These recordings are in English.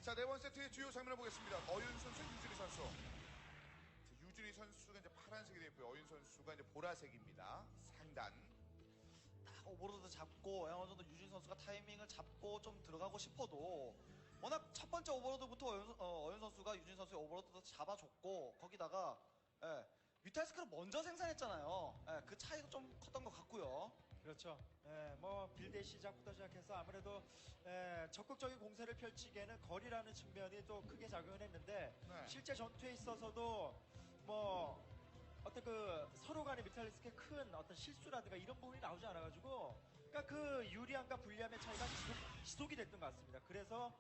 자, 네 번째 세트의 주요 장면을 보겠습니다. 어윤 선수, 유준희 선수. 유준희 선수가 이제 파란색이 되고요. 어윤 선수가 이제 보라색입니다. 상단. 딱 오버로드 잡고 어느 정도 유진 선수가 타이밍을 잡고 좀 들어가고 싶어도 워낙 첫 번째 오버로드부터 어윤 선수가 유진 선수의 오버로드도 잡아줬고 거기다가 뮤탈스크를 먼저 생산했잖아요. 그 차이가 좀 컸던 것 같고요. 그렇죠. 뭐 빌드의 시작부터 시작해서 아무래도 적극적인 공세를 펼치기에는 거리라는 측면이 또 크게 작용을 했는데 네. 실제 전투에 있어서도 뭐 어떤 그 서로 간의 뮤탈리스크의 큰 어떤 실수라든가 이런 부분이 나오지 않아가지고 그러니까 그 유리함과 불리함의 차이가 지속이 됐던 것 같습니다. 그래서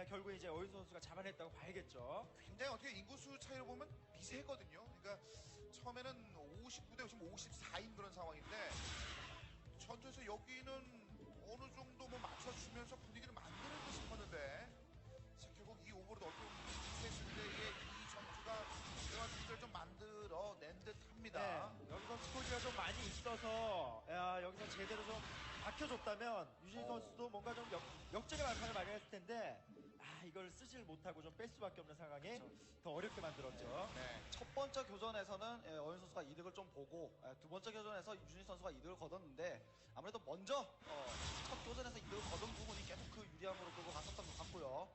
결국에 이제 어윤 선수가 잡아냈다고 봐야겠죠. 굉장히 어떻게 인구수 차이로 보면 미세거든요. 그러니까 처음에는 59대 지금 54인 그런 상황인데 전투에서 여기는 어느 정도 뭐 맞춰주면서 분위기를 만드는 듯 싶었는데 자, 결국 이 오버로드 어떻게 보면 했을 때의 이 전투가 그런 분들 좀 만들어낸 듯합니다. 여기서 스코지가 좀 많이 있어서 여기서 제대로 좀 박혀줬다면 유진 선수도 뭔가 좀 역전의 발판을 마련했을 텐데 이걸 쓰질 못하고 좀 뺄 수밖에 없는 상황에 더 어렵게 만들었죠. 네. 첫 번째 교전에서는 어윤 선수가 이득을 좀 보고 두 번째 교전에서 유진 선수가 이득을 거뒀는데 아무래도 먼저 첫 교전에서 이득을 거둔 부분이 계속 그 유리함으로 끌고 갔었던 것 같고요.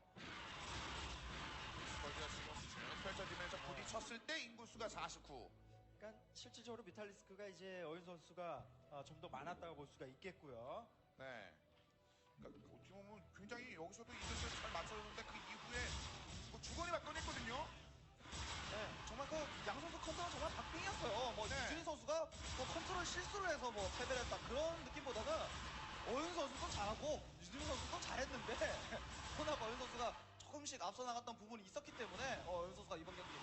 스컬지가 지금 펼쳐지면서 부딪혔을 때 인구수가 49. 그러니까 실질적으로 뮤탈리스크가 이제 어윤 선수가 좀 더 많았다고 볼 수가 있겠고요. 네. 그러니까 어떻게 보면 굉장히 여기서도 이득을 잘 맞춰줬는데 그 이후에 뭐 주거니 받거니했거든요. 정말 그 양 선수 컨트롤 정말 박빙이었어요. 뭐 네. 유진 선수가 뭐 컨트롤 실수를 해서 뭐 패배를 했다 그런 느낌보다는 어윤 선수도 잘하고 유진 선수도 잘했는데 워낙 어윤 선수가 조금씩 앞서 나갔던 부분이 있었기 때문에 어윤 선수가 이번 경기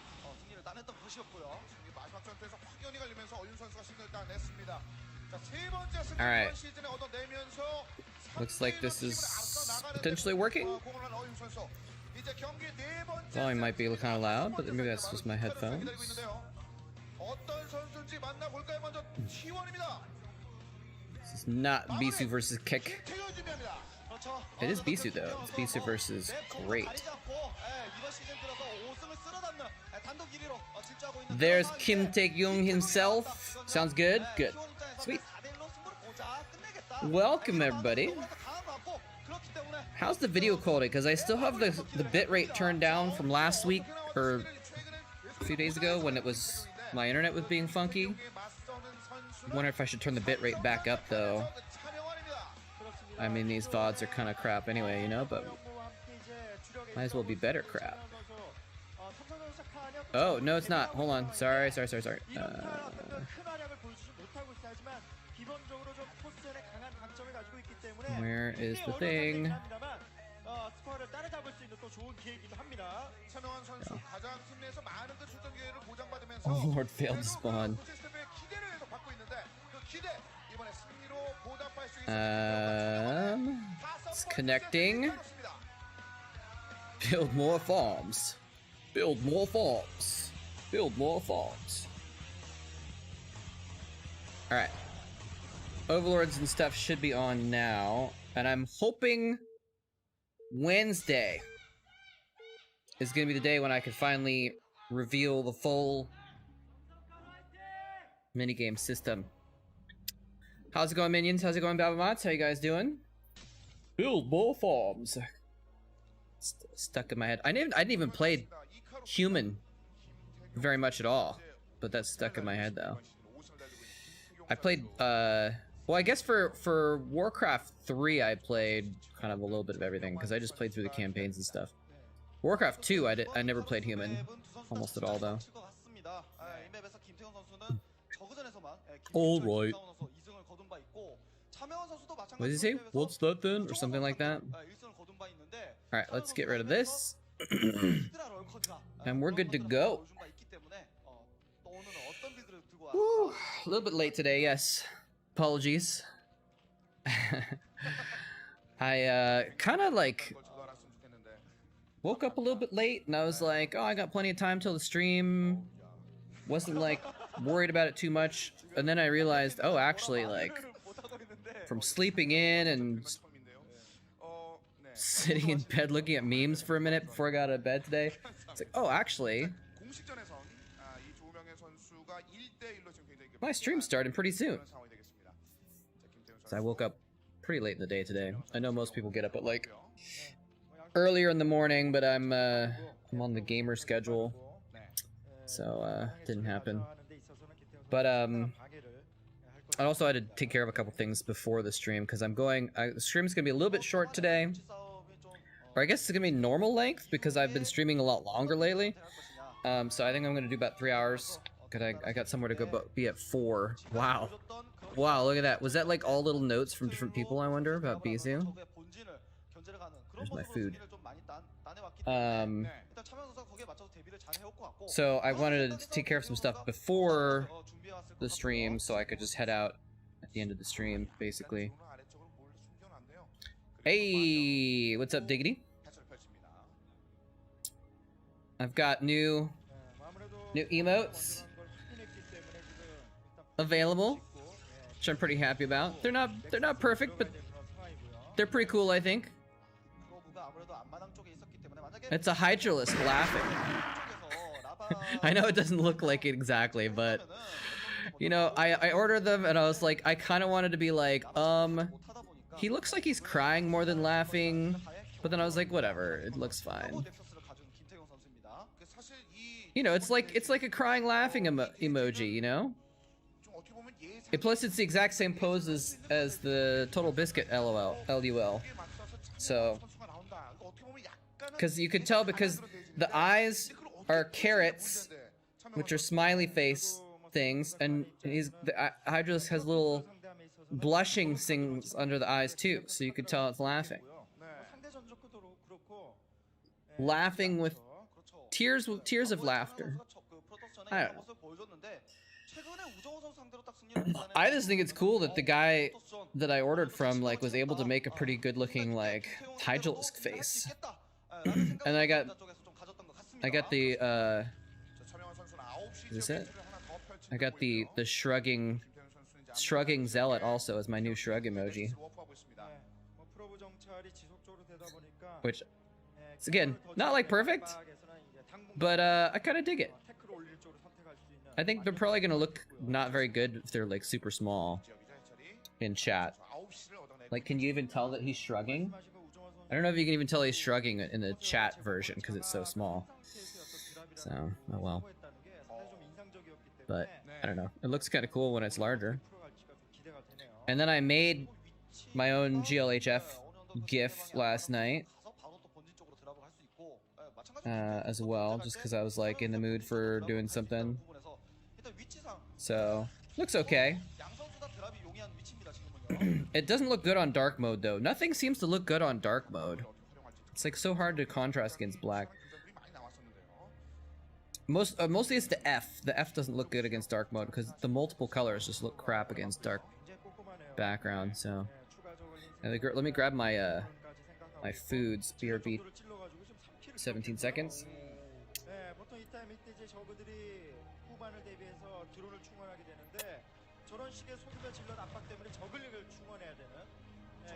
승리를 따냈던 것이었고요. 마지막 전투에서 확연히 갈리면서 어윤 선수가 승리를 따냈습니다. 자, 세 번째 승리 Alright. 이번 시즌에 얻어내면서 Looks like this is potentially working. 공헌한 어윤 선수. 이제 경기 네 번째 Volume might be kind of loud, but maybe that's just my headphones. 어떤 선수인지 만나볼까요? 먼저 T1입니다. This is not Bisu versus Kick. 김태현 준비합니다. 그렇죠. It is Bisu though. It's Bisu versus great. 이번 시즌 들어서 5승을 쓸어 담는 단독 1위로 질주하고 있는 There's Kim Tae-young himself. Sounds good. Good. Sweet. Welcome everybody. How's the video quality? Because I still have the bitrate turned down from last week or a few days ago when it was my internet was being funky. Wonder if I should turn the bitrate back up though. I mean these VODs are kind of crap anyway, you know, but might as well be better crap. Oh no, it's not. Hold on. Sorry. Where is the thing? 스코어를 따라잡을 수 있는 또 좋은 기회이기도 합니다. 차명환 선수 가장 팀 내에서 많은 그 출전 기회를 보장받으면서 Oh Lord, failed to spawn. 시스템의 기대를 계속 받고 있는데 그 기대 이번에 승리로 보답할 수 있습니다. It's connecting. Build more farms. Build more farms. Build more farms. Alright. Overlords and stuff should be on now. And I'm hoping Wednesday is going to be the day when I can finally reveal the full minigame system. How's it going, minions? How's it going, Babamots? How you guys doing? Build more farms. Stuck in my head. I didn't even play human very much at all, but that's stuck in my head though. I played well, I guess for Warcraft 3 I played kind of a little bit of everything because I just played through the campaigns and stuff. Warcraft 2 I never played human almost at all though. All right. What did he say? What's that then? Or something like that? Alright, let's get rid of this. And we're good to go. Woo, a little bit late today, yes. Apologies. I kind of like woke up a little bit late and I was like, oh, I got plenty of time till the stream. Wasn't like worried about it too much. And then I realized, oh, actually, like from sleeping in and sitting in bed looking at memes for a minute before I got out of bed today. It's like, oh, actually, 공식전에선 이 두 명의 선수가 1대1로 지금 굉장히 my stream's starting pretty soon. 상황이 되겠습니다. 자, 김태훈 So I woke up pretty late in the day today. I know most people get up at like 선수고요. earlier in the morning, but I'm on the gamer schedule, 네. so didn't happen. But I also had to take care of a couple things before the stream because the stream's gonna be a little bit short today, or I guess it's gonna be normal length because I've been streaming a lot longer lately. So I think I'm gonna do about 3 hours. Cause I got somewhere to go, be at 4. Wow, wow, look at that. Was that like all little notes from different people? I wonder about Bizu. There's my food. So I wanted to take care of some stuff before the stream, so I could just head out at the end of the stream, basically. Hey, what's up, Diggity? I've got new emotes available, which I'm pretty happy about. They're not perfect, but they're pretty cool, I think. It's a Hydralisk laughing. I know it doesn't look like it exactly, but you know, I ordered them and I was like, I kind of wanted to be like, he looks like he's crying more than laughing, but then I was like, whatever, it looks fine. You know, it's like a crying laughing emoji, you know? Plus it's the exact same pose as the Total Biscuit LUL. So, because you could tell because the eyes are carrots, which are smiley face things, and the Hydralisk has little blushing things under the eyes too, so you could tell it's laughing. Laughing with tears of laughter. I don't know. I just think it's cool that the guy that I ordered from like was able to make a pretty good looking like Hydralisk face. And I got the is this it? I got the shrugging zealot also as my new shrug emoji. Which is again not like perfect, but I kind of dig it. I think they're probably gonna look not very good if they're like super small in chat. Like, can you even tell that he's shrugging? I don't know if you can even tell he's shrugging in the chat version because it's so small. So, oh well. But I don't know. It looks kind of cool when it's larger. And then I made my own GLHF GIF last night as well, just because I was like in the mood for doing something. So, looks okay. It doesn't look good on dark mode though. Nothing seems to look good on dark mode. It's like so hard to contrast against black. Mostly it's the F. The F doesn't look good against dark mode because the multiple colors just look crap against dark background. So, let me grab my my foods. BRB. 17 seconds. 저런 식의 소비자 질럿 압박 때문에 저글링을 충원해야 되는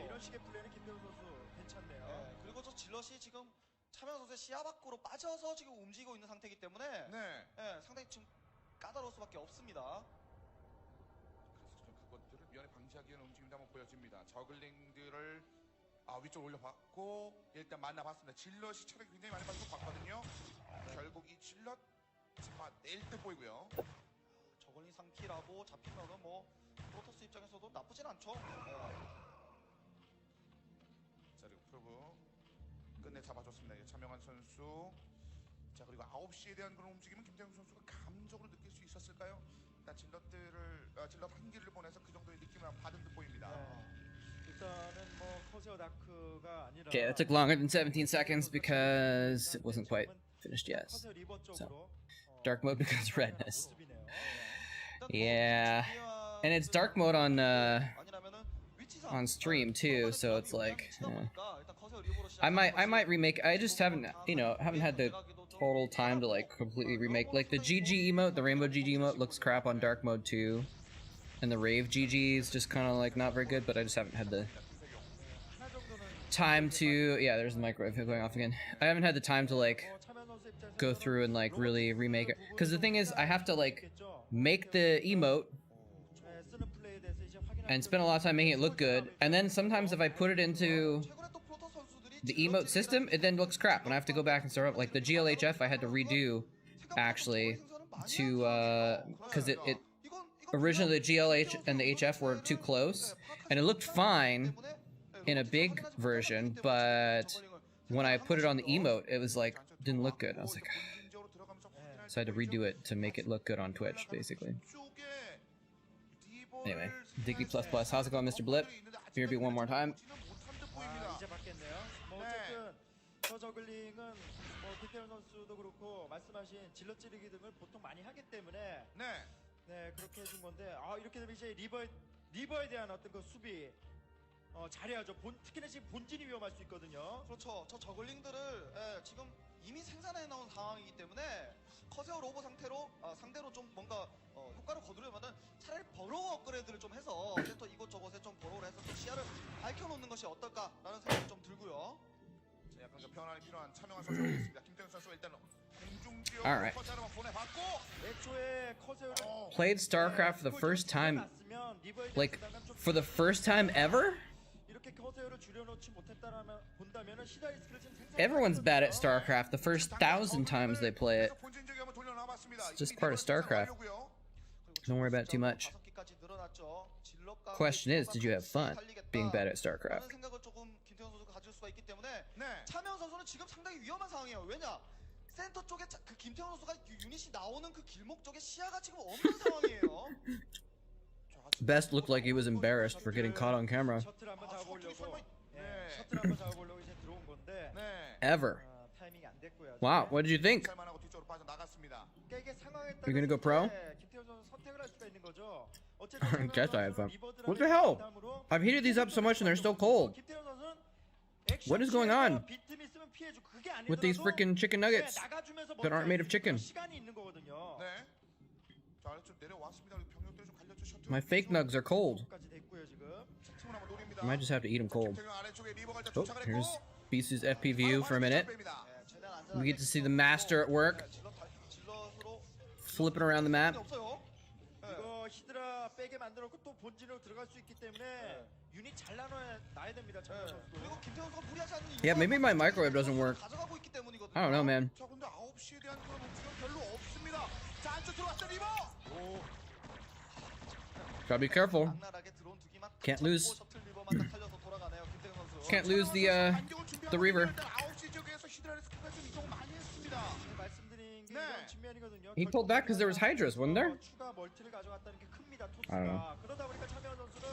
이런 식의 플레이는 김태훈 선수 괜찮네요. 네, 그리고 저 질럿이 지금 차명 선수의 시야 밖으로 빠져서 지금 움직이고 있는 상태이기 때문에 네. 상당히 지금 까다로울 수밖에 없습니다. 그래서 그것들을 미연에 방지하기 위한 움직임도 한번 보여집니다. 저글링들을 위쪽 올려봤고 일단 만나봤습니다. 질럿이 체력이 굉장히 많이 빠지고 봤거든요. 결국 이 질럿 잡아낼 듯 보이고요. 저글링 3킬하고 잡히면은 뭐 프로토스 입장에서도 나쁘진 않죠. 자, 그리고 프로브 끝내 잡아줬습니다. 차명환 선수. 자, 그리고 9시에 대한 그런 움직임은 김태형 선수가 감적으로 느낄 수 있었을까요? 일단 질럿 한 기를 보내서 그 정도의 느낌을 받은 듯 보입니다. 일단은 뭐 커세어 다크가 아니라 Okay, that took longer than 17 seconds because it wasn't quite finished yet. So, dark mode becomes redness. Yeah, and it's dark mode on stream too, so it's like I might remake. I just haven't had the total time to like completely remake. Like the GG emote, the rainbow GG emote looks crap on dark mode too, and the rave GG is just kind of like not very good. But I just haven't had the time to, yeah, there's the microwave going off again. I haven't had the time to like go through and like really remake it, because the thing is I have to like make the emote and spend a lot of time making it look good, and then sometimes if I put it into the emote system, it then looks crap and I have to go back and start up. Like the GLHF I had to redo actually to because it originally the GLH and the HF were too close and it looked fine in a big version, but when I put it on the emote it was like didn't look good. I was like so I had to redo it to make it look good on Twitch basically. Anyway, Diggy++, how's it going, Mr. Blip? Here be one more time. 이제 받겠네요. 뭐 어쨌든 저 저글링은 뭐 김태현 선수도 그렇고 말씀하신 질럿 찌르기 등을 보통 많이 하기 때문에 네 그렇게 해준 건데 이렇게 되면 이제 리버에 대한 어떤 그 수비 잘해야죠. 특히나 지금 본진이 위험할 수 있거든요. 그렇죠. 저 저글링들을 지금 이미 생산해 놓은 상황이기 때문에 커세어 로보 상태로 상대로 좀 뭔가 효과를 거두려면은 차라리 버로우 업그레이드를 좀 해서 센터 이곳저곳에 좀 버로우를 해서 좀 시야를 밝혀놓는 것이 어떨까라는 생각이 좀 들고요. 자, 약간 그 변화가 필요한 차명한 선수가 있습니다. 김태형 선수가 일단 공중지역 Alright. 커서만 보내봤고 애초에 커세어를 Played StarCraft for the first time, like for the first time ever? 이렇게 커세어를 줄여놓지 못했다라는 본다면은 시다리스크를 지금 생산. Everyone's bad at StarCraft the first 1,000 times they play it. 본진적이 한번 돌려놔봤습니다. It's just part of StarCraft. Don't worry about it too much. Question is, did you have fun being bad at StarCraft? 생각을 조금 김태형 선수가 가질 수가 있기 때문에 네. 차명 선수는 지금 상당히 위험한 상황이에요. 왜냐? 센터 쪽에 그 김태형 선수가 유닛이 나오는 그 길목 쪽에 시야가 지금 없는 상황이에요. Best looked like he was embarrassed for getting caught on camera. 셔틀 한번 잡아보려고. 셔틀 한번 잡아보려고 이제 들어온 건데. Ever. 타이밍이 안 됐고요. Wow, what did you think? 살만하고 뒤쪽으로 빠져나갔습니다. 그러니까 이게 상황에 따라 You're gonna go pro? 김태현 선수 선택을 할 수가 있는 거죠. I guess I have fun. What the hell? I've heated these up so much and they're still cold. What is going on with these freaking chicken nuggets that aren't made of chicken? 시간이 있는 거거든요. 네. 자, 아래쪽 내려왔습니다. 우리 병력들이 좀 갈렸죠. 셔틀. My fake nugs are cold. 까지 됐고요, 지금. 틈을 한번 노립니다. I might just have to eat them cold. 김태형 아래쪽에 리버가 일단 Oh, 도착을 here's 했고. Beast's FP view for a minute. 빼입니다. We get to see the master at work, 질럿으로 flipping around the map. 없어요. 이거 히드라 빼게 만들었고 또 본진으로 들어갈 수 있기 때문에 유닛 잘 나눠야 됩니다, 장현 선수. 그리고 김태형 선수가 무리하지 않는 Yeah, maybe my microwave doesn't work. 가져가고 있기 때문이거든요. I don't know, man. 자, 근데 9시에 대한 그런 움직임은 별로 없습니다. 자, 안쪽 들어왔어 리버. Gotta be careful. 악랄하게 드론 두 기만 Can't lose. 셔틀 리버만 딱 살려서 돌아가네요, 김태형 선수. Can't lose the Reaver. 9시 지역에서 히드라리스크가 좀 이동 많이 했습니다. 말씀드린 게 네. 이런 측면이거든요. He pulled back because there was Hydras, wasn't there? 추가 멀티를 가져갔다는 게 큽니다, I don't 토스가. 그러다 보니까 차명현 선수는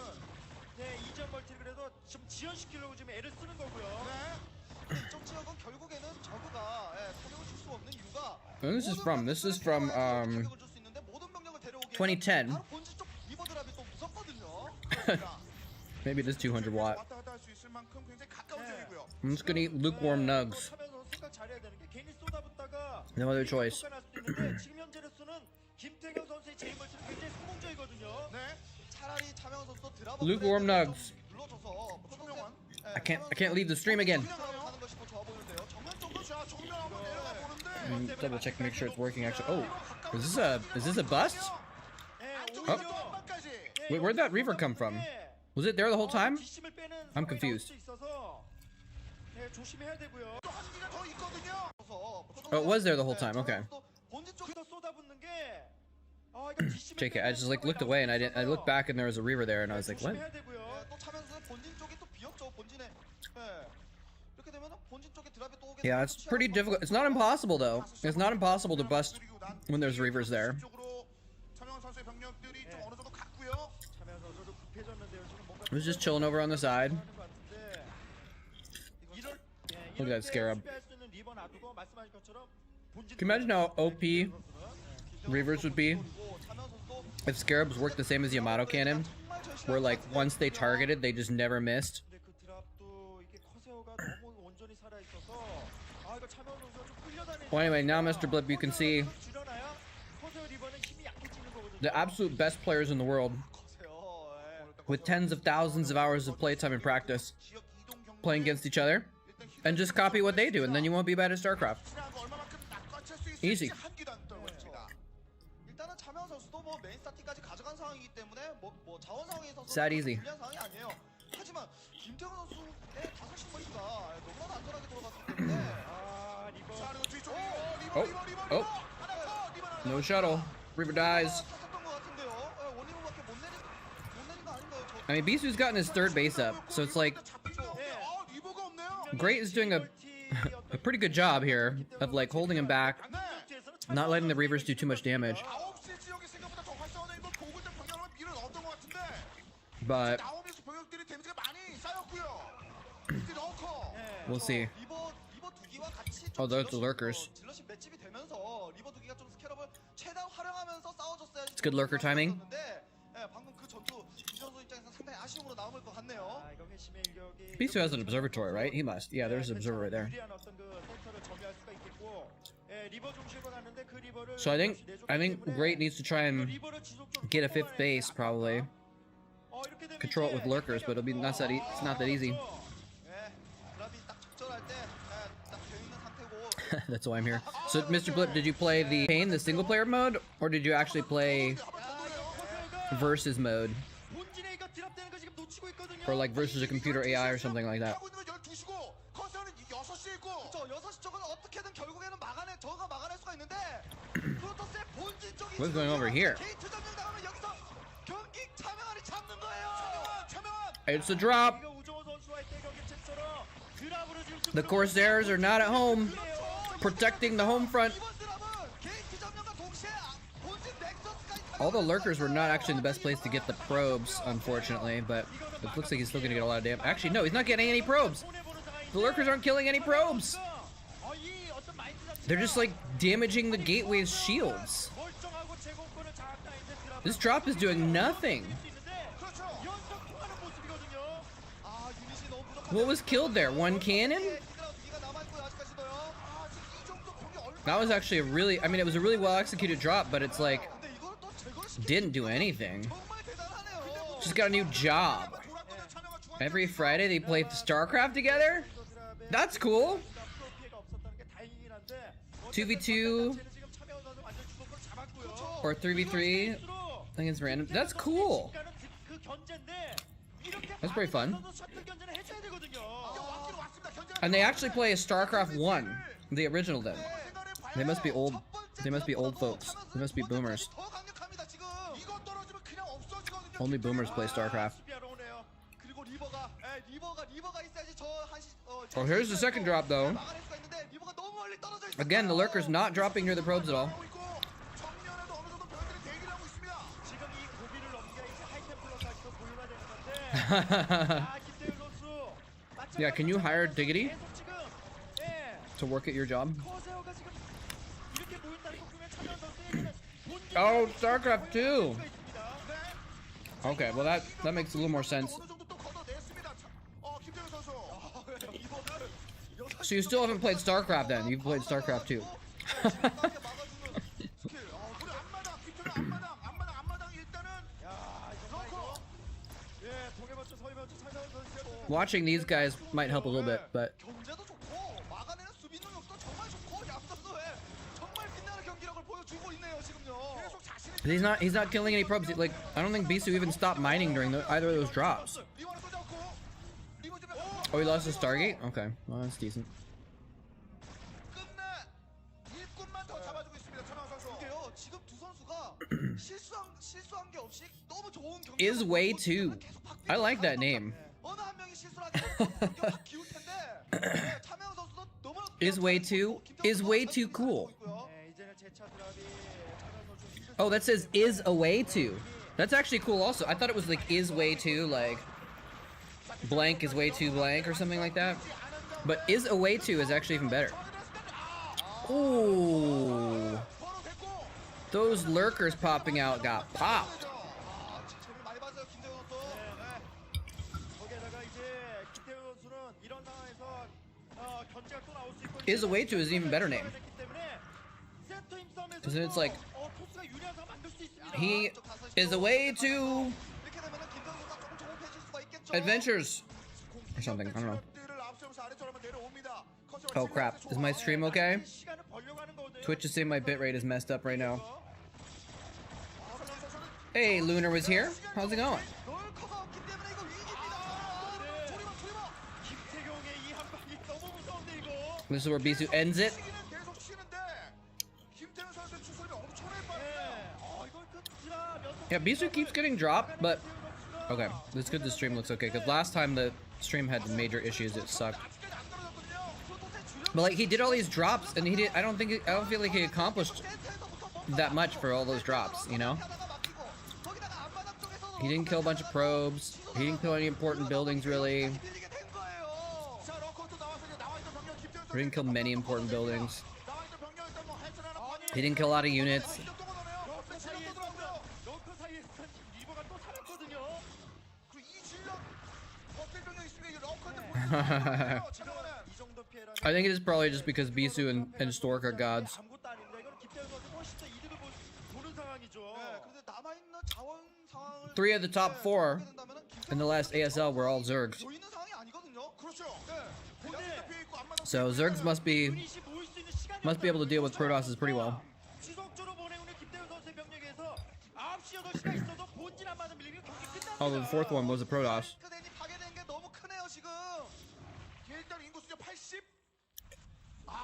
네, 이전 멀티를 그래도 좀 지연시키려고 지금 애를 쓰는 거고요. 네. 이쪽 지역은 결국에는 저그가 타격을 줄 수 없는 이유가 And this is from 타격을 줄수 있는데 모든 병력을 데려오기에는 2010. 바로 본진 쪽 리버 드랍이 또 무섭거든요. Maybe it is 200 watt. 왔다 갔다 할 수 있을 만큼 굉장히 가까운 네. 지역이고요. I'm just gonna eat lukewarm nugs. 차명현 선수 생각 잘해야 되는 게 괜히 쏟아붓다가 No other choice. 날 수도 있는데 지금 현재로서는 김태경 선수의 제이 멀티는 굉장히 성공적이거든요. 네. 차라리 차명 선수 드랍 Lukewarm nugs. 눌러줘서 조명원. I can't leave the stream again. 하는 것이 더 좋아 보이는데요. 정면 쪽으로 자, 정면 한번 내려가 보는데. Double check to make sure it's working actually. Oh, is this a bust? 안쪽으로 Oh. 또 한방까지. Wait, where'd that Reaver come from? Was it there the whole time? I'm confused. 조심해야 되고요. 또 한기가 더 있거든요. Oh, it was there the whole time. Okay. 본진 쪽 또 쏟아붓는 게 이거 뒷심을 JK, I just like 빼는 looked away and I looked back and there was a Reaver there and I was like, what? 조심해야 되고요. 또 차면서 본진 쪽이 또 비었죠. 본진에. 이렇게 되면 본진 쪽에 드랍이 또 오게 Yeah, it's pretty difficult. It's not impossible though. It's not impossible to bust when there's Reavers there. 차명원 선수의 병력들이 좀 어느 정도 갔고요. 차면 선수도 급해졌는데요. 지금 뭔가 I was just chilling over on the side. 하는 것 같은데. Look at that scarab. 수비할 수 있는 리버 놔두고 말씀하신 것처럼 본진 Can you imagine how OP Reavers would be if Scarabs worked the same as Yamato Cannon? Where like once they targeted, they just never missed. 근데 그 드랍도 이게 커세어가 너무 온전히 살아 있어서 이거 차면 선수가 좀 끌려다니는. Well, anyway, now Mr. Blip, you can see 줄여놔야 커세어 리버는 힘이 약해지는 거거든요. the absolute best players in the world with tens of thousands of hours of playtime and practice. 지역 이동 playing against each other, and just copy what they do, and then you won't be bad at StarCraft. Easy. 일단은 차명 선수도 뭐 메인 스타팅까지 가져간 상황이기 때문에 뭐 자원 상황에서 Sad easy. 불리한 상황이 아니에요. 하지만 김태형 선수의 5시 머리가 너무나 안전하게 들어갔기 때문에 Oh. No shuttle. River dies. 탔었던 것 같은데요. 원리로밖에 못 내린 거 아닌가요? I mean, Bisu's gotten his third base up, so it's like Great is doing a pretty good job here of like holding him back, not letting the Reavers do too much damage. But we'll see. Oh, those are the lurkers. It's good lurker timing. Bisu has an observatory, right? He must. Yeah, there's an observer right there. So I think Great needs to try and get a 5th base, probably. Control it with lurkers, but it's not that easy. That's why I'm here. So, Mr. Blip, did you play the Pain, the single player mode, or did you actually play versus mode? Or like versus a computer AI or something like that? What's going over here? It's a drop. The Corsairs are not at home, protecting the home front. All the lurkers were not actually in the best place to get the probes, unfortunately, but it looks like he's still gonna get a lot of damage. Actually, no, he's not getting any probes. The lurkers aren't killing any probes. They're just like damaging the gateway's shields. This drop is doing nothing. What was killed there? One cannon? That was actually a really, I mean, it was a really well executed drop, but it's like, didn't do anything. Just got a new job. Every Friday they play StarCraft together? That's cool. 2v2 or 3v3 against random. That's cool. That's pretty fun. And they actually play a StarCraft 1, the original then. They must be old. They must be old folks. They must be boomers. Only boomers play StarCraft. Oh, here's the second drop though. Again, the lurker's not dropping near the probes at all. Yeah, can you hire Diggity to work at your job? Oh, StarCraft 2. Okay, well that makes a little more sense. So you still haven't played StarCraft then? You've played StarCraft 2. Watching these guys might help a little bit, but he's not killing any probes. Like, I don't think Bisu even stopped mining during either of those drops. Oh, he lost his Stargate? Okay, well that's decent. Is way too. I like that name. Is way too cool. Oh, that says is a way to. That's actually cool also. I thought it was like is way too, like blank is way too blank or something like that. But is a way to is actually even better. Ooh. Those lurkers popping out got popped. Is a way to is an even better name. Because then it's like, he is a way to adventures or something. I don't know. Oh crap, is my stream okay? Twitch is saying my bitrate is messed up right now. Hey, Lunar was here. How's it going? 롤커가 없기 때문에 이거 위기입니다. 김태경의 이 한 방이 너무 무서운데 이거. This is where Bisu ends it. 계속 치는데 김태현 선수의 추설이 엄청나게 빠르네요. 이거 그 드라 몇 Yeah, Bisu keeps getting dropped, but okay, it's good the stream looks okay, because last time the stream had major issues, it sucked. 아직까지 안 떨어졌거든요. But like he did all these drops, and he did. I don't feel like he accomplished that much for all those drops. You know, he didn't kill a bunch of probes. He didn't kill any important buildings really. 자, 러커도 나와서 이제 나와 있는 병력 김태현 He didn't kill many important buildings. 나와 있는 병력 일단 뭐 해체를 하나 He didn't kill a lot of units. 럭커 사이에서 리버가 또 살았거든요. 그리고 이 실력 버틸 병력 있으면 이게 러커한테 보여주는 이 정도 피해라면 I think it is probably just because Bisu and Stork are gods. 아무것도 아닙니다. 이거는 김태현 선수 훨씬 더 이득을 보는 상황이죠. 그런데 남아 있는 자원 상황을 3 of the top 4 in the last ASL were all Zergs. 보이는 상황이 아니거든요. 그렇죠. So Zergs must be 유닛이 모일 수 있는 시간이 able to deal with Protosses pretty well. 지속적으로 보내오는 김태현 선수의 병력에서 9시 8시가 있어도 본진 안 맞은 밀리면 경기 끝납니다. Although the fourth one was a Protoss. 링크덴이 파괴된 게 너무 크네요 지금. 일단 인구 수가 80.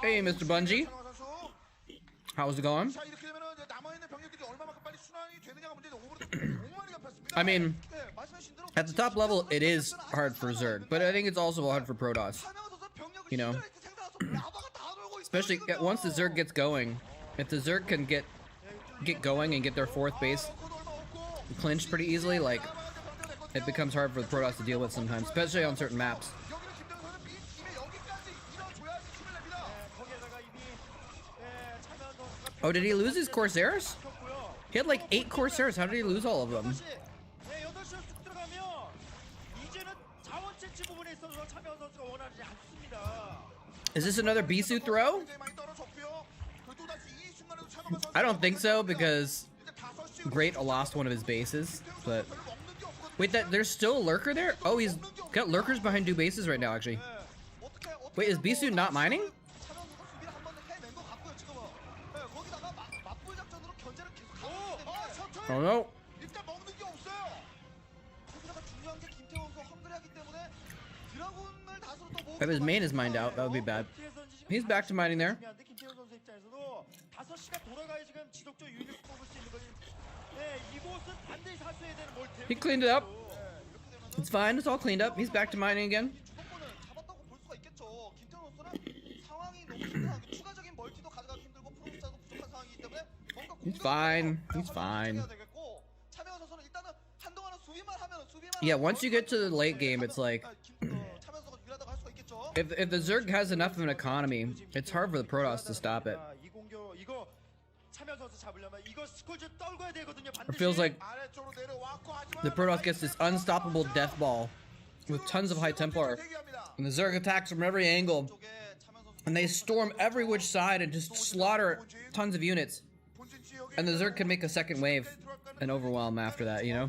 Hey, Mr. Bungie. How's it going? 자, 이렇게 되면은 이제 남아 있는 병력들이 얼마만큼 빨리 순환이 되느냐가 문제인데 오버로드 5마리 잡혔습니다. I mean, 네, 말씀하신 대로 at the top level, it is hard for Zerg, but I think it's also hard for Protoss. 차명호 선수 병력을 You know. 히드라이트 생산해서 라바가 다 놀고 있어요, Especially 지금요. once the Zerg gets going. If the Zerg can get going and get their fourth base 러커도 얼마 없고 clinched pretty easily, like it becomes hard for the Protoss to deal with sometimes, especially on certain maps. 여기는 김태현 선수 이미 여기까지 밀어줘야지 힘을 냅니다. 거기에다가 이미 차명 선수가 Oh, did he lose his Corsairs? 켰고요. He had like 8 Corsairs. How did he lose all of them? 8시에 쑥 들어가면 이제는 자원 채취 부분에 있어서 차명 선수가 원하지 않습니다. Is this another Bisu throw? 굉장히 많이 떨어졌고요. 그리고 또다시 이 순간에도 차명호 선수 I don't think so because Great lost one of his bases, but wait, there's still a lurker there? Oh, he's got lurkers behind 2 bases right now, actually. Wait, is Bisu not mining? 차명 선수 수비를 한 번은 해낸 것 같고요 지금은. 네, 거기다가 맞불 작전으로 견제를 계속 하고 있기 때문에 Oh no. 일단 먹는 게 없어요. 거기다가 중요한 게 김태원 선수 헝그리하기 때문에 드라군을 다수로 또 모으고 If his main is mined out, that would be bad. He's back to mining there. 김태현 선수 입장에서도 5시가 돌아가야 지금 지속적으로 유닛을 뽑을 수 있는 거지. 네, 이곳은 반드시 사수해야 되는 뭘 He cleaned it up. It's fine. It's all cleaned up. He's back to mining again. 주도권을 잡았다고 볼 수가 있겠죠. 김태원 선수는 상황이 너무 힘들어. 추가적인 멀티도 가져가기 힘들고 프로스타도 부족한 상황이기 때문에 뭔가 He's fine. He's fine. 차명 선수는 일단은 한동안은 수비만 하면 수비만. Yeah, once you get to the late game, it's like 차명 선수가 유리하다고 할 수가 있겠죠. if the Zerg has enough of an economy, it's hard for the Protoss to stop it. 이 공격 이거 차명 선수 잡으려면 이거 스콜즈 떨궈야 되거든요. It 반드시. feels like 아래쪽으로 내려왔고 하지만 the Protoss gets this unstoppable death ball with tons of High Templar, 대기합니다. and the Zerg attacks from every angle, 쪽에 차명 선수 and they storm every which side and just slaughter tons of units. 본진 지역에 And the Zerg can make a second wave and overwhelm after that, you know,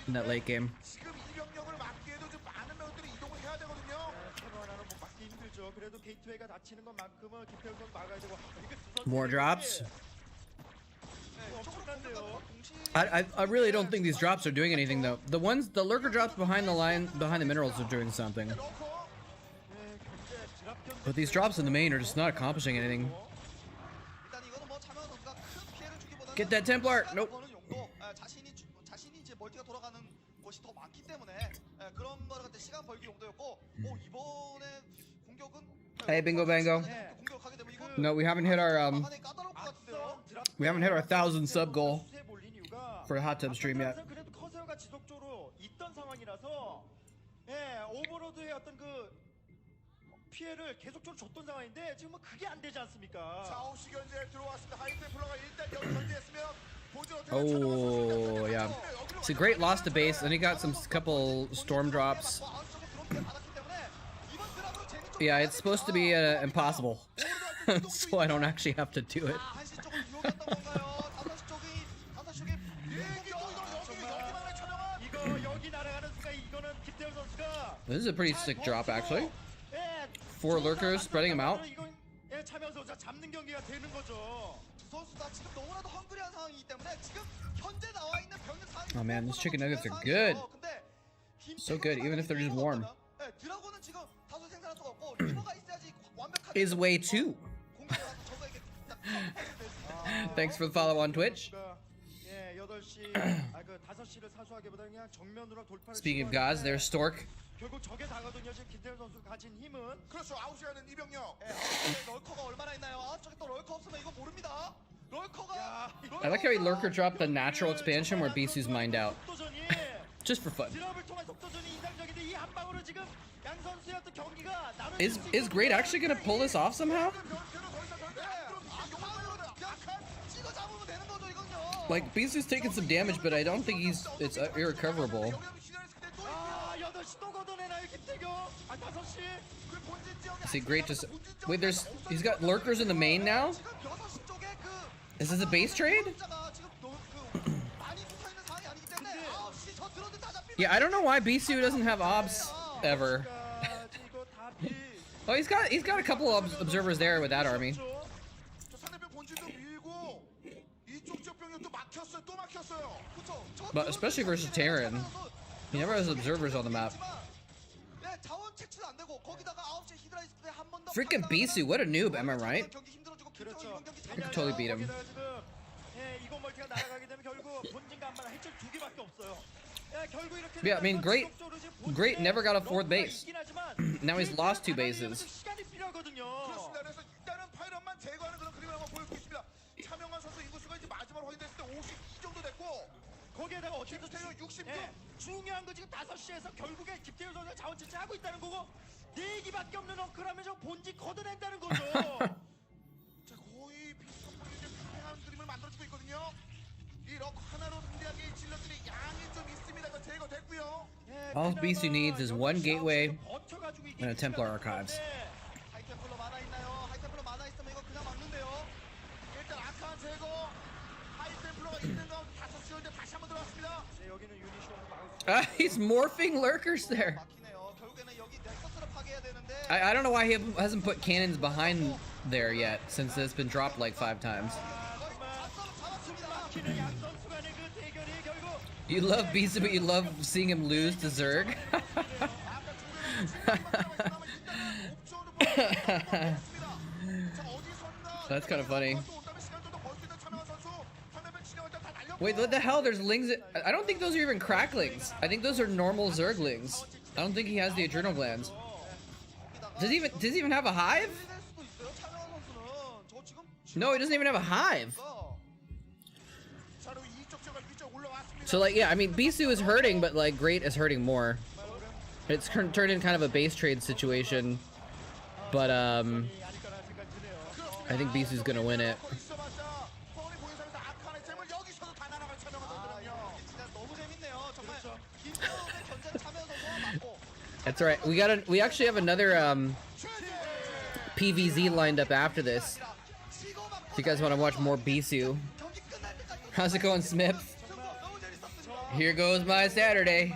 in that late game. 지금 이 병력을 막기에도 좀 많은 명들이 이동을 해야 되거든요. 차명 하나는 뭐 막기 힘들죠. 그래도 게이트웨이가 닫히는 것만큼은 김태현 선수 막아야 되고 이게 두 More 선수의 drops. 엄청난데요. I really don't think these drops are doing anything though. The lurker drops behind the line, behind the minerals are doing something. But these drops in the main are just not accomplishing anything. 일단 이거는 뭐 차명 선수가 큰 피해를 주기보다는 Get that Templar. Nope. 버는 용도, 자신이 이제 멀티가 돌아가는 곳이 더 많기 때문에 그런 거를 갖다 시간 벌기 용도였고, 이번에 공격은 Hey, Bingo Bango. 공격하게 되면 이거 No, we haven't hit our 막아내기 까다로울 것 같은데요. we haven't hit our 1,000 sub goal 수에 몰린 이유가 for a hot tub stream yet. 그래도 커세어가 지속적으로 있던 상황이라서 오버로드의 어떤 그 피해를 계속적으로 줬던 상황인데 지금은 그게 안 되지 않습니까? 9시 견제 들어왔습니다. 하이템플러가 일단 여기 견제했으면 보지 못해. Oh, yeah. It's a great loss to base, and he got some couple storm drops. Yeah, it's supposed to be impossible, so I don't actually have to do it. 이거 여기 날아가는 순간 이거는 김태현 선수가 This is a pretty sick drop, actually. 4 lurkers, spreading them out. 이건 예, 차명 선수가 잡는 경기가 되는 거죠. 두 선수 다 지금 너무나도 헝그리한 상황이기 때문에 지금 현재 나와 있는 병력 상황이 Oh man, these chicken nuggets are 중요한 good. 상황이에요. 근데 So good, even if they're just warm. 네, 드라곤은 지금 다소 생산할 수가 없고 리버가 있어야지 완벽하게 Is way too. 공격을 하고 저거에게 딱 Thanks for the follow on Twitch. 예, 8시 그 5시를 사수하기보다 그냥 정면으로 돌파를 Speaking of gods, there's Stork. 결국 저게 다거든요. 지금 김태현 선수가 가진 힘은 그렇죠. 아웃시하는 이병력. 예, 아웃쪽에 럴커가 얼마나 있나요? 아웃쪽에 또 럴커 없으면 이거 모릅니다. 럴커가 I like how he lurker dropped the natural expansion where Bisu's mined out. 속도전이 Just for fun. 드랍을 통한 속도전이 인상적인데 이 한 방으로 지금 양 선수의 어떤 경기가 나눠 Is Great actually gonna pull this off somehow? 찍어 잡으면 되는 거죠 이건요. Like Bisu's taking some damage, but I don't think it's irrecoverable. 아, 8시 또 걷어내나요, 김태경? 아, 5시. See, Great just wait. He's got lurkers in the main now. 지금 6시 쪽에 그 Is this a base trade? 숫자가 지금 많이 붙어 있는 상황이 아니기 때문에 9시 저 드론들 다 잡히면 Yeah, I don't know why Bisu doesn't have obs ever. 이거 답이 Oh, he's got a couple of observers there with that army. 저 상대편 본진도 밀고 이쪽 지역 병력도 막혔어요. 또 막혔어요. 그렇죠. 저 But especially versus Terran. He never has observers on the map. 네, 자원 채취도 안 되고 거기다가 9시에 히드라이스 때한번 더 Freaking Bisu, what a noob, am I right? 경기 힘들어지고 그렇죠. 김태형 이번 경기 I could totally beat him. 거기다가 지금 예, 이거 멀티가 날아가게 되면 결국 본진과 안마랑 해철 2개밖에 없어요. 예, 결국 이렇게 Yeah, I mean, 되면서 Great- 지속적으로 지금 Great 본진에 never got a fourth 럭커가 base. 있긴 하지만 Now he's lost 2 가려면 bases. 좀 시간이 필요하거든요. 그렇습니다. 그래서 일단은 파이런만 제거하는 그런 그림을 한번 보여주고 있습니다. 차명환 선수 인구수가 이제 마지막으로 확인됐을 때 52 정도 됐고 거기에다가 어쨌든 김태형 66. 예, 중요한 거 지금 5시에서 결국에 김태현 선수가 자원 채취하고 있다는 거고 4기밖에 없는 엉클하면 저 본진 걷어낸다는 거죠. 자, 거의 비슷한 이제 평행한 그림을 만들어주고 있거든요. 이 럭 하나로 상대하기 질럿들이 양이 좀 있습니다. 그 제거됐고요. 예, All Bisu needs is one gateway 버텨가지고 이기기 and a Templar 시작하는 Archives. 건데 하이템플러 많아 있나요? 하이템플러 많아 있으면 이거 그냥 막는데요. 일단 아칸 제거. 하이템플러가 있는 가운데 5시였는데 다시 한번 들어왔습니다. 네, 여기는 유니시온을 막을 수 He's morphing lurkers there. 막히네요. 결국에는 여기 넥서스를 파괴해야 되는데 I don't know why he hasn't put cannons behind there yet, since it's been dropped like 5 times. 잡았습니다. 막히는 양 선수 간의 그 대결이 결국 You love Bisu, but you love seeing him lose to Zerg. That's kind of funny. Wait, what the hell? There's lings. I don't think those are even cracklings. I think those are normal Zerglings. I don't think he has the adrenal glands. Does he even have a hive? No, he doesn't even have a hive. So like, yeah, I mean, Bisu is hurting, but like, Great is hurting more. It's turned in kind of a base trade situation, but 아닐 거라는 생각이 드네요. I think Bisu's gonna win it. 너무 재밌네요. 정말 김태형의 견제 참여 선수와 맞고 That's all right. We actually have another PVZ lined up after this. If you guys want to watch more Bisu, 경기 끝날 때까지 how's it going, Smith? 너무 재밌었습니다. Here goes my Saturday.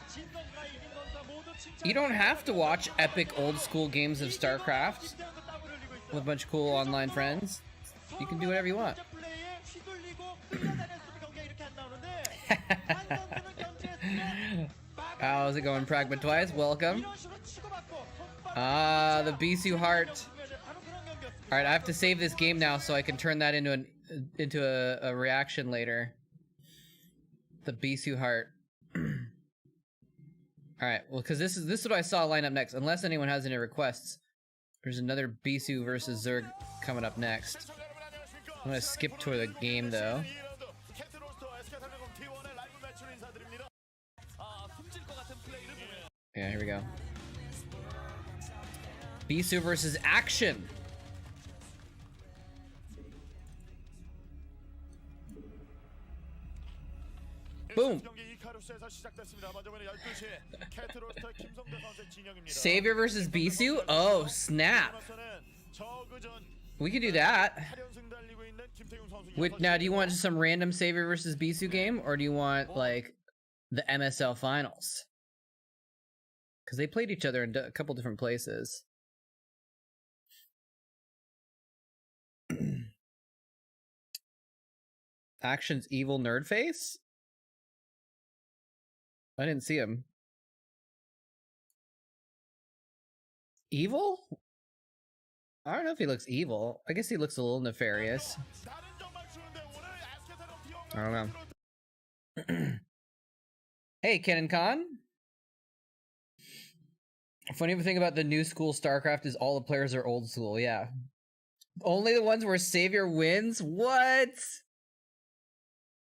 진 선수와 이긴 선수와 모두 칭찬. You don't have to watch epic old school games of StarCraft 김태현도 땀 흘리고 있어요. with a bunch of cool online friends. You can do whatever you want. 플레이에 휘둘리고 끌려다녔으면 경기가 이렇게 안 나오는데 한 선수는 견제했으면 How's it going, Pragma Twice? Welcome. 이런 식으로 치고받고 Ah, the Bisu heart. 바로 그런 경기였습니다. All right, I have to save this game now so I can turn that into a reaction later. The Bisu heart. All right, well, because this is what I saw line up next. Unless anyone has any requests, there's another Bisu versus Zerg coming up next. I'm gonna skip to the game though. Yeah, here we go. Bisu versus Action. Boom. Savior versus Bisu? Oh, snap. We could do that. Wait, now, do you want just some random Savior versus Bisu game? Or do you want, like, the MSL finals? Because they played each other in a couple different places. Actions evil nerd face? I didn't see him. Evil? I don't know if he looks evil. I guess he looks a little nefarious. I don't know. Hey, Ken and Khan. Funny thing about the new school StarCraft is all the players are old school, yeah. Only the ones where Savior wins? What?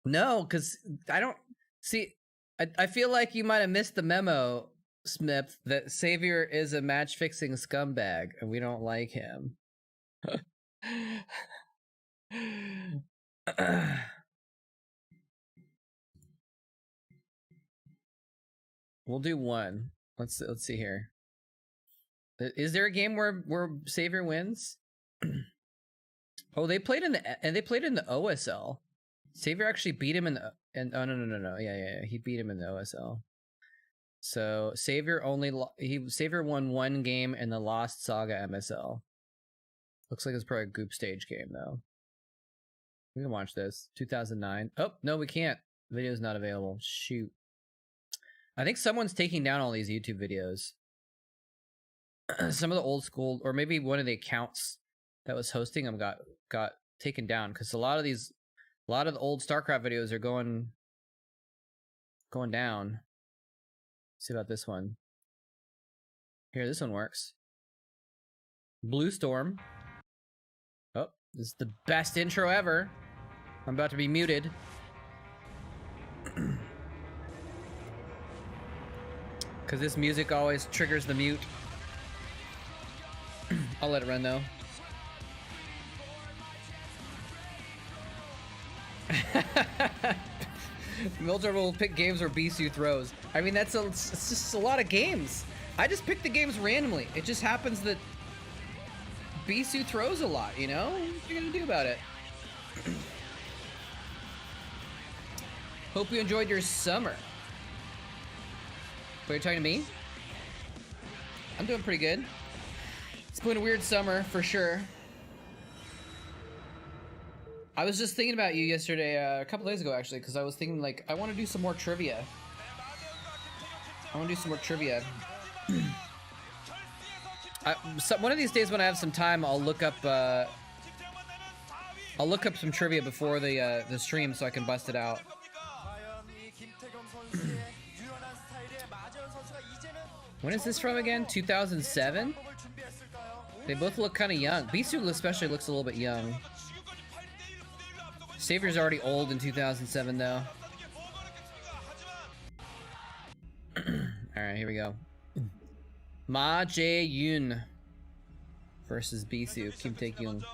No, because I don't... See, I feel like you might have missed the memo, Smith, that Savior is a match-fixing scumbag, and we don't like him. We'll do one. Let's see here. Is there a game where Savior wins? Oh, they played in the OSL. Savior actually beat him in the oh no. Yeah. He beat him in the OSL. So Savior Savior won one game in the Lost Saga MSL. Looks like it's probably a group stage game though. We can watch this. 2009. Oh, no, we can't. The video's not available. Shoot. I think someone's taking down all these YouTube videos. Some of the old school, or maybe one of the accounts that was hosting them got taken down, because a lot of the old StarCraft videos are going down. Let's see about this one. Here, this one works. Blue Storm. Oh, this is the best intro ever. I'm about to be muted. Because this music always triggers the mute. I'll let it run though. Mildred will pick games where BSU throws. I mean, it's just a lot of games. I just pick the games randomly. It just happens that BSU throws a lot, you know? What are you gonna do about it? Hope you enjoyed your summer. Wait, you're talking to me? I'm doing pretty good. It's been a weird summer, for sure. I was just thinking about you yesterday, a couple days ago, actually, because I was thinking, like, I want to do some more trivia. One of these days when I have some time, I'll look up some trivia before the stream so I can bust it out. When is this from again? 2007? They both look kind of young. Bisu especially looks a little bit young. Savior's already old in 2007 though. Alright, here we go. Ma Jae-yoon versus Bisu, Kim Tae-kyung.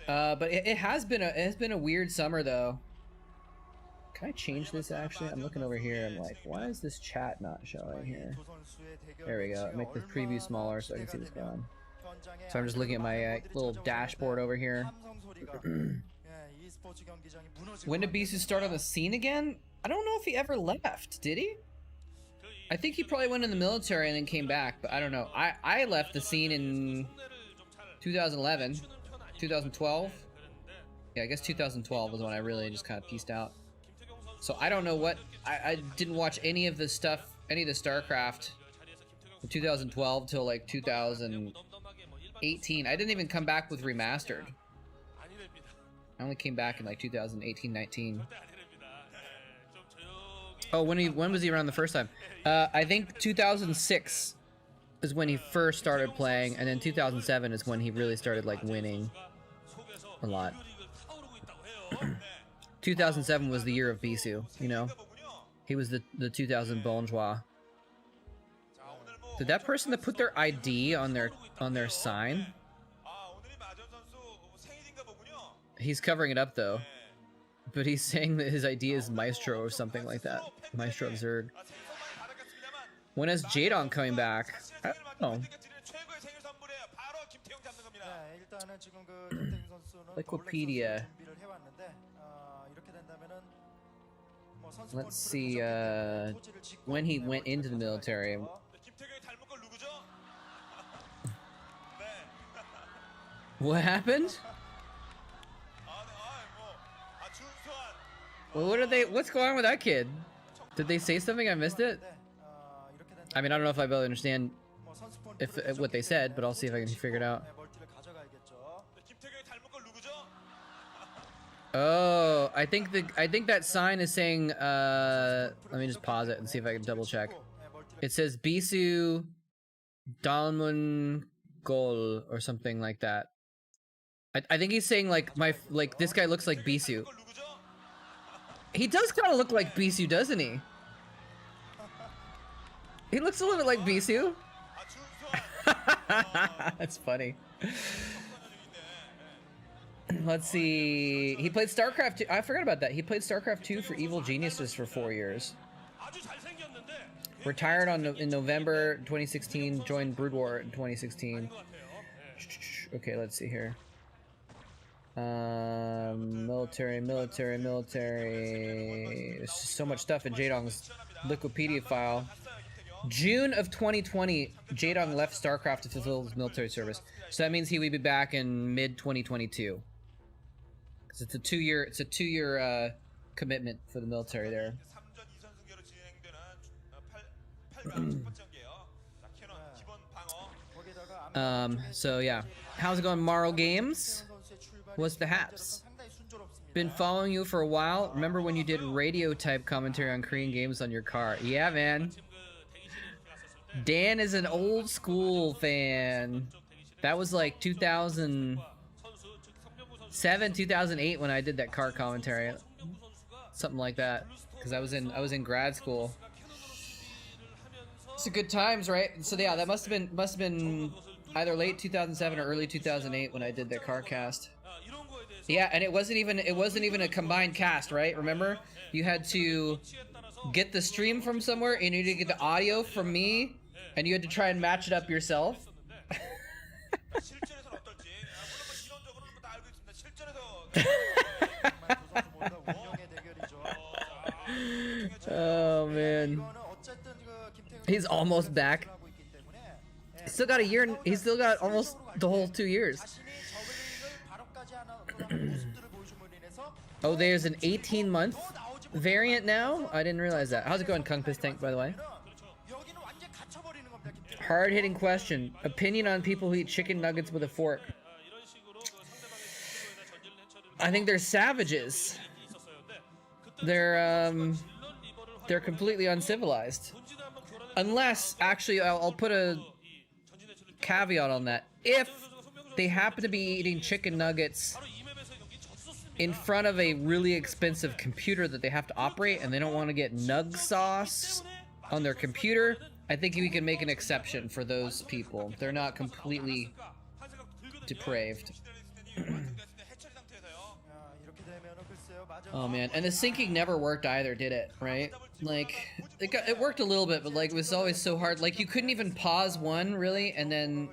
But it has been a weird summer though. Can I change this actually? I'm looking over here. I'm like, why is this chat not showing here? There we go. Make the preview smaller so I can see what's going on. So I'm just looking at my little dashboard over here. When did Bisu start on the scene again? I don't know if he ever left. Did he? I think he probably went in the military and then came back, but I don't know. I left the scene in 2011, 2012. Yeah, I guess 2012 was when I really just kind of pieced out. So I don't know what, I didn't watch any of the stuff, any of the StarCraft from 2012 till like 2018. I didn't even come back with Remastered. I only came back in like 2018-19. Oh, when was he around the first time? I think 2006 is when he first started playing, and then 2007 is when he really started like winning a lot. 2007 was the year of Bisu, you know? He was the 2000 Bonjour. Did that person that put their ID on their sign? He's covering it up though. But he's saying that his ID is Maestro or something like that. Maestro of Zerg. When is Jadon coming back? I don't know. Wikipedia. Let's see, when he went into the military. What happened? Well, what are they? What's going on with that kid? Did they say something? I missed it. I mean, I don't know if I'll be able to understand if what they said, but I'll see if I can figure it out. Oh, I think that sign is saying. Let me just pause it and see if I can double check. It says Bisu Dalmun Gol or something like that. I think he's saying like this guy looks like Bisu. He does kind of look like Bisu, doesn't he? He looks a little bit like Bisu. That's funny. Let's see. He played StarCraft 2. I forgot about that. He played StarCraft 2 for Evil Geniuses for 4 years. Retired in November 2016. Joined Brood War in 2016. Okay, let's see here. Military. There's just so much stuff in Jaedong's Wikipedia file. June of 2020, Jaedong left StarCraft to fulfill his military service. So that means he will be back in mid 2022. Because it's a 2-year commitment for the military there. So yeah, how's it going, Morrow Games? What's the haps? Been following you for a while. Remember when you did radio type commentary on Korean games on your car? Yeah, man. Dan is an old school fan. That was like 2007, 2008 when I did that car commentary. Something like that. Because I was in grad school. It's a good times, right? So yeah, that must have been either late 2007 or early 2008 when I did that car cast. Yeah, and it wasn't even a combined cast, right? Remember? You had to get the stream from somewhere and you had to get the audio from me and you had to try and match it up yourself. Oh man. He's almost back. He's still got a year. He's still got almost the whole 2 years. Oh, there's an 18-month variant now? I didn't realize that. How's it going, Kung Piss Tank, by the way? Hard-hitting question. Opinion on people who eat chicken nuggets with a fork. I think they're savages. They're completely uncivilized. Unless, actually, I'll put a caveat on that. If they happen to be eating chicken nuggets in front of a really expensive computer that they have to operate and they don't want to get nug sauce on their computer, I think we can make an exception for those people. They're not completely depraved. Oh man, and the syncing never worked either, did it? Right? Like, it worked a little bit, but like it was always so hard. Like you couldn't even pause one really, and then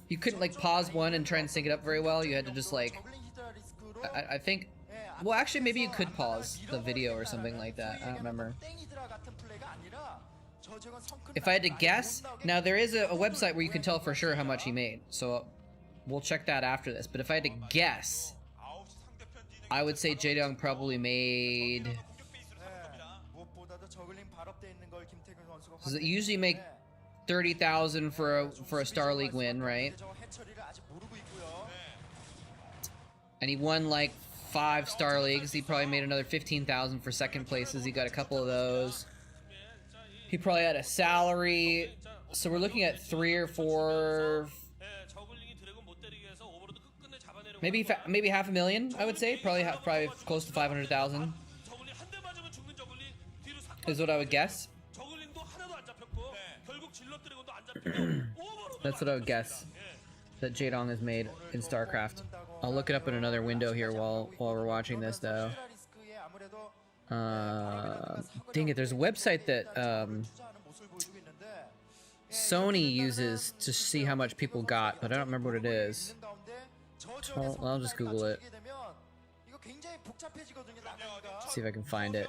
you couldn't like pause one and try and sync it up very well. You had to just like, I think, well actually maybe you could pause the video or something like that. I don't remember. If I had to guess, now there is a website where you can tell for sure how much he made, so we'll check that after this. But if I had to guess, I would say Jaedong probably made. Does it usually make 30,000 for a Star League win, right? And he won like 5 Star Leagues. He probably made another 15,000 for second places. He got a couple of those. He probably had a salary. So we're looking at 3 or 4. Maybe $500,000, I would say. Probably close to 500,000 is what I would guess. That's what I would guess that Jaedong has made in StarCraft. I'll look it up in another window here while we're watching this, though. Dang it! There's a website that Sony uses to see how much people got, but I don't remember what it is. I'll just Google it. See if I can find it.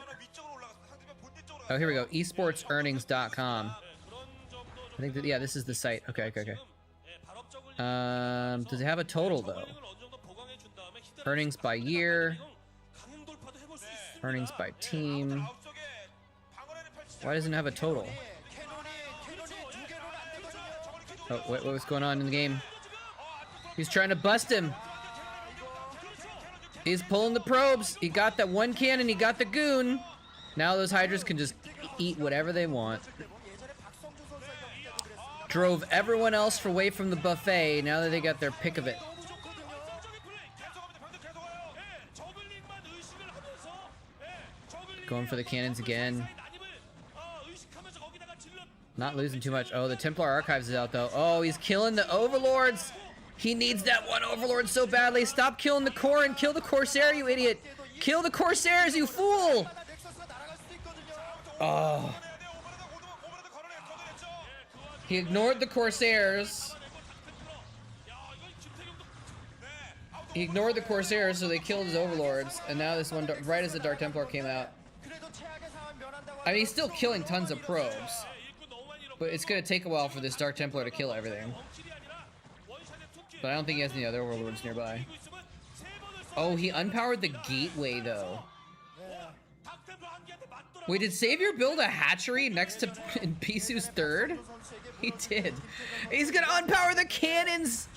Oh, here we go. esportsearnings.com. I think that, yeah, this is the site. Okay. Does it have a total though? Earnings by year. Earnings by team. Why doesn't it have a total? Oh, what was going on in the game? He's trying to bust him. He's pulling the probes. He got that one cannon. He got the goon. Now those Hydras can just eat whatever they want. Drove everyone else away from the buffet. Now that they got their pick of it. Going for the cannons again. Not losing too much. Oh, the Templar Archives is out though. Oh, he's killing the Overlords. He needs that one Overlord so badly. Stop killing the core and kill the Corsair, you idiot. Kill the Corsairs, you fool. Oh. He ignored the Corsairs. He ignored the Corsairs, so they killed his Overlords. And now this one, right as the Dark Templar came out. I mean, he's still killing tons of probes. But it's gonna take a while for this Dark Templar to kill everything. But I don't think he has any other Overlords nearby. Oh, he unpowered the gateway, though. Wait, did Savior build a hatchery next to Pisu's third? He did. He's gonna unpower the cannons!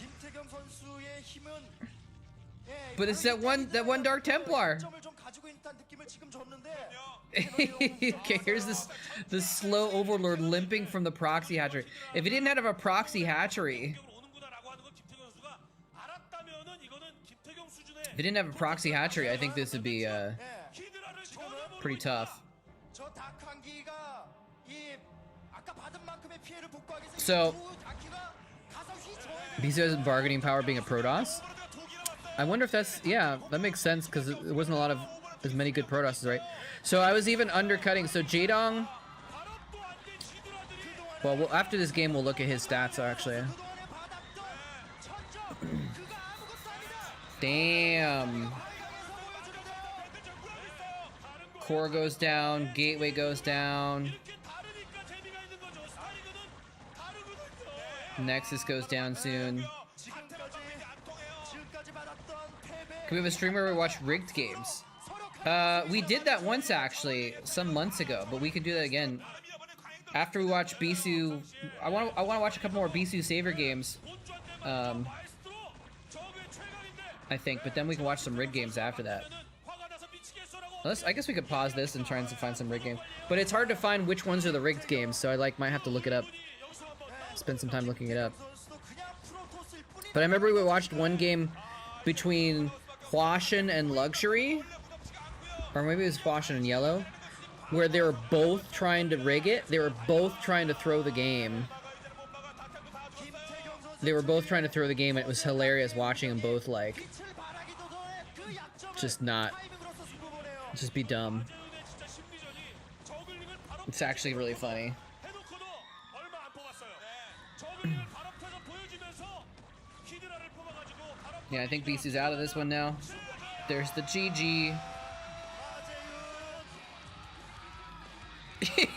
But it's that one Dark Templar. Okay, here's this slow Overlord limping from the proxy hatchery. If he didn't have a proxy hatchery, I think this would be pretty tough. So, Bisu has bargaining power being a Protoss. I wonder if that's, yeah, that makes sense because there wasn't a lot of as many good Protosses, right? So I was even undercutting. So Jaedong. Well, after this game, we'll look at his stats actually. Damn. Core goes down. Gateway goes down. Nexus goes down soon. Can we have a stream where we watch rigged games? We did that once actually, some months ago, but we can do that again. After we watch Bisu, I want to watch a couple more Bisu Savior games. I think, but then we can watch some rigged games after that. I guess we could pause this and try and find some rigged games. But it's hard to find which ones are the rigged games, so I might have to look it up. Spend some time looking it up. But I remember we watched one game between Huashen and Luxury, or maybe it was Huashen and Yellow, where they were both trying to rig it. They were both trying to throw the game. And it was hilarious watching them both, like, just be dumb. It's actually really funny. Yeah, I think BC's out of this one now. There's the GG.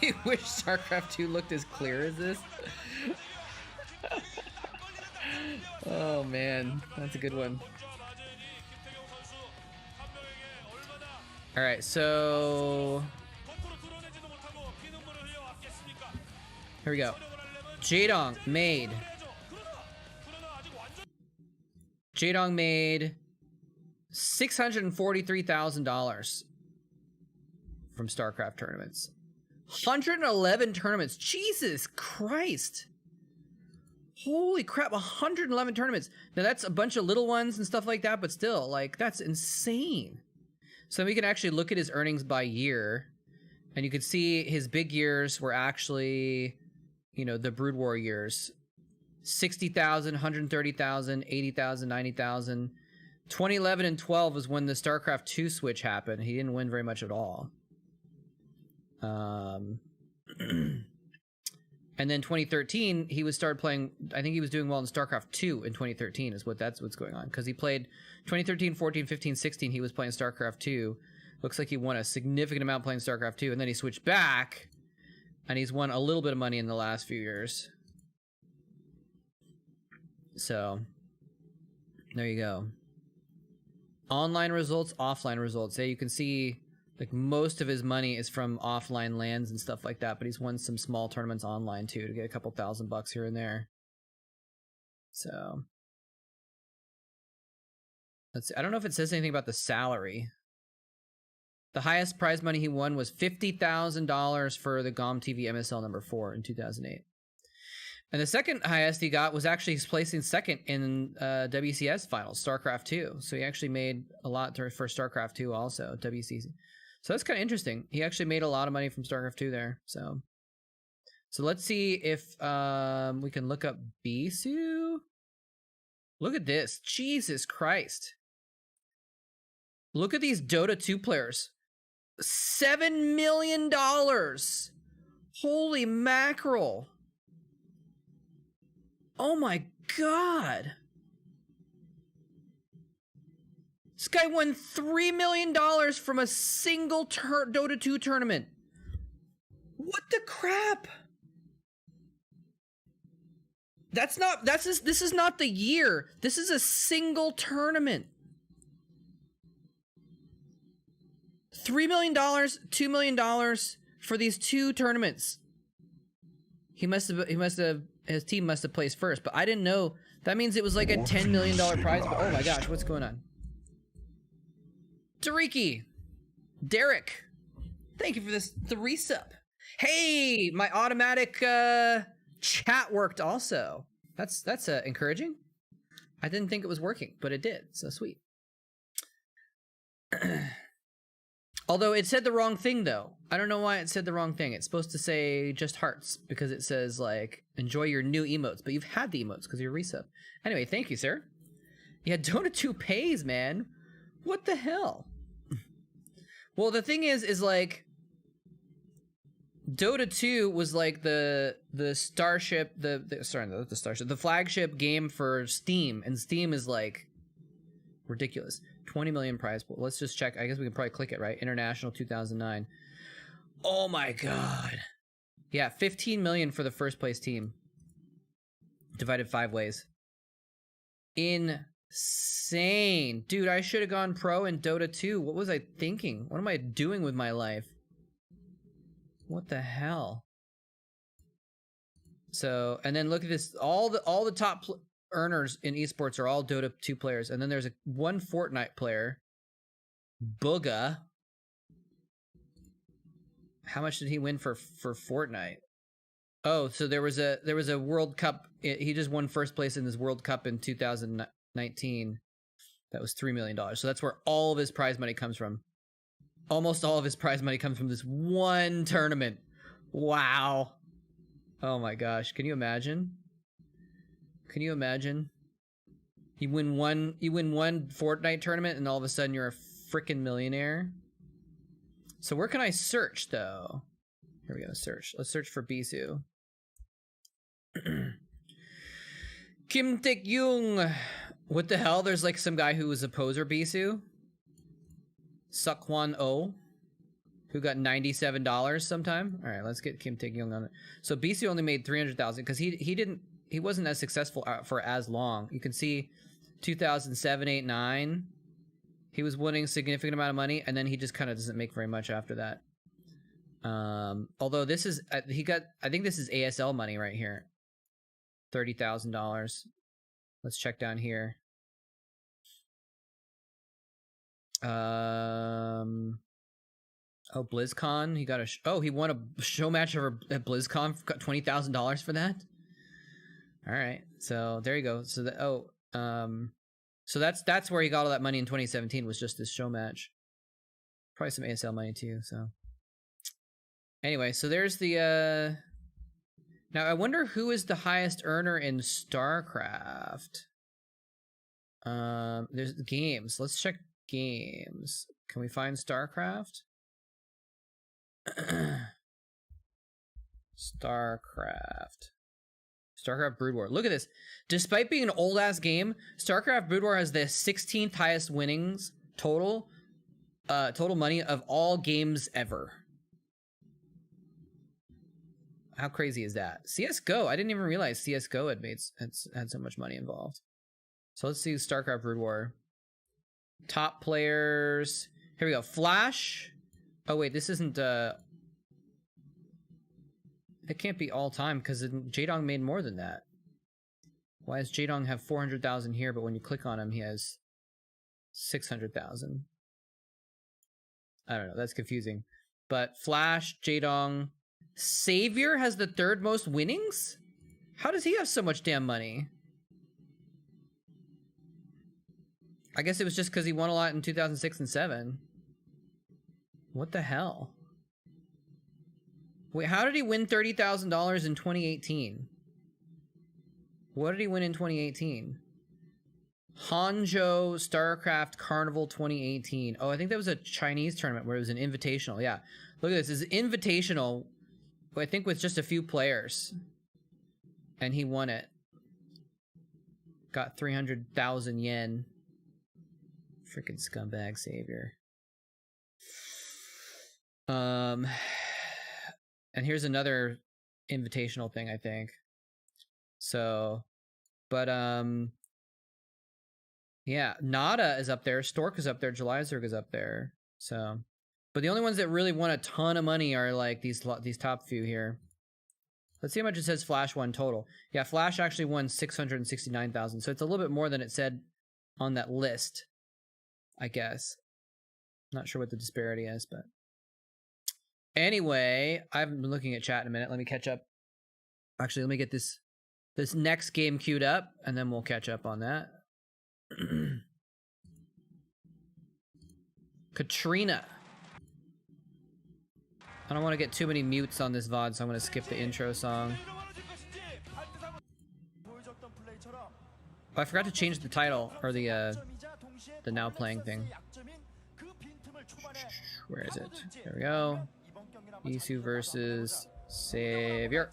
You wish StarCraft 2 looked as clear as this? Oh man, that's a good one. Alright, so here we go. Jaedong made $643,000 from StarCraft tournaments. 111 tournaments. Jesus Christ. Holy crap, 111 tournaments. Now that's a bunch of little ones and stuff like that, but still, like, that's insane. So we can actually look at his earnings by year, and you can see his big years were actually, you know, the Brood War years. 60,000, 130,000, 80,000, 90,000. 2011 and 12 was when the StarCraft 2 switch happened. He didn't win very much at all. And then 2013, he started playing. I think he was doing well in StarCraft 2 in 2013. That's what's going on, because he played 2013, 14, 15, 16. He was playing StarCraft 2. Looks like he won a significant amount playing StarCraft 2, and then he switched back, and he's won a little bit of money in the last few years. So there you go. Online results, offline results. Yeah, you can see like most of his money is from offline lands and stuff like that, but he's won some small tournaments online too to get a couple $1,000 here and there. So let's see. I don't know if it says anything about the salary. The highest prize money he won was $50,000 for the GOM TV MSL number 4 in 2008. And the second highest he got was actually placing second in WCS finals, StarCraft 2. So he actually made a lot for StarCraft 2 also, WCC. So that's kind of interesting. He actually made a lot of money from StarCraft 2 there. So let's see if we can look up Bisu. Look at this. Jesus Christ. Look at these Dota 2 players. $7 million. Holy mackerel. Oh my god. This guy won $3 million from a single Dota 2 tournament. What the crap? This is not the year. This is a single tournament. $3 million, $2 million for these 2 tournaments. His team must have placed first, but I didn't know. That means it was like a $10 million prize. Oh my gosh, what's going on? Tariki, Derek, thank you for this 3-sub. Hey, my automatic chat worked also. That's encouraging. I didn't think it was working, but it did. So sweet. Although it said the wrong thing, though. I don't know why it said the wrong thing. It's supposed to say just hearts because it says, like, enjoy your new emotes. But you've had the emotes because you're resub. Anyway, thank you, sir. Yeah, Dota 2 pays, man. What the hell? Well, the thing is like, Dota 2 was like the starship, the flagship game for Steam. And Steam is, like, ridiculous. 20 million prize pool. Let's just check. I guess we can probably click it, right? International 2009. Oh my god. Yeah, 15 million for the first place team. Divided 5 ways. Insane. Dude, I should have gone pro in Dota 2. What was I thinking? What am I doing with my life? What the hell? So, and then look at this. All the top earners in esports are all Dota 2 players, and then there's one Fortnite player, Booga. How much did he win for Fortnite? Oh, so there was a World Cup. He just won first place in this World Cup in 2019. That was $3 million. So that's where all of his prize money comes from. Almost all of his prize money comes from this one tournament. Wow. Oh my gosh, can you imagine? Can you imagine? You win one Fortnite tournament and all of a sudden you're a freaking millionaire. So where can I search though? Here we go, search. Let's search for Bisu. Kim Taek-young. What the hell? There's like some guy who was a poser Bisu. Sukwon Oh, who got $97 sometime. All right, let's get Kim Taek-young on it. So Bisu only made 300,000 because he wasn't as successful for as long. You can see 2007, 8, 9. He was winning a significant amount of money, and then he just kind of doesn't make very much after that. Although this is I think this is ASL money right here. $30,000. Let's check down here. Oh, BlizzCon. He got he won a show match at BlizzCon. Got $20,000 for that. All right, so there you go. So so that's where he got all that money in 2017 was just this show match. Probably some ASL money too. So anyway, so there's the. Now I wonder who is the highest earner in StarCraft. There's the games. Let's check games. Can we find StarCraft? StarCraft Brood War. Look at this. Despite being an old ass game, StarCraft Brood War has the 16th highest winnings total money of all games ever. How crazy is that? CS:GO. I didn't even realize CS:GO had so much money involved. So let's see StarCraft Brood War. Top players. Here we go. Flash. Oh wait, this isn't. It can't be all time because Jaedong made more than that. Why does Jaedong have 400,000 here, but when you click on him, he has 600,000? I don't know. That's confusing. But Flash, Jaedong, Savior has the third most winnings? How does he have so much damn money? I guess it was just because he won a lot in 2006 and 7. What the hell? Wait, how did he win $30,000 in 2018? What did he win in 2018? Hangzhou StarCraft Carnival 2018. Oh, I think that was a Chinese tournament where it was an invitational. Yeah. Look at this. It's an invitational, I think with just a few players. And he won it. Got 300,000 yen. Freaking scumbag Savior. And here's another invitational thing, I think. So, but, yeah, Nada is up there, Stork is up there, Jelizerg is up there. So, but the only ones that really won a ton of money are like these top few here. Let's see how much it says Flash won total. Yeah, Flash actually won 669,000. So it's a little bit more than it said on that list, I guess. Not sure what the disparity is, but anyway, I haven't been looking at chat in a minute. Let me catch up. Actually, let me get this next game queued up, and then we'll catch up on that. Katrina. I don't want to get too many mutes on this VOD, so I'm going to skip the intro song. Oh, I forgot to change the title, or the now playing thing. Where is it? There we go. Isu versus Savior.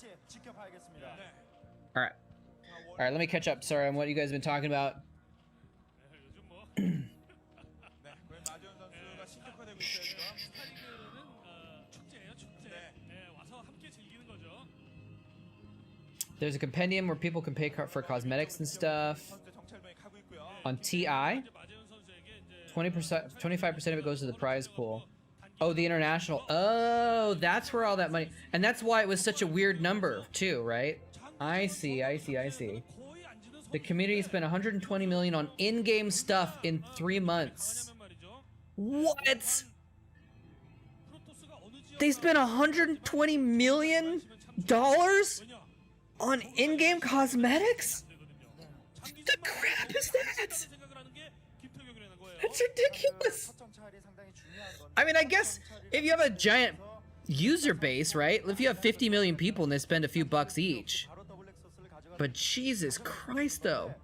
Alright. Alright, let me catch up. Sorry on what you guys have been talking about. There's a compendium where people can pay for cosmetics and stuff. On TI, 25% of it goes to the prize pool. Oh, the international. Oh, that's where all that money... And that's why it was such a weird number, too, right? I see. The community spent 120 million on in-game stuff in 3 months. What? They spent 120 million dollars on in-game cosmetics? The crap is that? That's ridiculous. I mean, I guess if you have a giant user base, right? If you have 50 million people and they spend a few bucks each. But Jesus Christ, though.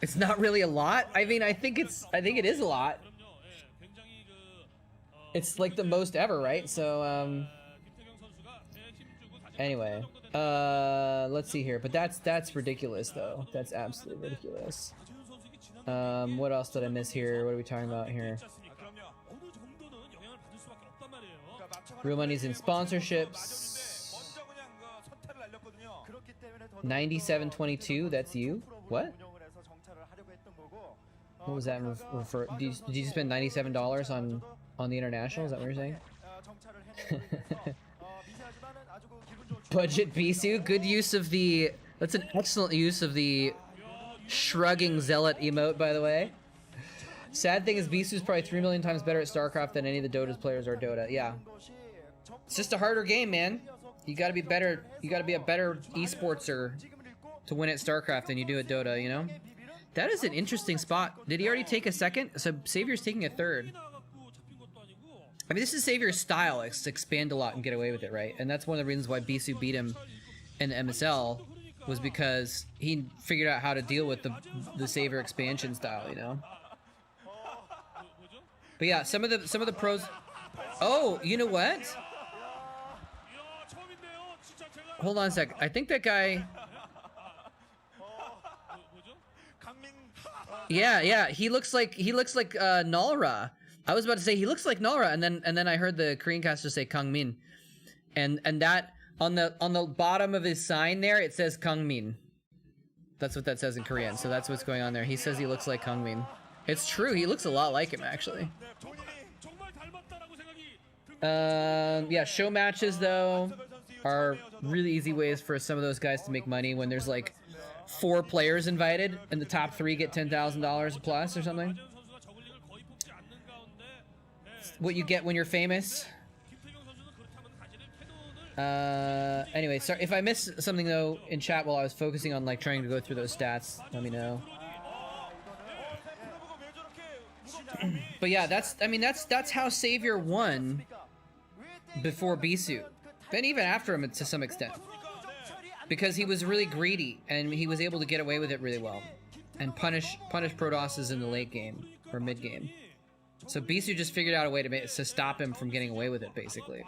It's not really a lot. I mean, I think it is a lot. It's like the most ever, right? So, anyway, let's see here. But that's ridiculous, though. That's absolutely ridiculous. What else did I miss here? What are we talking about here? Real money's in sponsorships. 9722, that's you? What? What was that refer? Did you spend $97 on the international? Is that what you're saying? Budget Bisu, good use of the... That's an excellent use of the shrugging zealot emote, by the way. Sad thing is Bisu's probably 3 million times better at StarCraft than any of the Dota's players are Dota. Yeah. It's just a harder game, man. You gotta be better. You gotta be a better esportser to win at StarCraft than you do at Dota, you know? That is an interesting spot. Did he already take a second? So Savior's taking a third. I mean, this is Savior's style. It's expand a lot and get away with it, right? And that's one of the reasons why Bisu beat him in the MSL, was because he figured out how to deal with the Savior expansion style, you know? But yeah, some of the pros... Oh, you know what? Hold on a sec. I think that guy... Yeah, he looks like Nalra. I was about to say he looks like Nara, and then I heard the Korean caster say Kangmin, and that on the bottom of his sign there it says Kangmin. That's what that says in Korean. So that's what's going on there. He says he looks like Kangmin. It's true. He looks a lot like him actually. Yeah, show matches though are really easy ways for some of those guys to make money when there's like 4 players invited and the top 3 get $10,000 plus or something. What you get when you're famous. Anyway, sorry if I missed something though in chat while I was focusing on like trying to go through those stats. Let me know. But yeah, that's how Savior won before Bisu. Then even after him to some extent. Because he was really greedy and he was able to get away with it really well. And punish Protosses in the late game or mid game. So Bisu just figured out a way to stop him from getting away with it basically.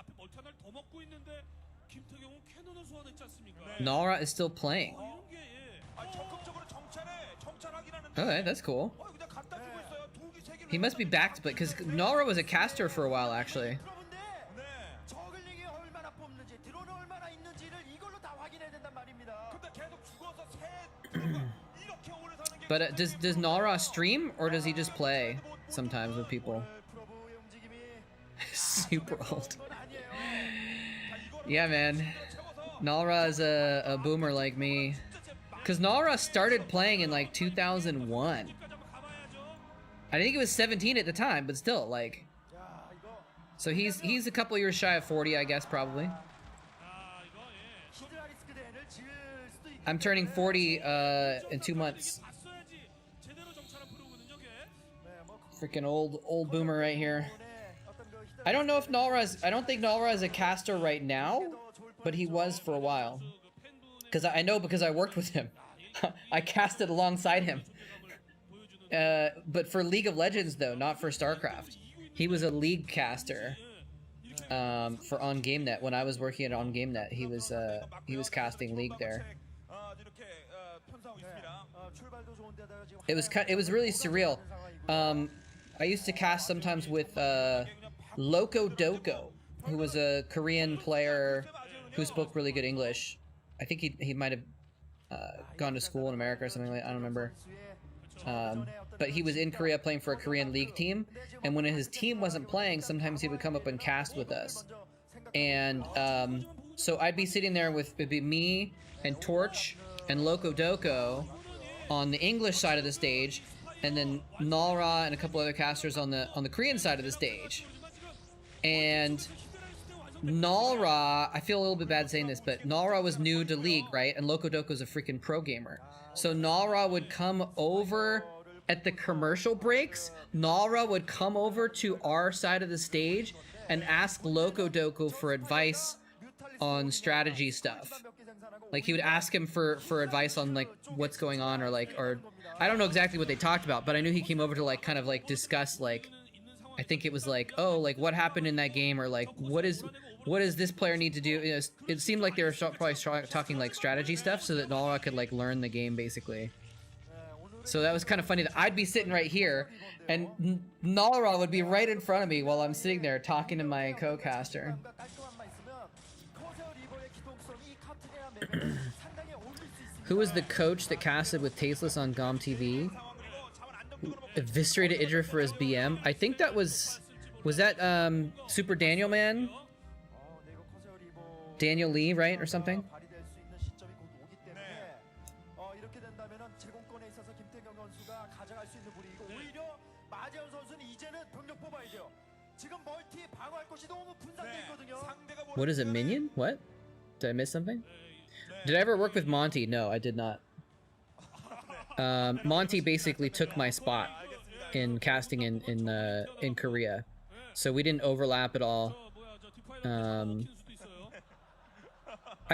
Nara is still playing. Okay, that's cool. He must be back to play because Nara was a caster for a while actually. But does Nara stream or does he just play sometimes with people? Super old. Yeah, man. Nara is a boomer like me. Because Nara started playing in like 2001. I think he was 17 at the time, but still, like... So he's a couple years shy of 40, I guess, probably. I'm turning 40 in 2 months. Freaking old boomer right here. I don't know if I don't think Nalra is a caster right now, but he was for a while. Because I know because I worked with him. I casted alongside him. But for League of Legends though, not for StarCraft. He was a League caster for OnGameNet. When I was working at OnGameNet, he was casting League there. It was really surreal. I used to cast sometimes with Loco Doko, who was a Korean player who spoke really good English. I think he might have gone to school in America or something like that. I don't remember. But he was in Korea playing for a Korean league team, and when his team wasn't playing, sometimes he would come up and cast with us. And so I'd be sitting there with it'd be me and Torch and Loco Doko on the English side of the stage, and then Nalra and a couple other casters on the Korean side of the stage. And Nalra, I feel a little bit bad saying this, but Nalra was new to League, right? And Loco Doko's a freaking pro gamer. So Nalra would come over at the commercial breaks. Nalra would come over to our side of the stage and ask Loco Doko for advice on strategy stuff. Like he would ask him for advice on like what's going on or I don't know exactly what they talked about, but I knew he came over to like kind of like discuss like I think it was like, oh, like what happened in that game, or like what does this player need to do? You know, it seemed like they were probably talking like strategy stuff so that Nalra could like learn the game basically. So that was kind of funny that I'd be sitting right here and Nalra would be right in front of me while I'm sitting there talking to my co-caster. Who was the coach that casted with Tasteless on GOM TV? Eviscerated Idra for his BM? I think that was that Super Daniel Man? Daniel Lee, right? Or something? What is it, Minion? What? Did I miss something? Did I ever work with Monty? No, I did not. Monty basically took my spot in casting in Korea, so we didn't overlap at all. I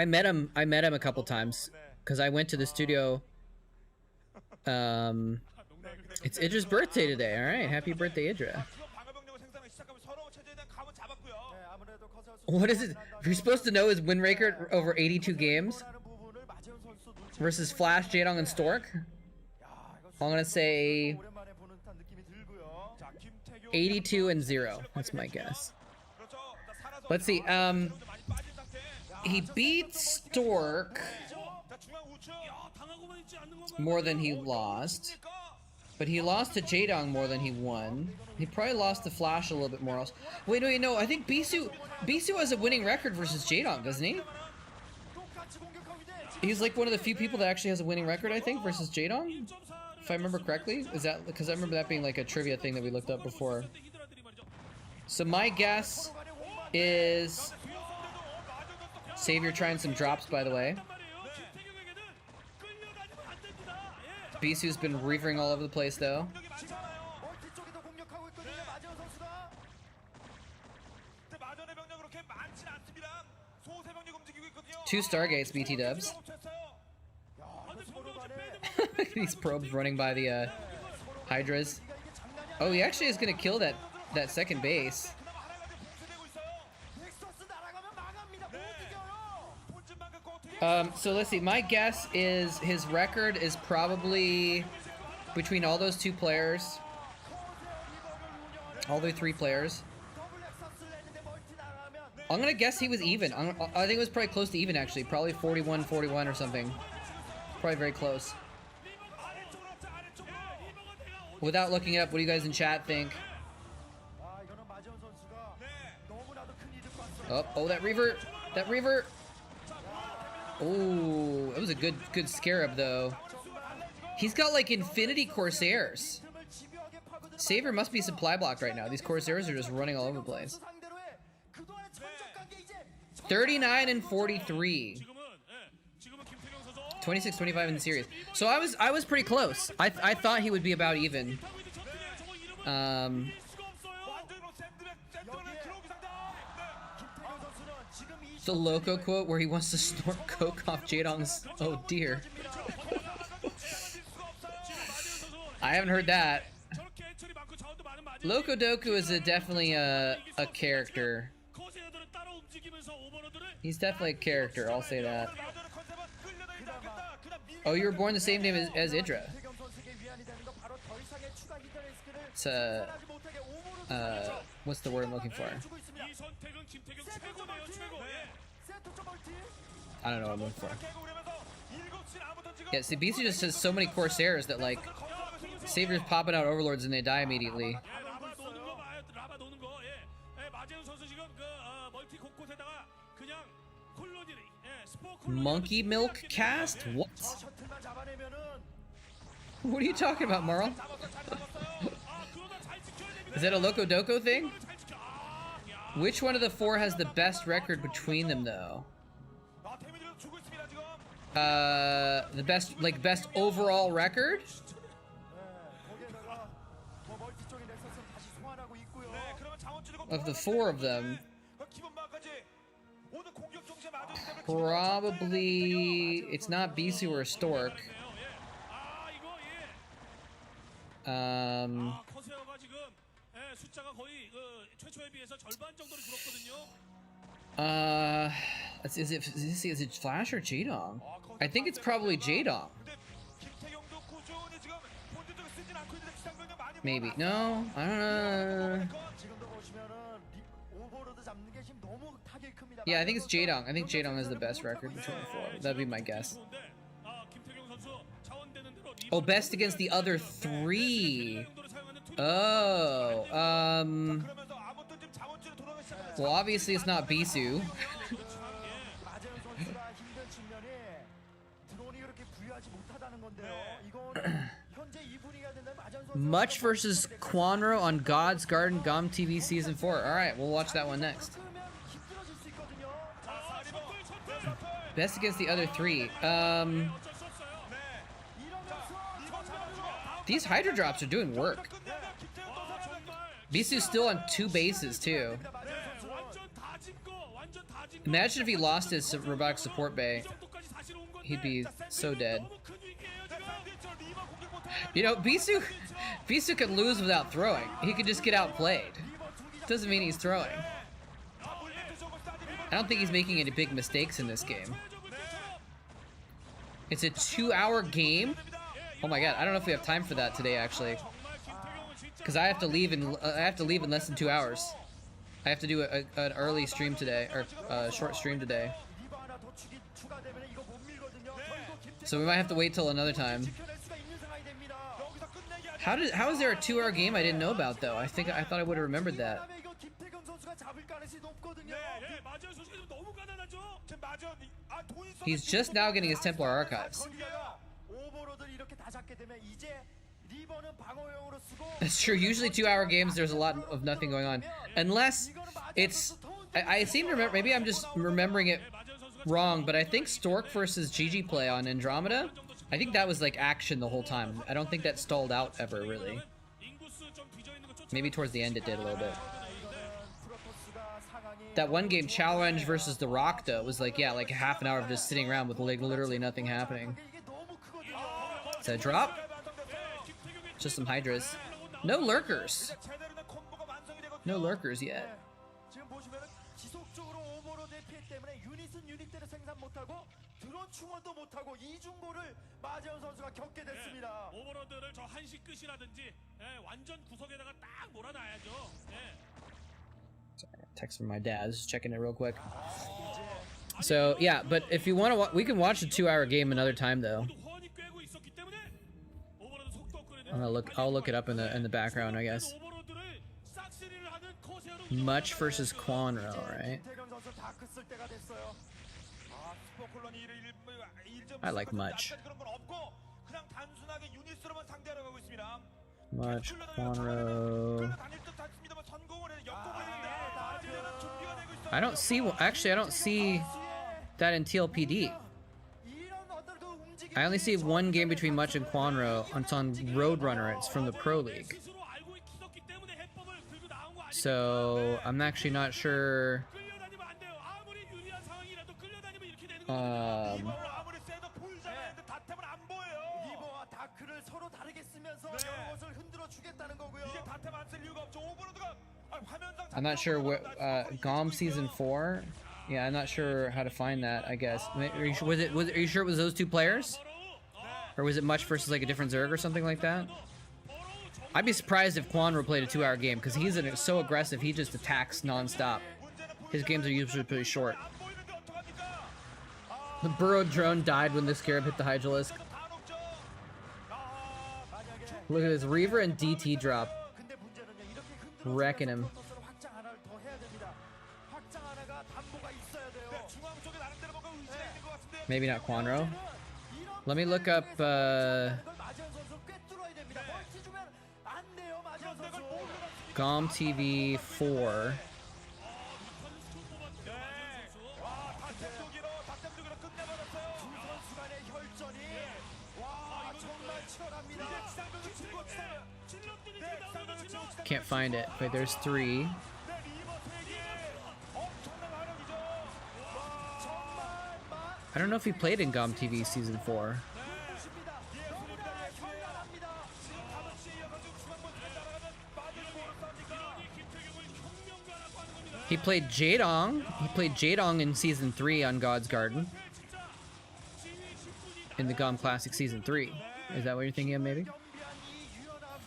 met him a couple times because I went to the studio. It's Idra's birthday today. All right, happy birthday, Idra. What is it? You're supposed to know his win record over 82 games versus Flash, Jaedong, and Stork. I'm gonna say 82 and 0. That's my guess. Let's see. He beat Stork more than he lost, but he lost to Jaedong more than he won. He probably lost to Flash a little bit more else. Wait, no, I think Bisu has a winning record versus Jaedong, doesn't he? He's like one of the few people that actually has a winning record, I think, versus Jaedong, if I remember correctly. Is that because I remember that being like a trivia thing that we looked up before? So my guess is Savior trying some drops, by the way. Bisu's been reavering all over the place, though. Two Stargates, BT dubs. These probes running by the Hydras. Oh, he actually is gonna kill that second base. So let's see. My guess is his record is probably between all those two players, all the three players. I'm gonna guess he was even. I think it was probably close to even, actually. Probably 41-41 or something. Probably very close. Without looking it up, what do you guys in chat think? Oh, that Reaver! That Reaver! Oh, it was a good Scarab, though. He's got, like, Infinity Corsairs. Savior must be supply blocked right now. These Corsairs are just running all over the place. 39 and 43. 26-25 in the series. So I was pretty close. I thought he would be about even. The Loco quote where he wants to snort coke off Jaedong's. Oh dear. I haven't heard that. Loco Doku is definitely a character. He's definitely a character, I'll say that. Oh, you were born the same name as Idra. It's what's the word I'm looking for? I don't know what I'm looking for. Yeah, see, BC just has so many Corsairs that, like, Savior's popping out Overlords and they die immediately. Monkey milk cast? What? What are you talking about, Marl? Is that a Loco Doco thing? Which one of the four has the best record between them, though? The best overall record? Of the four of them, probably it's not Bisu or Stork. Is it Flash or Jaedong? I think it's probably Jaedong. Maybe. No, I don't know. Yeah, I think it's Jaedong. I think Jaedong has the best record between the four. That'd be my guess. Oh, best against the other three. Oh, well, obviously it's not Bisu. Much versus Quanro on God's Garden Gom TV Season 4. Alright, we'll watch that one next. Best against the other three. These Hydra drops are doing work. Bisu's still on 2 bases, too. Imagine if he lost his robotic support bay. He'd be so dead. You know, Bisu could lose without throwing. He could just get outplayed. Doesn't mean he's throwing. I don't think he's making any big mistakes in this game. It's a 2-hour game? Oh my god, I don't know if we have time for that today, actually. because I have to leave in less than 2 hours. I have to do an early stream today, or a short stream today. 리버 하나 더 추가되면 이거 못 밀거든요. 결국 So we might have to wait till another time. 지켜낼 수가 있는 상황이 됩니다. 여기서 끝내기 How is there a 2-hour game I didn't know about though? I thought I would have remembered that. 그다음에 이거 김태경 선수가 잡을 가능성이 높거든요. 네, 맞아요. 솔직히 좀 너무 가난하죠. 지금 맞아. 아, 돈 있어. He's just now getting his Templar archives. 거기다가 오버로드를 이렇게 다 잡게 되면 이제 리버는 방어용으로 쓰고 That's true. Usually 2-hour games, there's a lot of nothing going on, unless it's. I seem to remember. Maybe I'm just remembering it wrong, but I think Stork versus GG play on Andromeda. I think that was like action the whole time. I don't think that stalled out ever really. Maybe towards the end it did a little bit. That one game, Challenge versus The Rock, though, was like, yeah, like half an hour of just sitting around with like literally nothing happening. Is that a drop? Just some Hydras. No lurkers. No lurkers yet. 지금 보시면은 지속적으로 오버로드의 피해 때문에 유닛은 유닛대로 생산 못하고 드론 충원도 못하고 이중고를 마재현 선수가 겪게 됐습니다. 오버로드를 저 한시 끝이라든지 완전 구석에다가 딱 몰아놔야죠. Text from my dad. Just checking it real quick. So yeah, but if you want to, we can watch the 2-hour game another time though. I'll look it up in the background, I guess. Much versus Quanro, right? 김태경 선수 다크 쓸 때가 됐어요. 아, 슈퍼콜로니를 I like much. 그런 건 없고 그냥 단순하게 유닛으로만 상대하러 가고 있습니다. Much Quanro. 끌어다닐 듯 했습니다만 성공을 해 역공을 했는데 마지막에는 준비가 되고 있어요. I don't see. Actually, I don't see that in TLPD. 이런 어떤 그 움직임 I only see one game between Much and Quanro. It's on Roadrunner. It's from the Pro League. So I'm actually not sure. 아무리 세도 보이잖아요. 근데 다템은 안 보여요. 리버와 다크를 서로 다르게 쓰면서 여러 것을 흔들어 주겠다는 거고요. 이게 다템 안 쓸 이유가 없죠. 오버로드가 화면상 I'm not sure what GOM season 4. Yeah, I'm not sure how to find that. I guess. Are you sure it was those two players, or was it Much versus like a different Zerg or something like that? I'd be surprised if Quanro played a 2-hour game because he's so aggressive. He just attacks non-stop. His games are usually pretty short. 안 보이는데 어떡합니까? The burrowed drone died when the Scarab hit the Hydralisk. 다 녹죠. Look at this Reaver and DT drop, 근데 문제는요. 이렇게 흔들어 wrecking him. 확장 하나를 더 해야 됩니다. 확장 하나가 담보가 있어야 돼요. 네, 중앙 쪽에 나름대로 뭔가 의지가 있는 것 같은데. Maybe not Quanro. Let me look up. 마재현 선수 꿰뚫어야 됩니다. 멀티 주면 안 돼요, 마재현 선수. GOM TV 4. 와, 다템 두기로 끝내버렸어요. 두 선수 간의 혈전이 와 정말 치열합니다. Can't find it. Wait, there's 3. 네, 리버 세계 엄청난 화력이죠. 정말 I don't know if he played in GOM TV season 4. 맛있습니다. 너무나 현란합니다. 지금 5시에 이어서 지금 중앙본부에 따라가는 빠지는 모습입니까? He played Jadong. He played Jadong in season 3 on God's Garden. In the GOM Classic season 3. Is that what you're thinking of, maybe? 경비한 이 유연함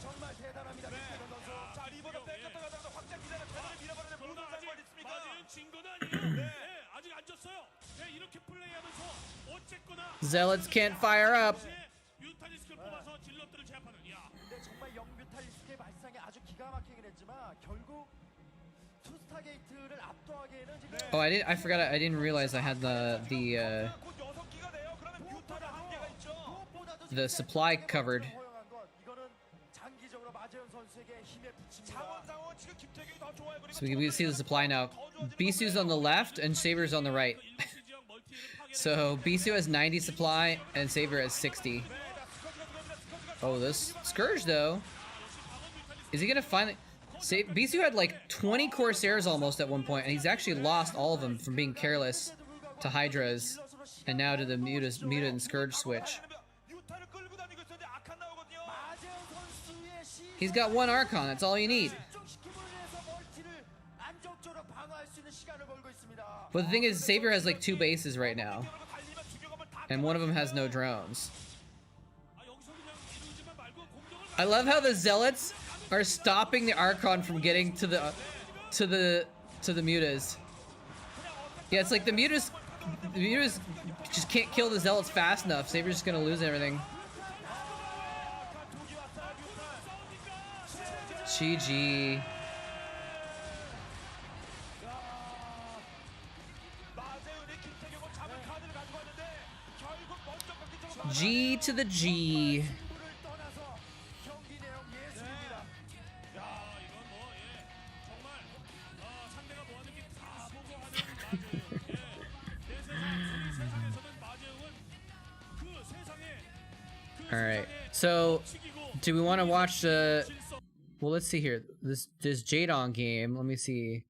정말 대단합니다. 김태경 선수. 자, 리버가 뺏겼다가 확장 기자를 제대로 밀어버리는 모든 상관 있습니까? 진 건 아니에요. 아직 안 졌어요. 이렇게 플레이하면서 어쨌거나 Zealots can't fire up. 뮤탈리스크를 뽑아서 질럿들을 제압하는. 야. 근데 정말 영뮤탈리스트의 발상이 아주 기가 막히긴 했지만 결국 투스타게이트를 압도하기에는 지금 Oh, I forgot. I didn't realize I had 곧 6기가 돼요. 그러면 뮤탈의 한계가 있죠. 무엇보다도 the supply covered. 허용한 건 이거는 장기적으로 마재현 선수에게 힘에 붙입니다. 상원 지금 김태경이 더 좋아요. 그리고 So we can see the supply now. Bisu's on the left and Saber's on the right. So Bisu has 90 supply and Saber has 60. Oh, this Scourge though. Is he gonna finally? Bisu had like 20 Corsairs almost at one point, and he's actually lost all of them from being careless to Hydras, and now to the Muta and Scourge switch. 뮤탈을 끌고 다니고 있었는데 아칸 나오거든요. 마재현 선수의 시 He's got 1 Archon. That's all you need. 집중시킴을 위해서 멀티를 안정적으로 방어할 수 있는 시간을 벌고 있습니다. But the thing is, Saber has like 2 bases right now, 그리고 달리면 죽여가면 다 and one of them has no drones. 여기서 그냥 이루지만 말고 공격을 I love how the Zealots are stopping the Archon from getting to the mutas. Yeah, it's like the mutas just can't kill the zealots fast enough. Saber's just gonna lose everything. GG. G to the G. All right. So, do we want to watch the? Well, let's see here. This Jadon game. Let me see.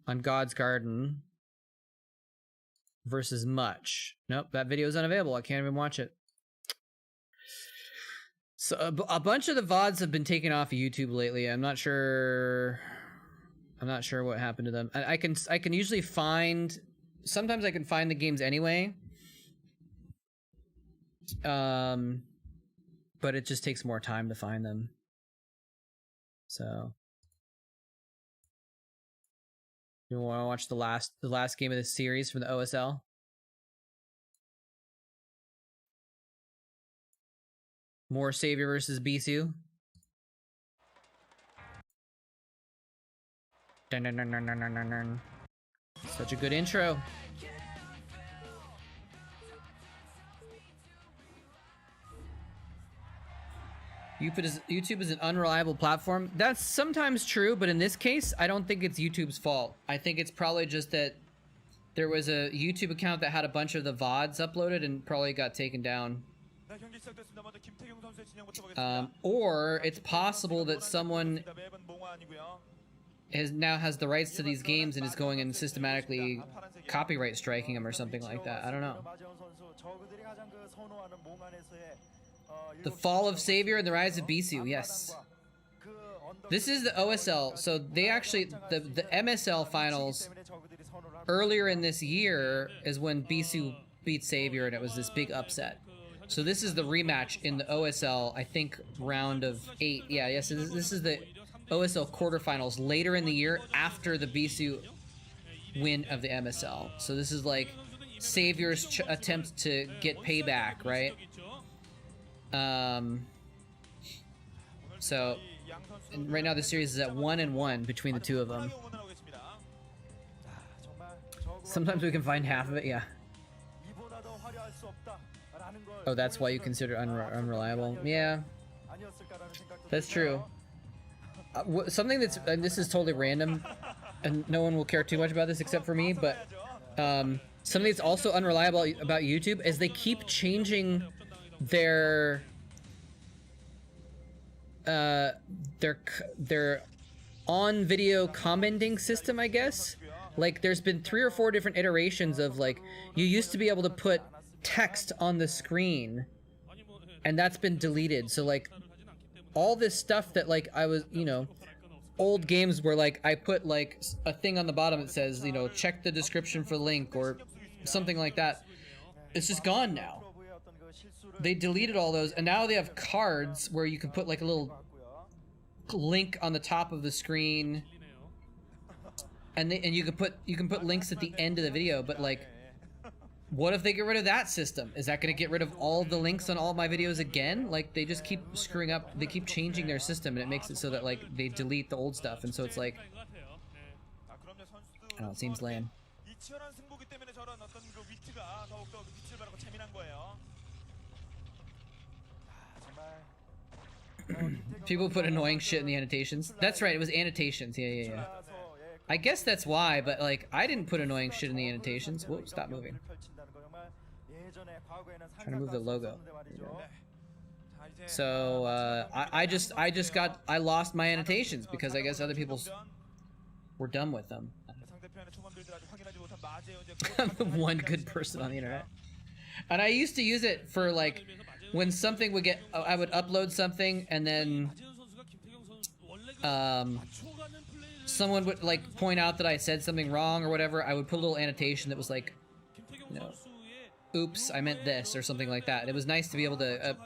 On God's Garden versus Much. Nope, that video is unavailable. I can't even watch it. So a bunch of the VODs have been taken off of YouTube lately. I'm not sure what happened to them. I can usually find. Sometimes I can find the games anyway. But it just takes more time to find them. So, you want to watch the last game of this series from the OSL? More Savior versus Bisu. Dun, dun, dun, dun, dun, dun, dun, dun. Such a good intro. YouTube is an unreliable platform. That's sometimes true, but in this case, I don't think it's YouTube's fault. I think it's probably just that there was a YouTube account that had a bunch of the VODs uploaded and probably got taken down. Or it's possible that someone now has the rights to these games and is going and systematically copyright striking them or something like that. I don't know. The Fall of Savior and the Rise of Bisu, yes. This is the OSL, so they actually, the MSL finals earlier in this year is when Bisu beat Savior and it was this big upset. So this is the rematch in the OSL, I think, round of 8. Yeah, yes, this is the OSL quarterfinals later in the year after the Bisu win of the MSL. So this is like Savior's attempt to get payback, right? So right now the series is at 1-1 between the two of them. Sometimes we can find half of it, yeah. Oh, that's why you consider unreliable? Yeah, that's true. Something that's, and this is totally random, and no one will care too much about this except for me, but something that's also unreliable about YouTube is they keep changing their on video commenting system, I guess. Like, there's been 3 or 4 different iterations of, like, you used to be able to put text on the screen, and that's been deleted. So, like, all this stuff that, like, I was, you know, old games where, like, I put, like, a thing on the bottom that says, you know, check the description for link or something like that, it's just gone now. They deleted all those, and now they have cards where you can put, like, a little link on the top of the screen, and you can put links at the end of the video. But, like, what if they get rid of that system? Is that going to get rid of all the links on all my videos again? Like, they just keep screwing up. They keep changing their system, and it makes it so that, like, they delete the old stuff, and so it's like, I don't know, it seems lame. People put annoying shit in the annotations. That's right, it was annotations. Yeah. I guess that's why, but, like, I didn't put annoying shit in the annotations. Whoa, stop moving. Trying to move the logo. So, I lost my annotations because I guess other people were done with them. I'm the one good person on the internet. And I used to use it for, like, when something would get, I would upload something and then someone would, like, point out that I said something wrong or whatever. I would put a little annotation that was like, you know, oops, I meant this or something like that. And it was nice to be able to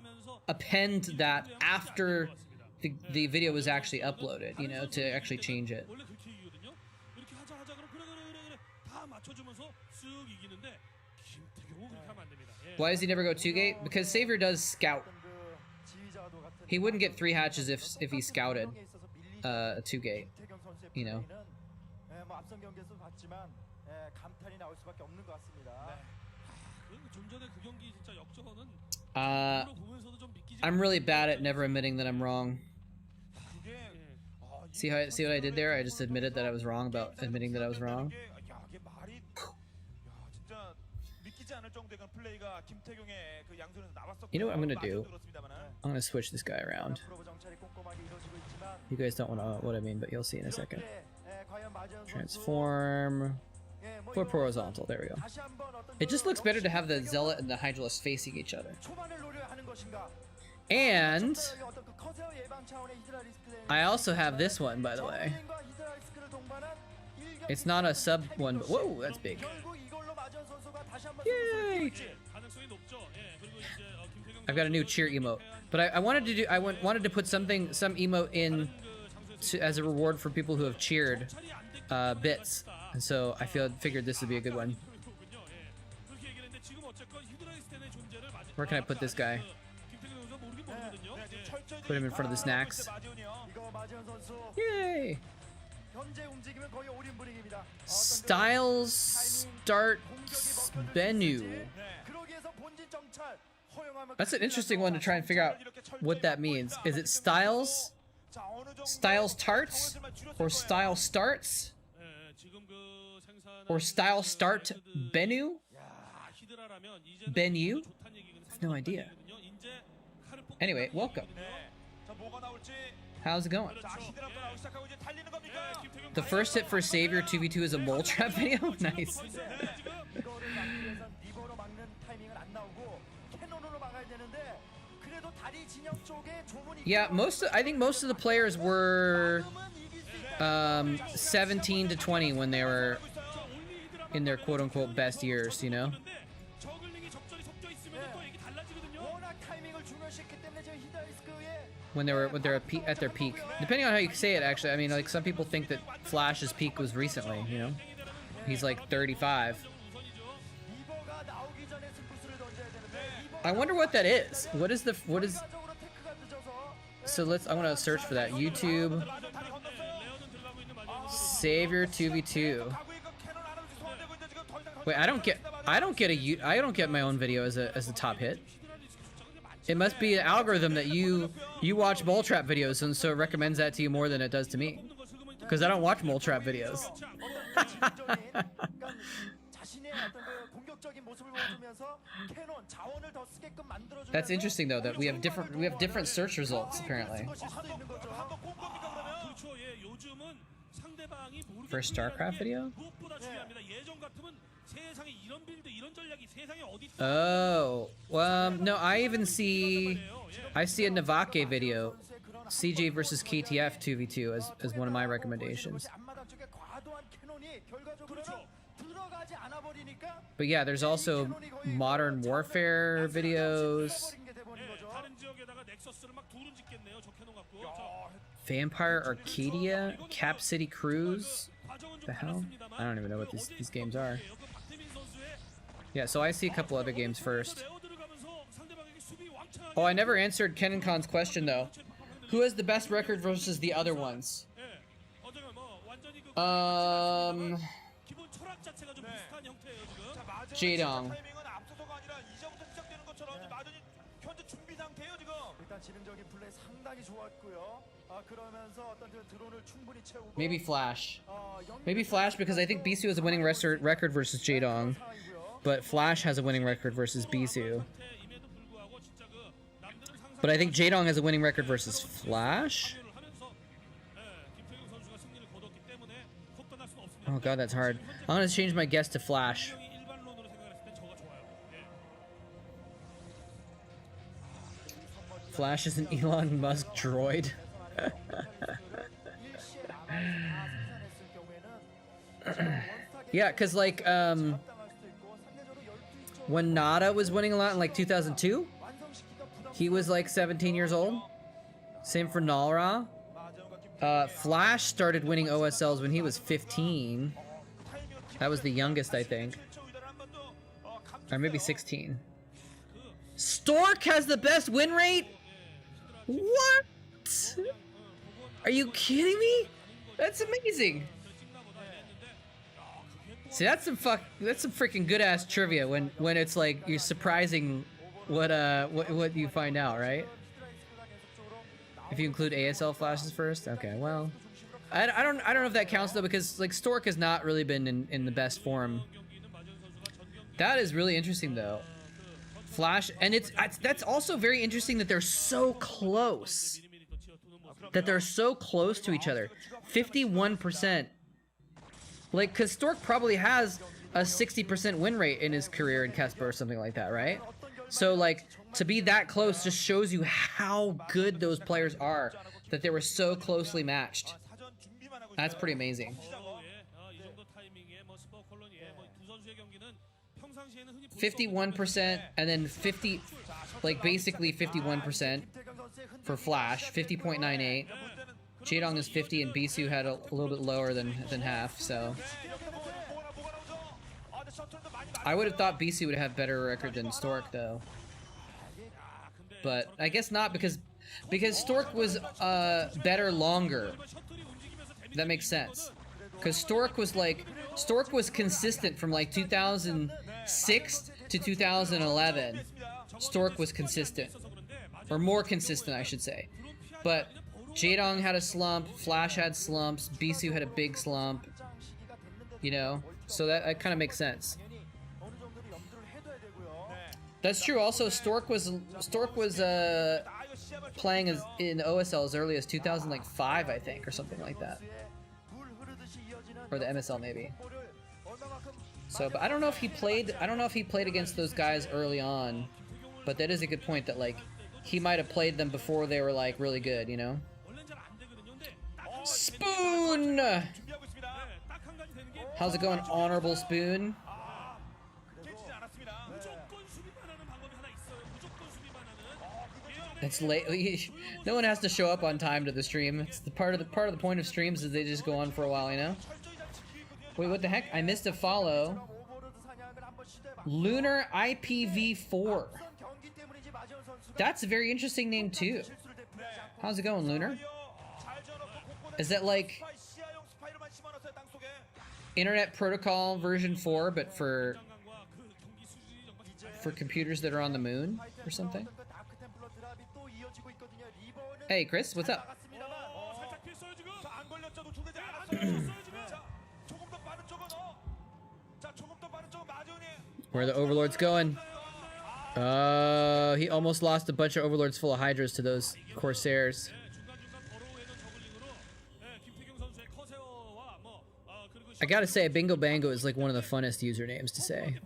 append that after the video was actually uploaded, you know, to actually change it. 원래 그렇게 이기거든요. 이렇게 하자 그럼 그래 다 맞춰주면서 쓱 이기는데 김태경은 그렇게 하면 안 됩니다. 예. Why does he never go 2-gate? Because Savior does scout. 그 지휘자도 같은 He wouldn't get 3 hatches if he scouted a 2-gate. 김태경 선수의 you know. 플레이는, 뭐 앞선 경기에서 봤지만 감탄이 나올 수밖에 없는 것 같습니다. 좀 전에 그 경기 진짜 역전은 보면서도 좀 믿기지. I'm really bad at never admitting that I'm wrong. 그게 See what I did there? I just admitted that I was wrong about admitting that I was wrong. 야, 이게 말이 진짜 믿기지 않을 정도의 그런 플레이가 김태경의 그 양손에서 나왔었고. You know what I'm gonna do? I'm gonna switch this guy around. 프로브 정찰이 꼼꼼하게 이루어지고 있지만 You guys don't know what I mean, but you'll see in a second. 과연 마지현 선수, Transform. 뭐 Flip horizontal. There we go. 다시 한번 어떤 It just looks better to have the Zealot and the Hydralisk facing each other. 초반을 노려 하는 것인가? And 어떤 그 커세어 예방 차원의 히드라 리스크를 I also have this one, by the way. 정비행과 히드라 리스크를 동반한 It's not a sub one, but whoa, that's big. 결국 이걸로 마지현 선수가 다시 한번 Yay! 가능성이 높죠. 예. 그리고 이제 김태경 I've got a new cheer emote, but I wanted to do wanted to put some emote in as a reward for people who have cheered bits, and so I figured this would be a good one. Where can I put this guy? Put him in front of the snacks. 이거 마지현 선수 Yay! 현재 움직임은 거의 올인 분위기입니다. Styles starts Bennu. 그러기 위해서 본진 정찰 허용하면 That's an interesting one to try and figure out what that means. Is it Styles? Styles tarts? Or Style starts? Or Style start Bennu? Bennu? I have no idea. Anyway, welcome. How's it going? The first hit for Savior 2v2 is a moletrap video? Nice. 이거를 막기 위해선 리버로 막는 타이밍은 안 나오고 캐논으로 막아야 되는데 그래도 다리 진영 쪽에 좁으니까 Yeah, I think most of the players were 17 to 20 when they were in their quote-unquote best years, you know? 워낙 타이밍을 중요시했기 때문에 저 히드라 리스크에 When they're at their peak. Depending on how you say it, actually. I mean, like, some people think that Flash's peak was recently, you know? He's like 35. 리버가 나오기 전에 승부수를 던져야 되는데 I wonder what that is. What is 결과적으로 테크가 늦어서 so I want to search for that. YouTube Savior 2v2. Wait, I don't get my own video as a top hit. It must be an algorithm that you watch moletrap videos, and so it recommends that to you more than it does to me. Because I don't watch moletrap videos. 자신의 어떤 그 공격적인 모습을 보여주면서 캐논 자원을 더 쓰게끔 만들어주면서 That's interesting though that we have different search results apparently. 걸 수도 있는 거죠. 그렇죠. 예, 요즘은 상대방이 모르게 For a StarCraft video? 무엇보다 중요합니다. 예전 같으면 세상에 이런 빌드, 이런 전략이 세상에 어디 있다. Oh, no, I see a Navake video, CJ versus KTF 2v2 as one of my recommendations. 앞마당 쪽에 과도한 캐논이 결과적으로 들어가지 않아 버리니까 But yeah, there's also Modern Warfare videos, 버린 게 돼버린 거죠. 다른 지역에다가 넥서스를 막 둘은 짓겠네요. 저 캐논 갖고. 자, Vampire Arcadia, Cap City Cruise. 과정은 좀 The hell? 달랐습니다만 I don't even know what these games are. 그 박태민 선수의 Yeah, so I see a couple other games first. 레어 들어가면서 상대방에게 수비 왕창하게 Oh, I never answered Ken and Khan's question though. Who has the best record versus the other ones? 예. 어쩌면 뭐 완전히 그 기본 철학 자체가 좀 비슷한 형태예요, 지금. Jadong. 타이밍은 앞서서가 아니라 이제부터 시작되는 것처럼 마전이 현재 준비 상태예요 지금. 일단 지능적인 플레이 상당히 좋았고요. 그러면서 어떤 그 드론을 충분히 채우고 Maybe Flash. 연결 Maybe Flash because I think Bisu has a winning record versus Jadong, 상황이고요. but Flash has a winning record versus Bisu. 임에도 불구하고 진짜 그 남들은 상상 But I think Jadong has a winning record versus Flash. 을 하면서 김태경 선수가 승리를 거뒀기 때문에 속 떠날 수는 없습니다. Oh god, that's hard. I'm gonna change my guess to Flash. 형이 일반론으로 생각했을 땐 저가 좋아요. 예. Flash is an Elon Musk droid. 일시에 남아서 다 생산했을 경우에는 Yeah, because like 당할 수도 있고 상대적으로 12점 when Nada was winning a lot in like 2002, 완성시키기가 부담. he was like 17 years old. Same for Nalra. Flash started winning OSLs when he was 15. That was the youngest, I think. Or maybe 16. Stork has the best win rate? What? Are you kidding me? That's amazing. See, that's some freaking good ass trivia when it's like you're surprising what you find out, right? If you include ASL flashes first, okay. Well, I don't know if that counts though, because like Stork has not really been in the best form. That is really interesting though. Flash, and that's also very interesting that they're so close. That they're so close to each other. 51%. Like, cause Stork probably has a 60% win rate in his career in Kesper or something like that, right? So like, to be that close just shows you how good those players are, that they were so closely matched. That's pretty amazing. 51% and then 50, like basically 51% for Flash, 50.98. Jaedong is 50 and Bisu had a little bit lower than half, so. I would have thought Bisu would have better record than Stork though. But I guess not, because Stork was better longer. That makes sense. Because Stork was consistent from like 2006 to 2011. Stork was consistent. Or more consistent, I should say. But Jaedong had a slump, Flash had slumps, Bisu had a big slump. You know? So that kind of makes sense. That's true. Also, Stork was playing in OSL as early as 2005, I think, or something like that. Or the MSL maybe. So, but I don't know if he played. I don't know if he played against those guys early on. But that is a good point. That like he might have played them before they were like really good. You know. Spoon. How's it going, Honorable Spoon? It's late. No one has to show up on time to the stream. It's the part of the point of streams is they just go on for a while, you know. Wait, what the heck? I missed a follow. Lunar IPv4. That's a very interesting name too. How's it going, Lunar? Is that like Internet Protocol version 4, but for computers that are on the moon or something? Hey, Chris, what's up? Where are the overlords going? He almost lost a bunch of overlords full of hydras to those corsairs. I gotta say, Bingo Bango is like one of the funnest usernames to say.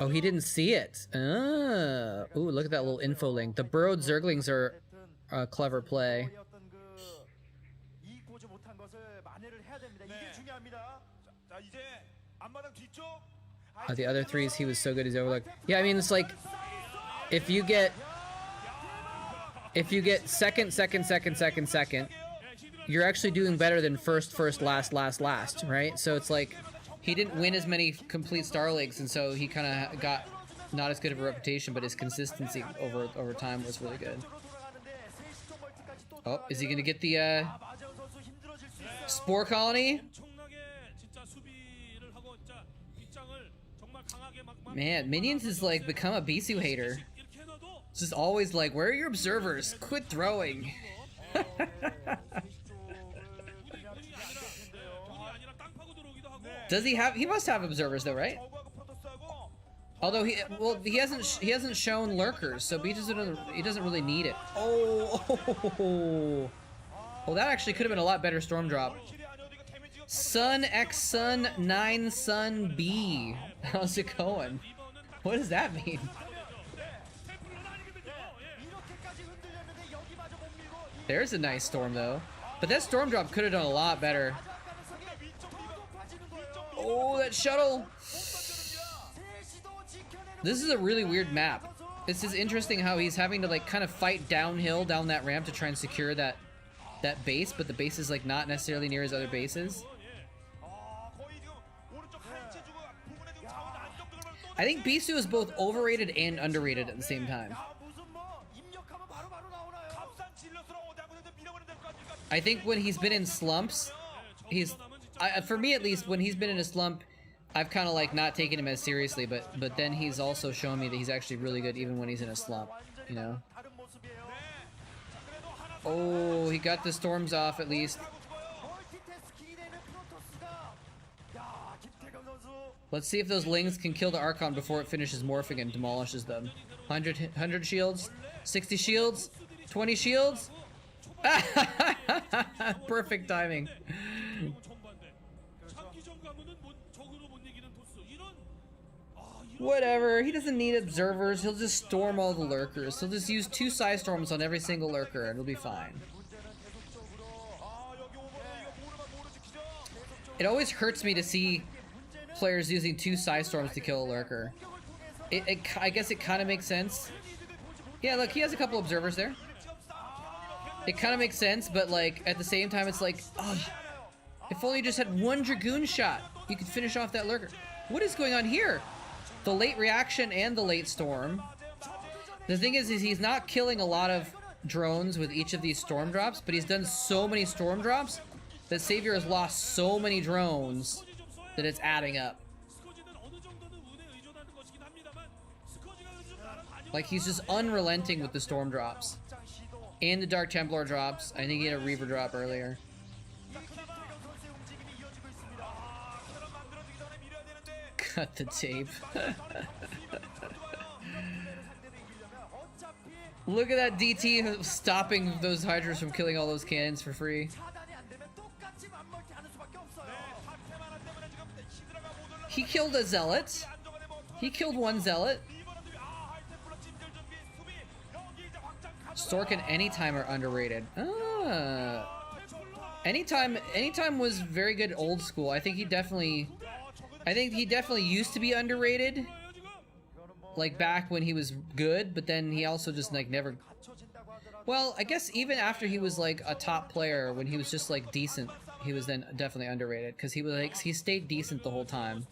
Oh, he didn't see it. Ah. Ooh, look at that little info link. The burrowed Zerglings are a clever play. The other threes, he was so good he's overlooked. Yeah, I mean, it's like if you get second, you're actually doing better than first, last, right? So it's like he didn't win as many complete Star Leagues, and so he kind of got not as good of a reputation, but his consistency over time was really good. Oh, is he gonna get the Spore Colony? Man, Minions has like become a Bisu hater. It's just always like, where are your observers? Quit throwing. Does he have? He must have observers though, right? Although he hasn't shown lurkers, so he doesn't really need it. Oh, well, that actually could have been a lot better storm drop. Sun X Sun 9 Sun B. How's it going? What does that mean? There's a nice storm though, but that storm drop could have done a lot better. Oh, that shuttle! This is a really weird map. This is interesting how he's having to like kind of fight downhill down that ramp to try and secure that base, but the base is like not necessarily near his other bases. I think Bisu is both overrated and underrated at the same time. I think when he's been in slumps, for me at least, when he's been in a slump, I've kind of like not taken him as seriously, but then he's also shown me that he's actually really good even when he's in a slump, you know? Oh, he got the storms off at least. Let's see if those Lings can kill the Archon before it finishes morphing and demolishes them. 100 shields, 60 shields, 20 shields. Perfect timing. Whatever, he doesn't need observers. He'll just storm all the lurkers. He'll just use 2 side storms on every single lurker and it'll be fine. It always hurts me to see players using 2 side storms to kill a lurker. I guess it kind of makes sense. Yeah, look, he has a couple observers there. It kind of makes sense, but like at the same time, it's like, oh, if only you just had 1 Dragoon shot, you could finish off that lurker. What is going on here? The late reaction and the late storm. The thing is he's not killing a lot of drones with each of these storm drops, but he's done so many storm drops that Savior has lost so many drones that it's adding up. Like, he's just unrelenting with the storm drops. And the Dark Templar drops. I think he had a Reaver drop earlier. Cut the tape. Look at that DT stopping those Hydras from killing all those cannons for free. He killed a Zealot. He killed 1 Zealot. Stork and Anytime are underrated. Anytime was very good old school. I think he definitely used to be underrated. Like back when he was good, but then he also just like never. Well, I guess even after he was like a top player, when he was just like decent, he was then definitely underrated because he was like he stayed decent the whole time.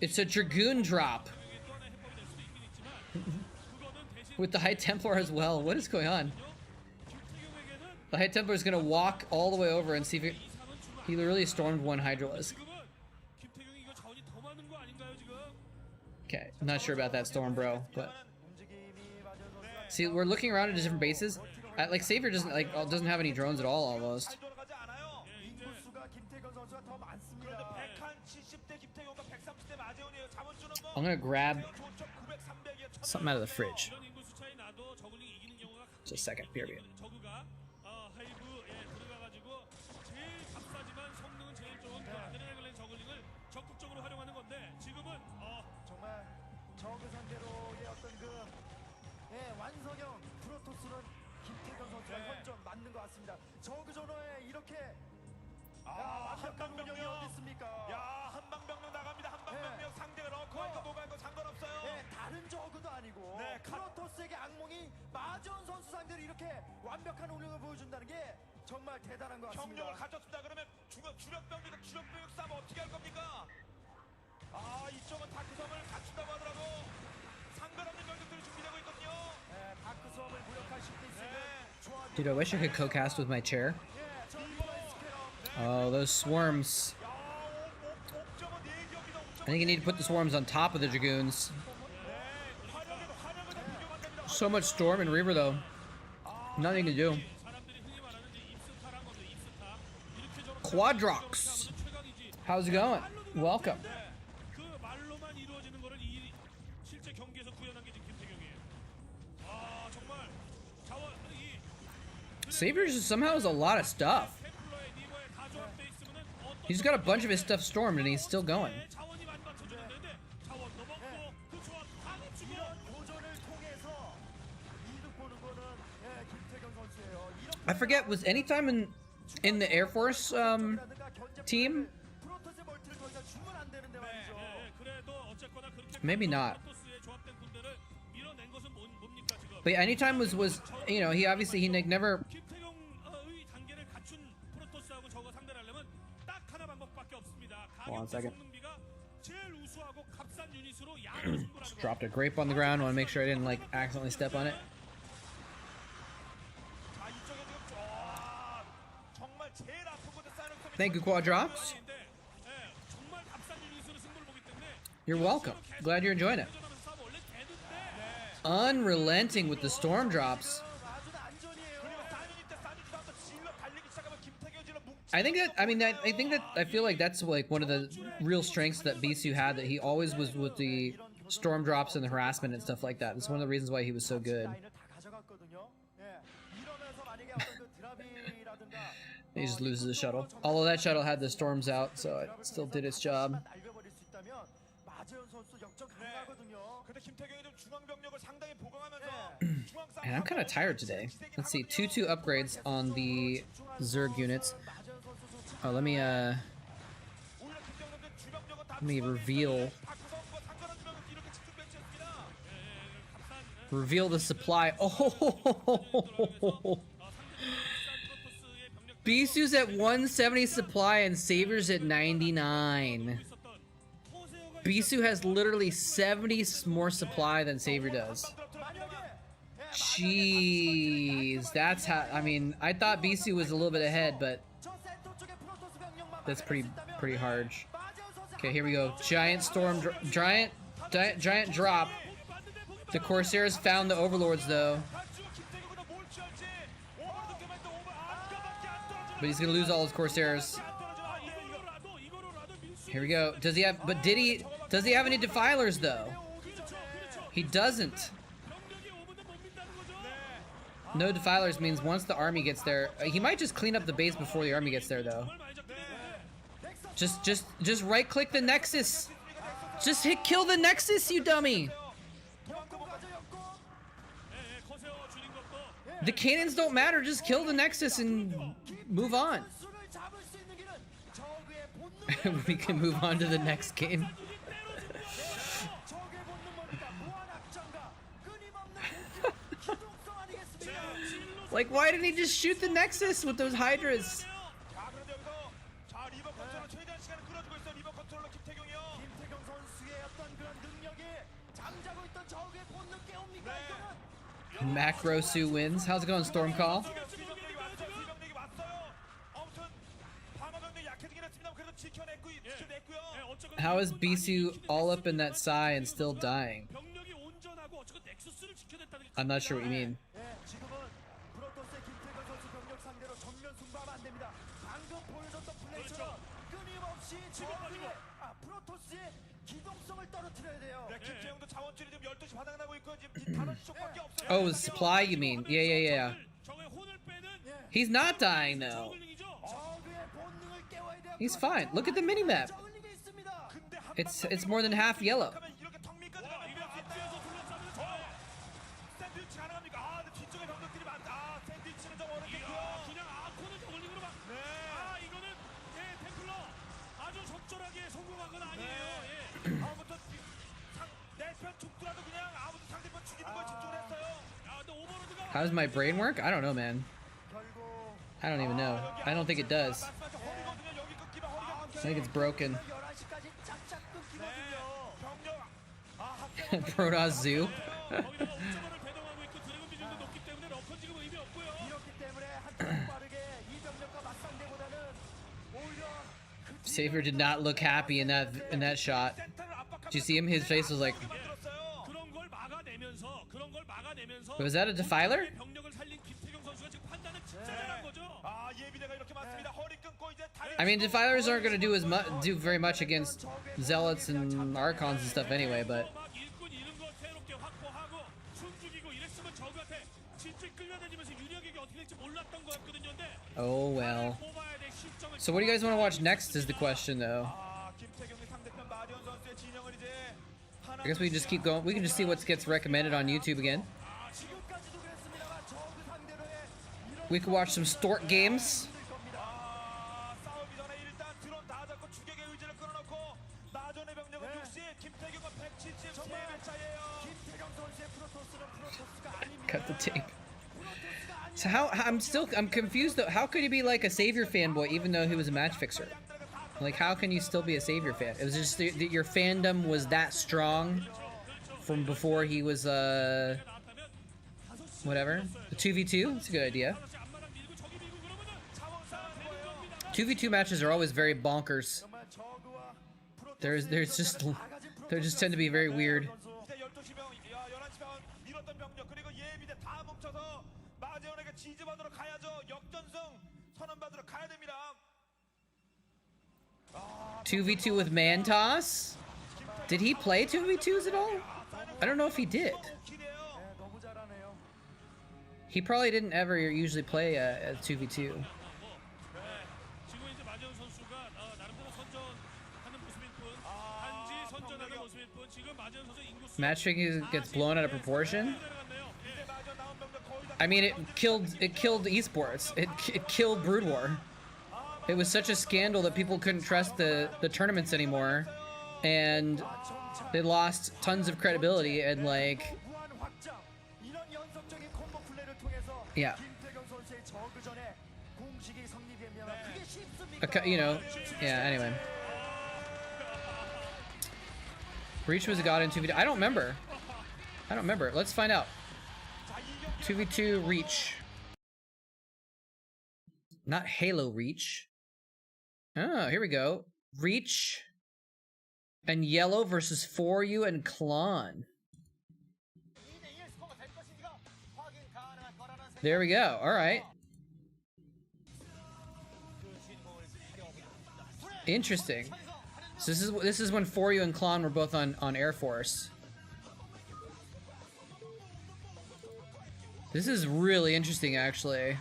It's a Dragoon drop. With the High Templar as well. What is going on? The High Templar is going to walk all the way over and see if he literally stormed 1 Hydralisk. Okay, I'm not sure about that storm, bro, but see, we're looking around at different bases. Like Savior doesn't have any drones at all almost. I'm gonna grab something out of the fridge. Just a second, period. 다른 저그도 아니고 프로토스에게 악몽이 마지원 선수 상대로 이렇게 완벽한 운영을 보여준다는 게 정말 대단한 것 같습니다. 경력을 갖췄습니다. 그러면 주력병력 싸움 어떻게 할 겁니까? 이쪽은 다크섬을 갖춘다고 하더라도 상관없는 병력들이 준비되고 있거든요. 다크섬을 무력화할 수 있는 Dude, I wish I could co-cast with my chair. Oh, those swarms. I think you need to put the swarms on top of the Dragoons. So much Storm and Reaver, though. Nothing to do. Quadrox. How's it going? Welcome. Savior somehow has a lot of stuff. He's got a bunch of his stuff stormed and he's still going. I forget, was Anytime in the Air Force team? Maybe not. 프로토스의 조합된 군대를 밀어낸 것은 뭡니까 지금? But yeah, anytime was you know, he obviously he like never 김태경의 단계를 갖춘 프로토스하고 저거 상대를 하려면 딱 하나 방법밖에 없습니다. Hold on a second. 성능비가 제일 우수하고 값싼 유닛으로 양으로 승부하는 just 거. dropped a grape on the ground. Want to make sure I didn't like accidentally step on it. 자, 이쪽에 지금 정말 제일 아픈 곳에 쌓여놓은 컴이 Thank you, Quadrops. 예, 정말 값싼 유닛으로 승부를 보기 때문에 You're welcome. Glad you're enjoying it. 원래 되는데 Unrelenting with the storm drops. 아주 안전이에요. 그리고 사이언이 때 사이언이 한번 질러 달리기 시작하면 김태경 질러 뭉치. I think that I think that I feel like that's like one of the real strengths that Bisu had, that he always was with the storm drops and the harassment and stuff like that. It's one of the reasons why he was so good. 라인을 다 가져갔거든요. 예. 이러면서 만약에 어떤 그 드랍이라든가 He just loses the shuttle. Although that shuttle had the storms out, so it still did its job. 날려버릴 수 있다면 마재현 선수 역전 가능하거든요. 근데 김태경이 좀 중앙 병력을 상당히 보강하면서 중앙 싸움 And I'm kind of tired today. Let's see, 2-2 upgrades on the Zerg units. Oh, let me 오히려 김태경은 주병력은 다 reveal 박구성과 상관없는 병력 이렇게 집중 배치했습니다. reveal the supply. Oh, Bisu's at 170 supply and Savior's at 99. Bisu has literally 70 more supply than Savior does. Jeez, that's how. I mean, I thought Bisu was a little bit ahead, but that's pretty harsh. Okay, here we go. Giant storm, giant drop. The Corsairs found the Overlords though, but he's gonna lose all his Corsairs. Here we go. Does he have? But does he have any defilers though? He doesn't. No defilers means once the army gets there, he might just clean up the base before the army gets there though. Just right click the Nexus. Just kill the Nexus, you dummy. The cannons don't matter, just kill the Nexus and move on. We can move on to the next game. Like, why didn't he just shoot the Nexus with those Hydras? 자, 그런데 여기서 자, 리버 컨트롤러 최대한 시간을 끌어주고 있어. 리버 컨트롤러 김태경이요. 김태경 선수의 어떤 그런 능력이 잠자고 있던 적의 본능 깨웁니까? 이거는 Macro Sue wins. How's it going, Stormcall? 비병력이 왔어요. 비병력이 왔어요. 아무튼 방어 병력이 약해지긴 했습니다. 그래도 지켜냈고요. How is Bisu all up in that Psy and still dying? 병력이 온전하고 어쨌든 넥서스를 지켜냈다는 게 I'm not sure what you mean. 예, 지금은 프로토스의 김태경 선수 병력 상대로 전면 승부하면 안 됩니다. 방금 보여줬던 플레이처럼 끊임없이 적의 프로토스의 기동성을 떨어뜨려야 돼요. 네, 김태형도 자원줄이 지금 12시 바닥나고 있고 지금 단원 쪽밖에 없어요. Oh, the supply, you mean? Yeah. 적의 혼을 빼는 He's not dying though. 저글링이죠. 적의 본능을 깨워야 돼요. He's fine. Look at the minimap. 저글링이 있습니다. 근데 한 It's more than half yellow. 가면 이렇게 턱밑까지 가면 이거 이럴 수 앞뒤에서 있어요. 둘러싸면 좋아요. 샌드위치 가능합니까? 아, 근데 뒤쪽에 병력들이 많다. 아, 샌드위치는 좀 어렵겠고요. 그냥 아코는 저글링으로 막. 네. 아 이거는 템플러 아주 적절하게 성공한 건 아니에요. 아무튼 내편 죽더라도 그냥 아무튼 상대편 죽이는 거에 집중을 했어요. 근데 오버로드가 How does my brain work? I don't know, man. 결국 I don't even know. I don't think it does. 말씀하신 허리거든요. 여기 끊기면 허리가 I 끊겨요. think it's broken. 11시까지 짝짝 끊기거든요. 병력 Protoss Zoo. 거기다가 옵저버를 배동하고 있고 드래곤 비중도 높기 때문에 러커 지금 의미 없고요. 이렇기 때문에 한참 빠르게 이 병력과 맞상대보다는 오히려 그 Savior did not look happy in that shot. Did you see him? His face was like, 그런 걸 막아내면서 was that a defiler? 병력을 살린 김태경 선수가 지금 판단은 진짜 잘한 거죠. 아, 예비대가 이렇게 많습니다. 허리 끊고 이제 다리 I mean, defilers aren't gonna do very much against zealots and archons and stuff anyway, but 막 일꾼 잃은 거 새롭게 확보하고 숨죽이고 이랬으면 저그한테 진짜 끌려다니면서 유리하게 어떻게 될지 몰랐던 거였거든요. 근데 oh well. 뽑아야 될 실정을 So what do you guys want to watch next is the question though. 아, 김태경이 상대편 마리온 선수의 진영을 이제 I guess we can just keep going. We can just see what gets recommended on YouTube again. 지금까지도 그랬습니다만 저그 상대로의 이런 We could watch some Stork games. 아, 싸우기 전에 일단 드론 다 잡고 주객의 의지를 끌어놓고 나전의 병력은 60, 김태경은 170. Cut the tape. So I'm confused though. How could he be like a Savior fanboy even though he was a match fixer? Like, how can you still be a Savior fan? It was just that your fandom was that strong from before he was whatever. The 2v2. That's a good idea. 2v2 matches are always very bonkers. There just tend to be very weird. Two v two with Mantos. Did he play 2v2s at all? I don't know if he did. He probably didn't ever usually play a 2v2. Matchmaking gets blown out of proportion. I mean, it killed esports. It killed Brood War. It was such a scandal that people couldn't trust the tournaments anymore, and they lost tons of credibility and like, yeah. Okay, you know, yeah. Anyway, Reach was a god in 2v2. I don't remember. Let's find out. 2v2 Reach. Not Halo Reach. Oh, here we go. Reach and Yellow versus For You and Klon. There we go. All right. Interesting. So this is when For You and Klon were both on Air Force. This is really interesting, actually.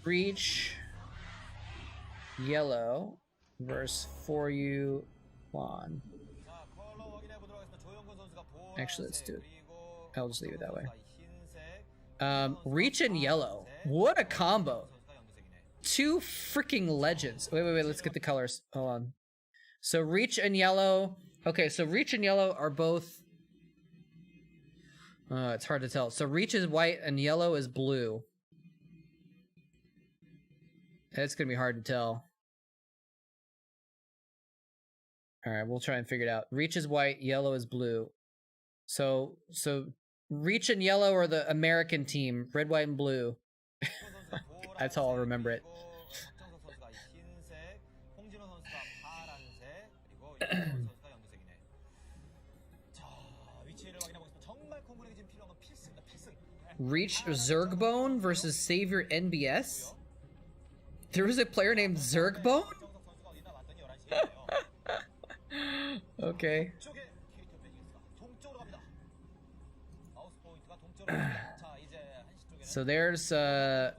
Reach Yellow versus For You Klon. Actually, let's do it. I'll just leave it that way. Reach and Yellow. What a combo. Two freaking legends. Wait. Let's get the colors. Hold on. So Reach and Yellow. Okay, so Reach and Yellow are both... it's hard to tell. So Reach is white and Yellow is blue. It's gonna be hard to tell. Alright, we'll try and figure it out. Reach is white, Yellow is blue. So Reach and Yellow are the American team. Red, white, and blue. That's how I'll remember it. Reach Zergbone versus Savior NBS? There was a player named Zergbone? Okay. So there's I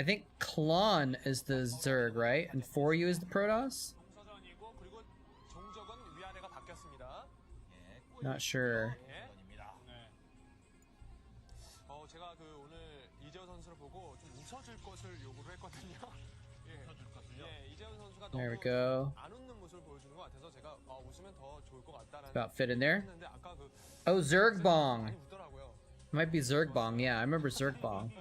think Klon is the Zerg, right? And For You is the Protoss? Not sure. There we go. About fit in there. Oh, Zergbong. Might be Zergbong. Yeah, I remember Zergbong.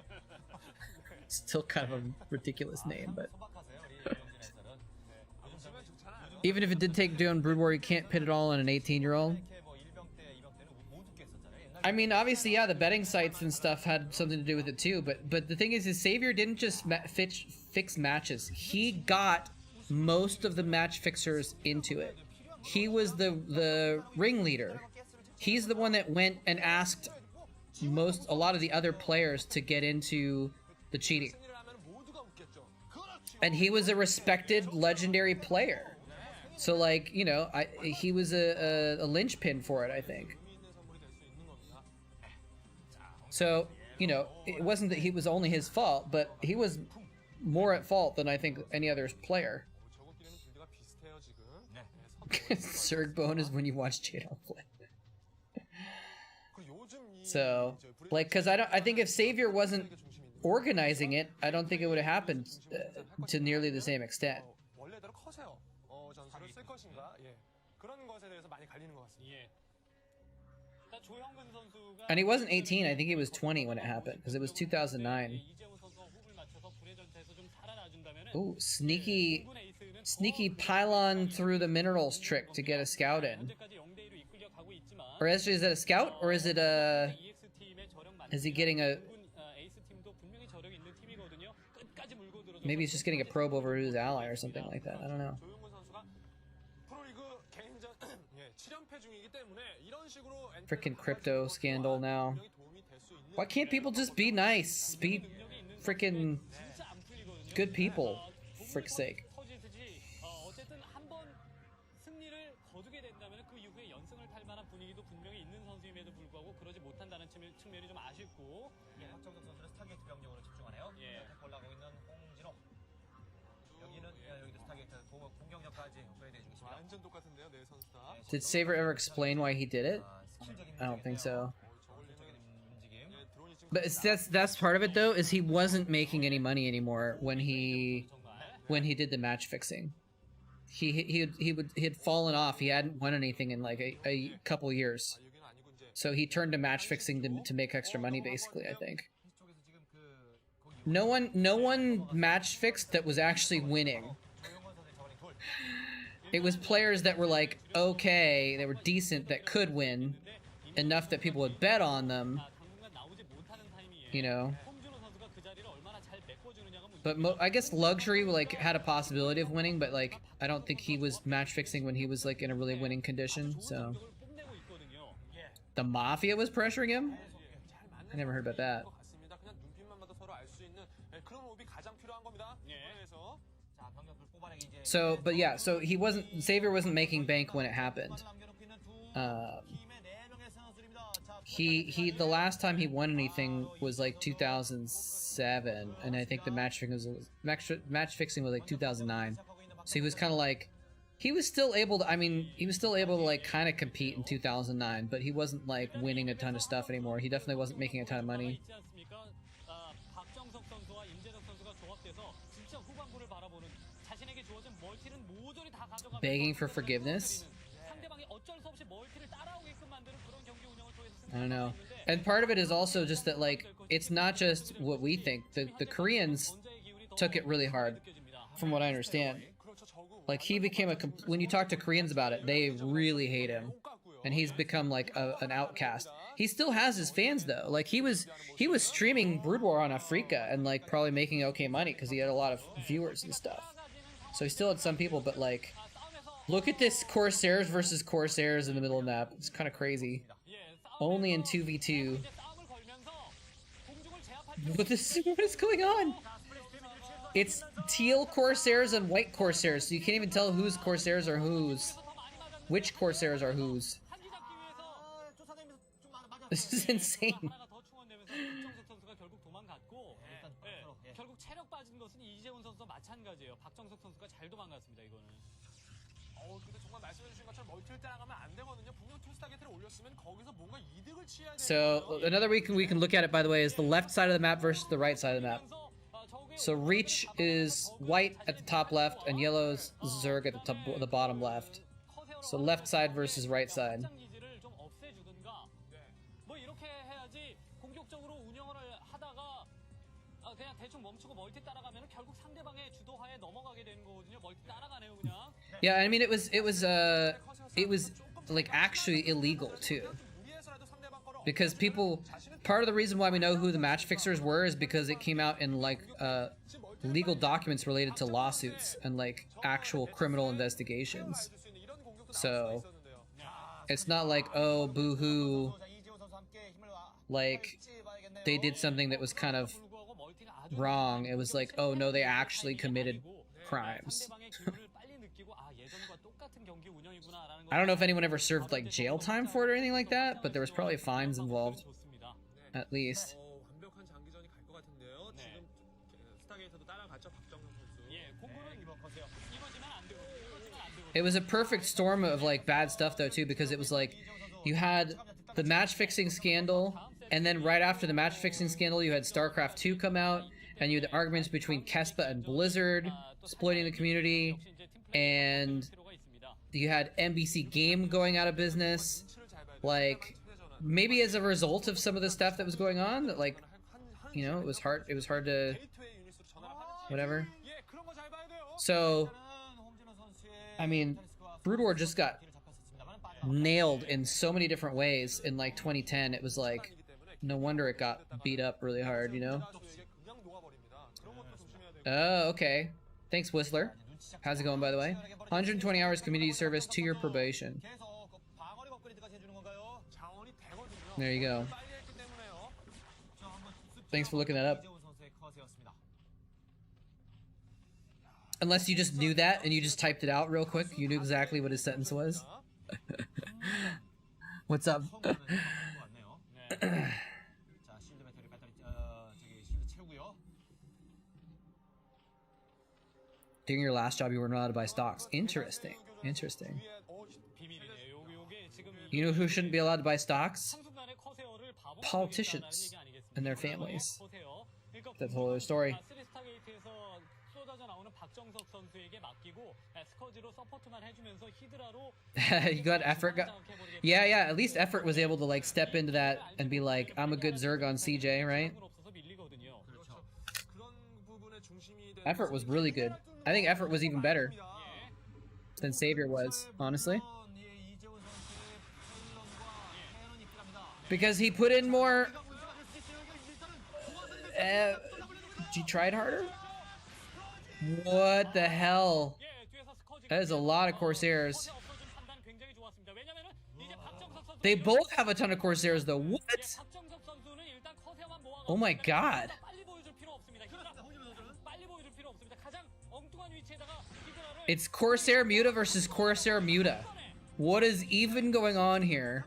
Still kind of a ridiculous name, but even if it did take down Brood War, you can't pit it all on an 18-year-old. I mean, obviously, yeah, the betting sites and stuff had something to do with it too, but the thing is Savior didn't just fix matches. He got most of the match fixers into it. He was the ringleader. He's the one that went and asked a lot of the other players to get into the cheating. And he was a respected legendary player. So like, you know, he was a linchpin for it, I think. So, you know, it wasn't that he was only his fault, but he was more at fault than I think any other player. Zergbone is when you watch Jadon play. So, like, because I think if Savior wasn't organizing it, I don't think it would have happened to nearly the same extent. 그런 것에 대해서 많이 갈리는 것 같습니다. 예. 일단 조형근 선수가 And he wasn't 18. I think he was 20 when it happened because it was 2009. 이재훈 선수가 호흡을 맞춰서 불의 전차에서 좀 살아나준다면은 Ooh, sneaky pylon through the minerals trick to get a scout in. 현재까지 0대 2로 이끌려 가고 있지만 Or is it a scout or is it a? EX 팀의 저력 Is he getting a? 에이스 팀도 분명히 저력 있는 팀이거든요. 끝까지 물고 들어서 Maybe he's just getting a probe over his ally or something like that. I don't know. 조용근 선수가 프로리그 개인전 7연패 중이기 때문에 이런 식으로 Frickin' crypto scandal now. Why can't people just be nice? Be frickin' 진짜 안 풀리거든요. good people. Frick's sake. 터지듯이 어쨌든 한번 승리를 거두게 된다면 그 이후에 연승을 탈 만한 분위기도 분명히 있는 선수임에도 불구하고 그러지 못한다는 측면이 좀 아쉽고 박정석 선수는 스타게이트 병력으로 집중하네요. 예. 올라가고 있는 홍진호. 여기는 여기도 스타게이트 공격력까지 업그레이드 해주겠습니다. 완전 똑같은데요, 네 선수 다. Did Saber ever explain why he did it? I don't think so. But that's part of it though, is he wasn't making any money anymore when he did the match fixing. He had fallen off. He hadn't won anything in like a couple years. So he turned to match fixing to make extra money basically, I think. No one match fixed that was actually winning. It was players that were like okay, they were decent, that could win enough that people would bet on them. You know, but I guess Luxury like had a possibility of winning, but like I don't think he was match fixing when he was like in a really winning condition. So the Mafia was pressuring him. I never heard about that. So, but yeah, so Xavier wasn't making bank when it happened. The last time he won anything was like 2007, and I think the match fixing was like 2009. So he was kind of like, he was still able to like kind of compete in 2009, but he wasn't like winning a ton of stuff anymore. He definitely wasn't making a ton of money. Begging for forgiveness? I don't know. And part of it is also just that, like, it's not just what we think. The Koreans took it really hard, from what I understand. Like, he became when you talk to Koreans about it, they really hate him. And he's become, like, an outcast. He still has his fans, though. Like, he was streaming Brood War on Afrika and, like, probably making okay money because he had a lot of viewers and stuff. So he still had some people, but, like, look at this Corsairs versus Corsairs in the middle of the map. It's kind of crazy. Only in 2v2. What is going on? It's teal Corsairs and white Corsairs, so you can't even tell whose Corsairs are whose. Which Corsairs are whose. This is insane. 결국 체력 빠진 것은 이재훈 선수와 마찬가지예요. 박정석 선수가 잘 도망갔습니다. 이거는. 근데 정말 말씀해주신 것처럼 멀티를 따라가면 안 되거든요. 분명 투스타게트를 올렸으면 거기서 뭔가 이득을 취해야 돼요. So another we can look at it, by the way, is the left side of the map versus the right side of the map. So Reach is white at the top left and yellow is Zerg at the bottom left. So left side versus right side. Yeah, I mean it was like actually illegal too. Because part of the reason why we know who the match fixers were is because it came out in like legal documents related to lawsuits and like actual criminal investigations. So it's not like, oh, boo-hoo, like they did something that was kind of wrong. It was like, oh no, they actually committed crimes. I don't know if anyone ever served like jail time for it or anything like that, but there was probably fines involved, at least. It was a perfect storm of like bad stuff though too, because it was like you had the match fixing scandal, and then right after the match fixing scandal you had StarCraft 2 come out, and you had arguments between Kespa and Blizzard exploiting the community, and You had NBC Game going out of business. Like, maybe as a result of some of the stuff that was going on, that like, you know, it was hard to, whatever. So, I mean, Brood War just got nailed in so many different ways in like 2010. It was like, no wonder it got beat up really hard, you know? Oh, okay. Thanks, Whistler. How's it going, by the way? 120 hours community service, 2-year probation. There you go. Thanks for looking that up. Unless you just knew that and you just typed it out real quick, you knew exactly what his sentence was. What's up? During your last job, you were not allowed to buy stocks. Interesting. Interesting. You know who shouldn't be allowed to buy stocks? Politicians and their families. That's a whole other story. You got effort. Yeah, at least effort was able to like step into that and be like, I'm a good Zerg on CJ, right? Effort was really good. I think effort was even better than Savior was, honestly. Because he put in more... he tried harder? What the hell? That is a lot of Corsairs. They both have a ton of Corsairs though. What? Oh my god. It's Corsair Muta versus Corsair Muta. What is even going on here?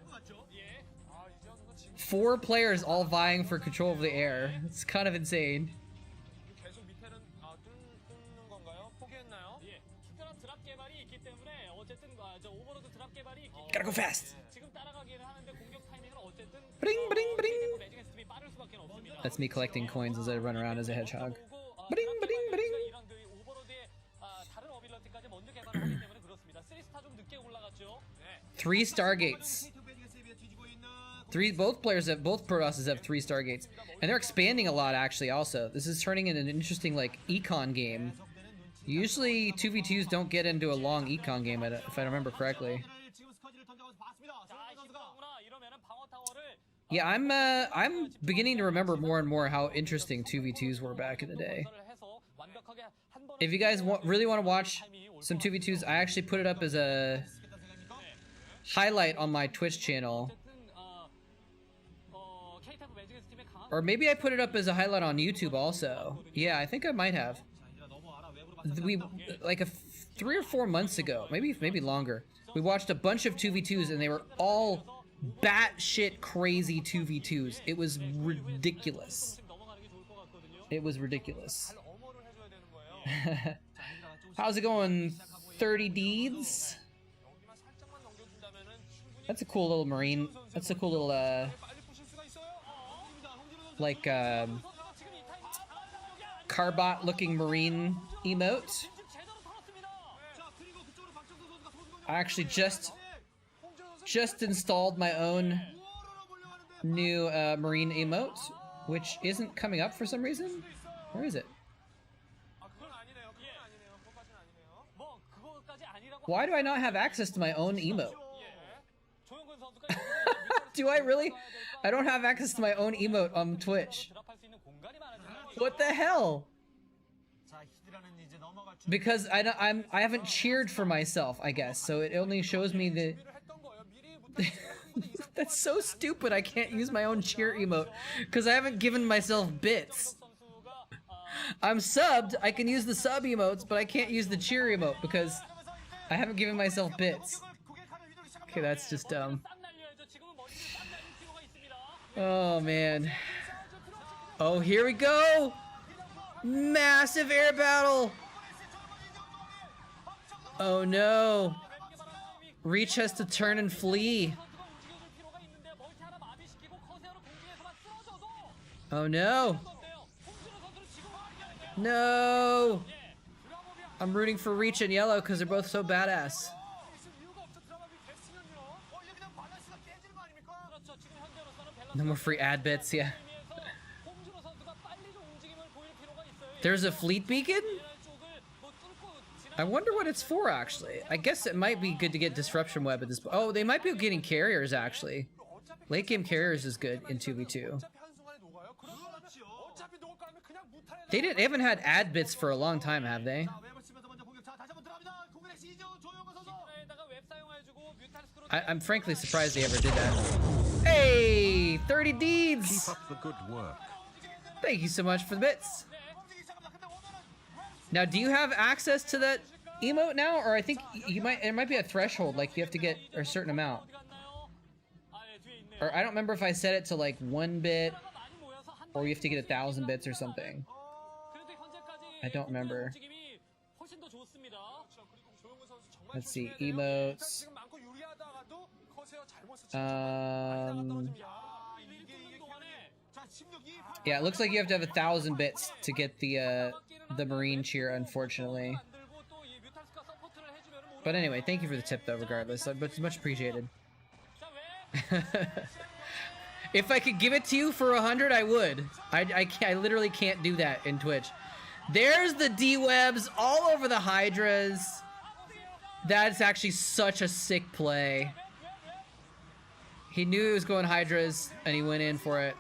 4 players all vying for control of the air. It's kind of insane. Gotta go fast. Bring, bring, bring. That's me collecting coins as I run around as a hedgehog. Bring, bring, bring. 3 Stargates. Both Protosses have 3 Stargates. And they're expanding a lot, actually, also. This is turning into an interesting, like, econ game. Usually, 2v2s don't get into a long econ game, if I remember correctly. Yeah, I'm beginning to remember more and more how interesting 2v2s were back in the day. If you guys really want to watch some 2v2s, I actually put it up as a highlight on my Twitch channel. Or maybe I put it up as a highlight on YouTube also. Yeah, I think I might have. We like 3 or 4 months ago, maybe longer. We watched a bunch of 2v2s and they were all batshit crazy 2v2s. It was ridiculous. It was ridiculous. How's it going, 30 Deeds? That's a cool little marine. That's a cool little like Carbot looking marine emote. I actually just installed my own new marine emote, which isn't coming up for some reason. Where is it? Why do I not have access to my own emote? Do I really? I don't have access to my own emote on Twitch. What the hell? Because I haven't cheered for myself, I guess. So it only shows me the. That's so stupid. I can't use my own cheer emote because I haven't given myself bits. I'm subbed. I can use the sub emotes, but I can't use the cheer emote because I haven't given myself bits. Okay, that's just dumb. Oh man. Oh, here we go. Massive air battle. Oh no. Reach has to turn and flee. Oh no. No. I'm rooting for Reach and Yellow because they're both so badass. No more free ad bits, yeah. 홍준호 선수가 빨리 좀 움직임을 보일 필요가 있어요. There's a fleet beacon? 쪽을 뭐 뚫고 I wonder what it's for, actually. I guess it might be good to get disruption web at this point. Oh, they might be getting carriers, actually. Late game carriers is good in 2v2. They haven't had ad bits for a long time, have they? I'm frankly surprised they ever did that. Hey, 30 deeds! Keep up the good work. Thank you so much for the bits. Now, do you have access to that emote now, or I think it might be a threshold, like you have to get a certain amount. Or I don't remember if I set it to like 1 bit, or you have to get 1,000 bits or something. I don't remember. Let's see, emotes. Yeah, it looks like you have to have 1,000 bits to get the Marine cheer, unfortunately. But anyway, thank you for the tip, though, regardless. It's much appreciated. If I could give it to you for 100, I would. I literally can't do that in Twitch. There's the D-webs all over the Hydras. That's actually such a sick play. He knew he was going Hydras, and he went in for it.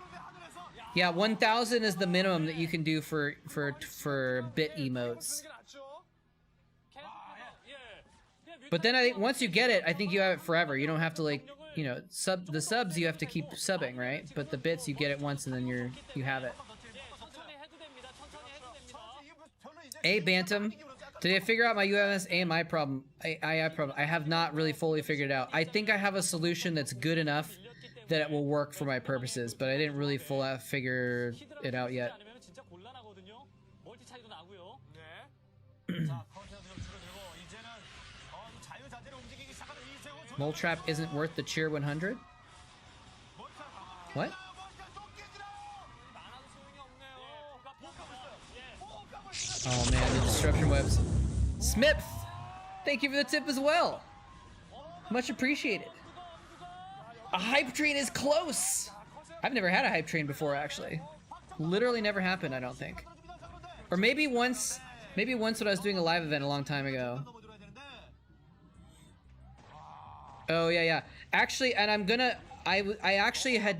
Yeah, 1,000 is the minimum that you can do for bit emotes. But then I think once you get it, I think you have it forever. You don't have to, like, you know, the subs you have to keep subbing, right? But the bits you get it once and then you have it. Hey, Bantam. Did I figure out my UMS AMI problem? AI problem. I have not really fully figured it out. I think I have a solution that's good enough that it will work for my purposes, but I didn't really fully figure it out yet. Moletrap isn't worth the cheer 100? What? Oh man, the disruption webs. Smith, thank you for the tip as well. Much appreciated. A hype train is close. I've never had a hype train before, actually. Literally never happened, I don't think. Or maybe once when I was doing a live event a long time ago. Oh yeah. Actually, and I actually had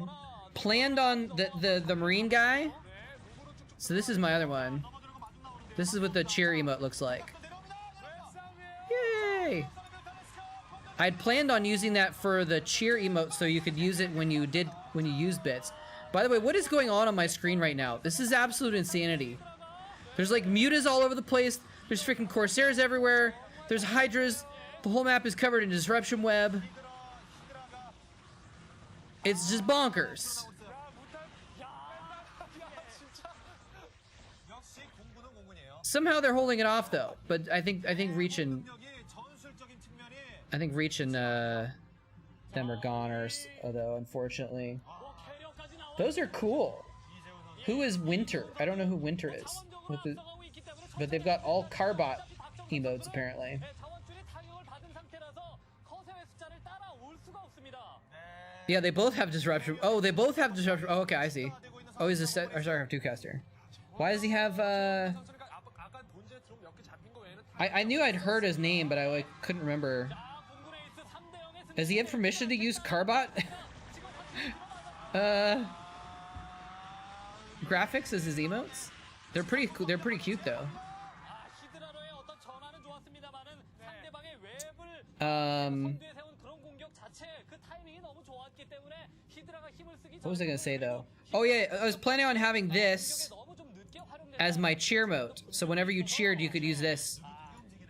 planned on the Marine guy. So this is my other one. This is what the cheer emote looks like. Yay! I'd planned on using that for the cheer emote so you could use it when you use bits. By the way, what is going on my screen right now? This is absolute insanity. There's like mutas all over the place. There's freaking Corsairs everywhere. There's Hydras. The whole map is covered in disruption web. It's just bonkers. Somehow they're holding it off though, but I think Reach and them are gone, although unfortunately. Those are cool. Who is Winter? I don't know who Winter is. But they've got all Carbot emotes apparently. Yeah, they both have disruption. Oh, they both have disruption. Oh, okay, I see. Oh, he's a Starcraft 2 caster. Why does he have I knew I'd heard his name, but I couldn't remember. Does he have permission to use Carbot? Graphics as his emotes? They're pretty cool. They're pretty cute though. What was I gonna say though? Oh yeah, I was planning on having this as my cheer mode. So whenever you cheered, you could use this,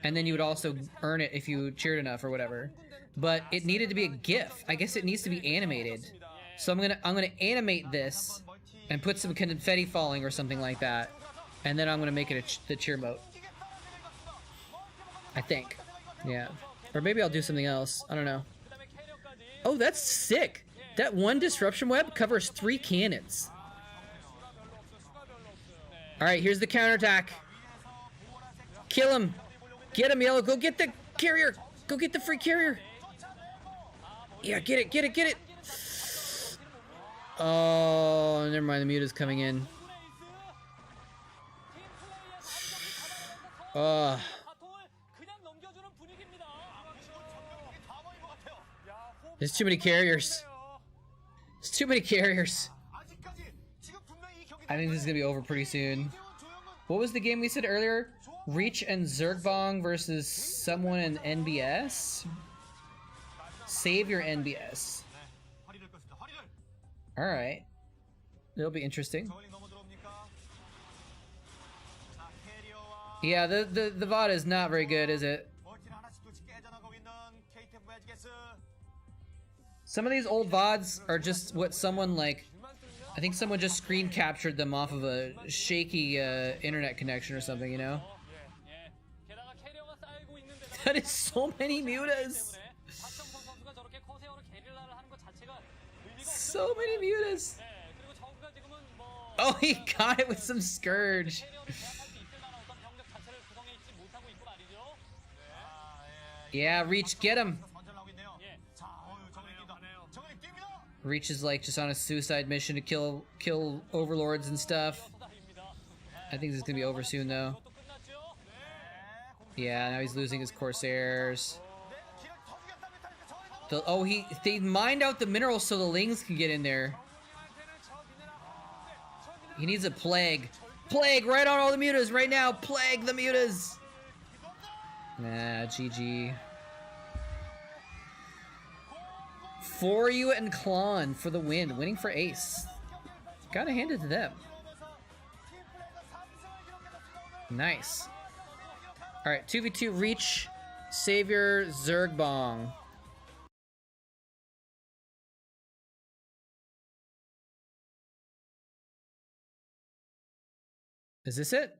and then you would also earn it if you cheered enough or whatever. But it needed to be a GIF. I guess it needs to be animated. So I'm gonna animate this and put some confetti falling or something like that, and then I'm gonna make it the cheer mode. I think, yeah. Or maybe I'll do something else. I don't know. Oh, that's sick. That one disruption web covers 3 cannons. All right, here's the counterattack. Kill him. Get him, Yellow. Go get the carrier. Go get the free carrier. Yeah, get it. Oh, never mind. The mute is coming in. There's too many carriers. There's too many carriers. I think this is gonna be over pretty soon. What was the game we said earlier? Reach and Zergbong versus someone in NBS? Save your NBS. Alright. It'll be interesting. Yeah, the VOD is not very good, is it? Some of these old VODs are just what someone like... I think someone just screen captured them off of a shaky internet connection or something, you know? That is so many mutas! So many mutas! Oh, he got it with some Scourge! Yeah, Reach, get him! Reach is like just on a suicide mission to kill overlords and stuff. I think this is gonna be over soon though. Yeah, now he's losing his Corsairs. They mined out the minerals so the Lings can get in there. He needs a plague. Plague right on all the mutas right now. Plague the mutas. Nah, GG. For you and Klon for the win. Winning for Ace. Gotta hand it to them. Nice. Alright, 2v2 Reach, Savior, Zergbong. Is this it?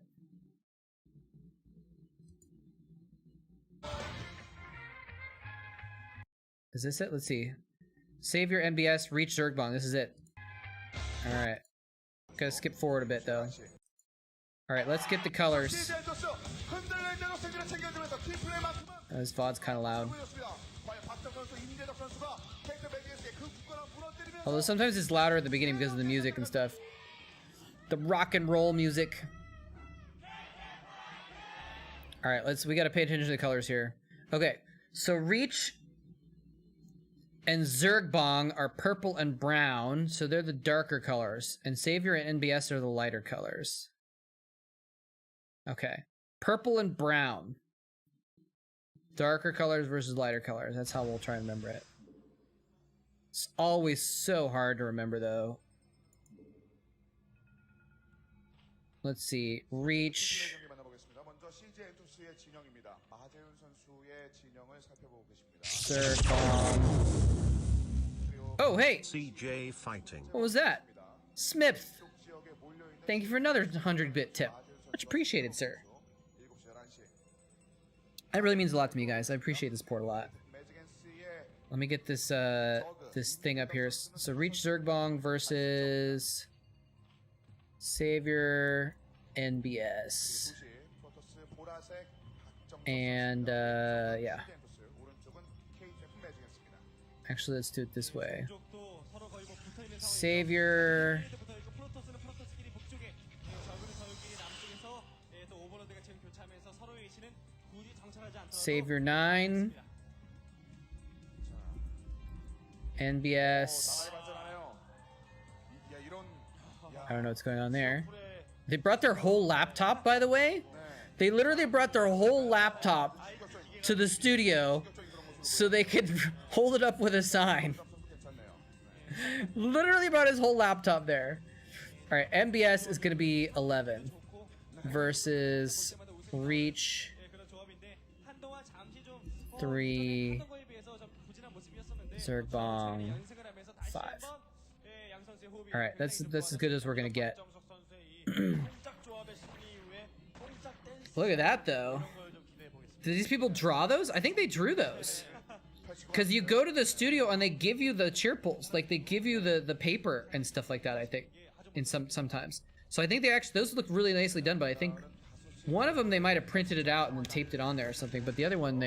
Is this it? Let's see. Savior, MBS, Reach, Zergbong. This is it. Alright. Gotta skip forward a bit though. Alright, let's get the colors. This VOD's kind of loud. Although sometimes it's louder at the beginning because of the music and stuff. The rock and roll music. Alright, we gotta pay attention to the colors here. Okay, so Reach and Zergbong are purple and brown, so they're the darker colors. And Savior and NBS are the lighter colors. Okay. Purple and brown. Darker colors versus lighter colors. That's how we'll try and remember it. It's always so hard to remember, though. Let's see. Reach. Zergbong. Oh, hey! CJ fighting. What was that? Smith. Thank you for another 100-bit tip. Much appreciated, sir. That really means a lot to me, guys. I appreciate the support a lot. Let me get this this thing up here. So Reach Zergbong versus Savior NBS. And yeah. Actually, let's do it this way. Savior. Savior 9. NBS. I don't know what's going on there. They brought their whole laptop, by the way. They literally brought their whole laptop to the studio so they could hold it up with a sign. Literally brought his whole laptop there. Alright, MBS is going to be 11 versus Reach 3, Zergbong 5. Alright, that's as good as we're going to get. Look at that, though. Did these people draw those? I think they drew those. Because you go to the studio and they give you the cheer pulls. Like, they give you the paper and stuff like that, I think. In sometimes. So I think they actually, those look really nicely done, but I think one of them they might have printed it out and then taped it on there or something. But the other one,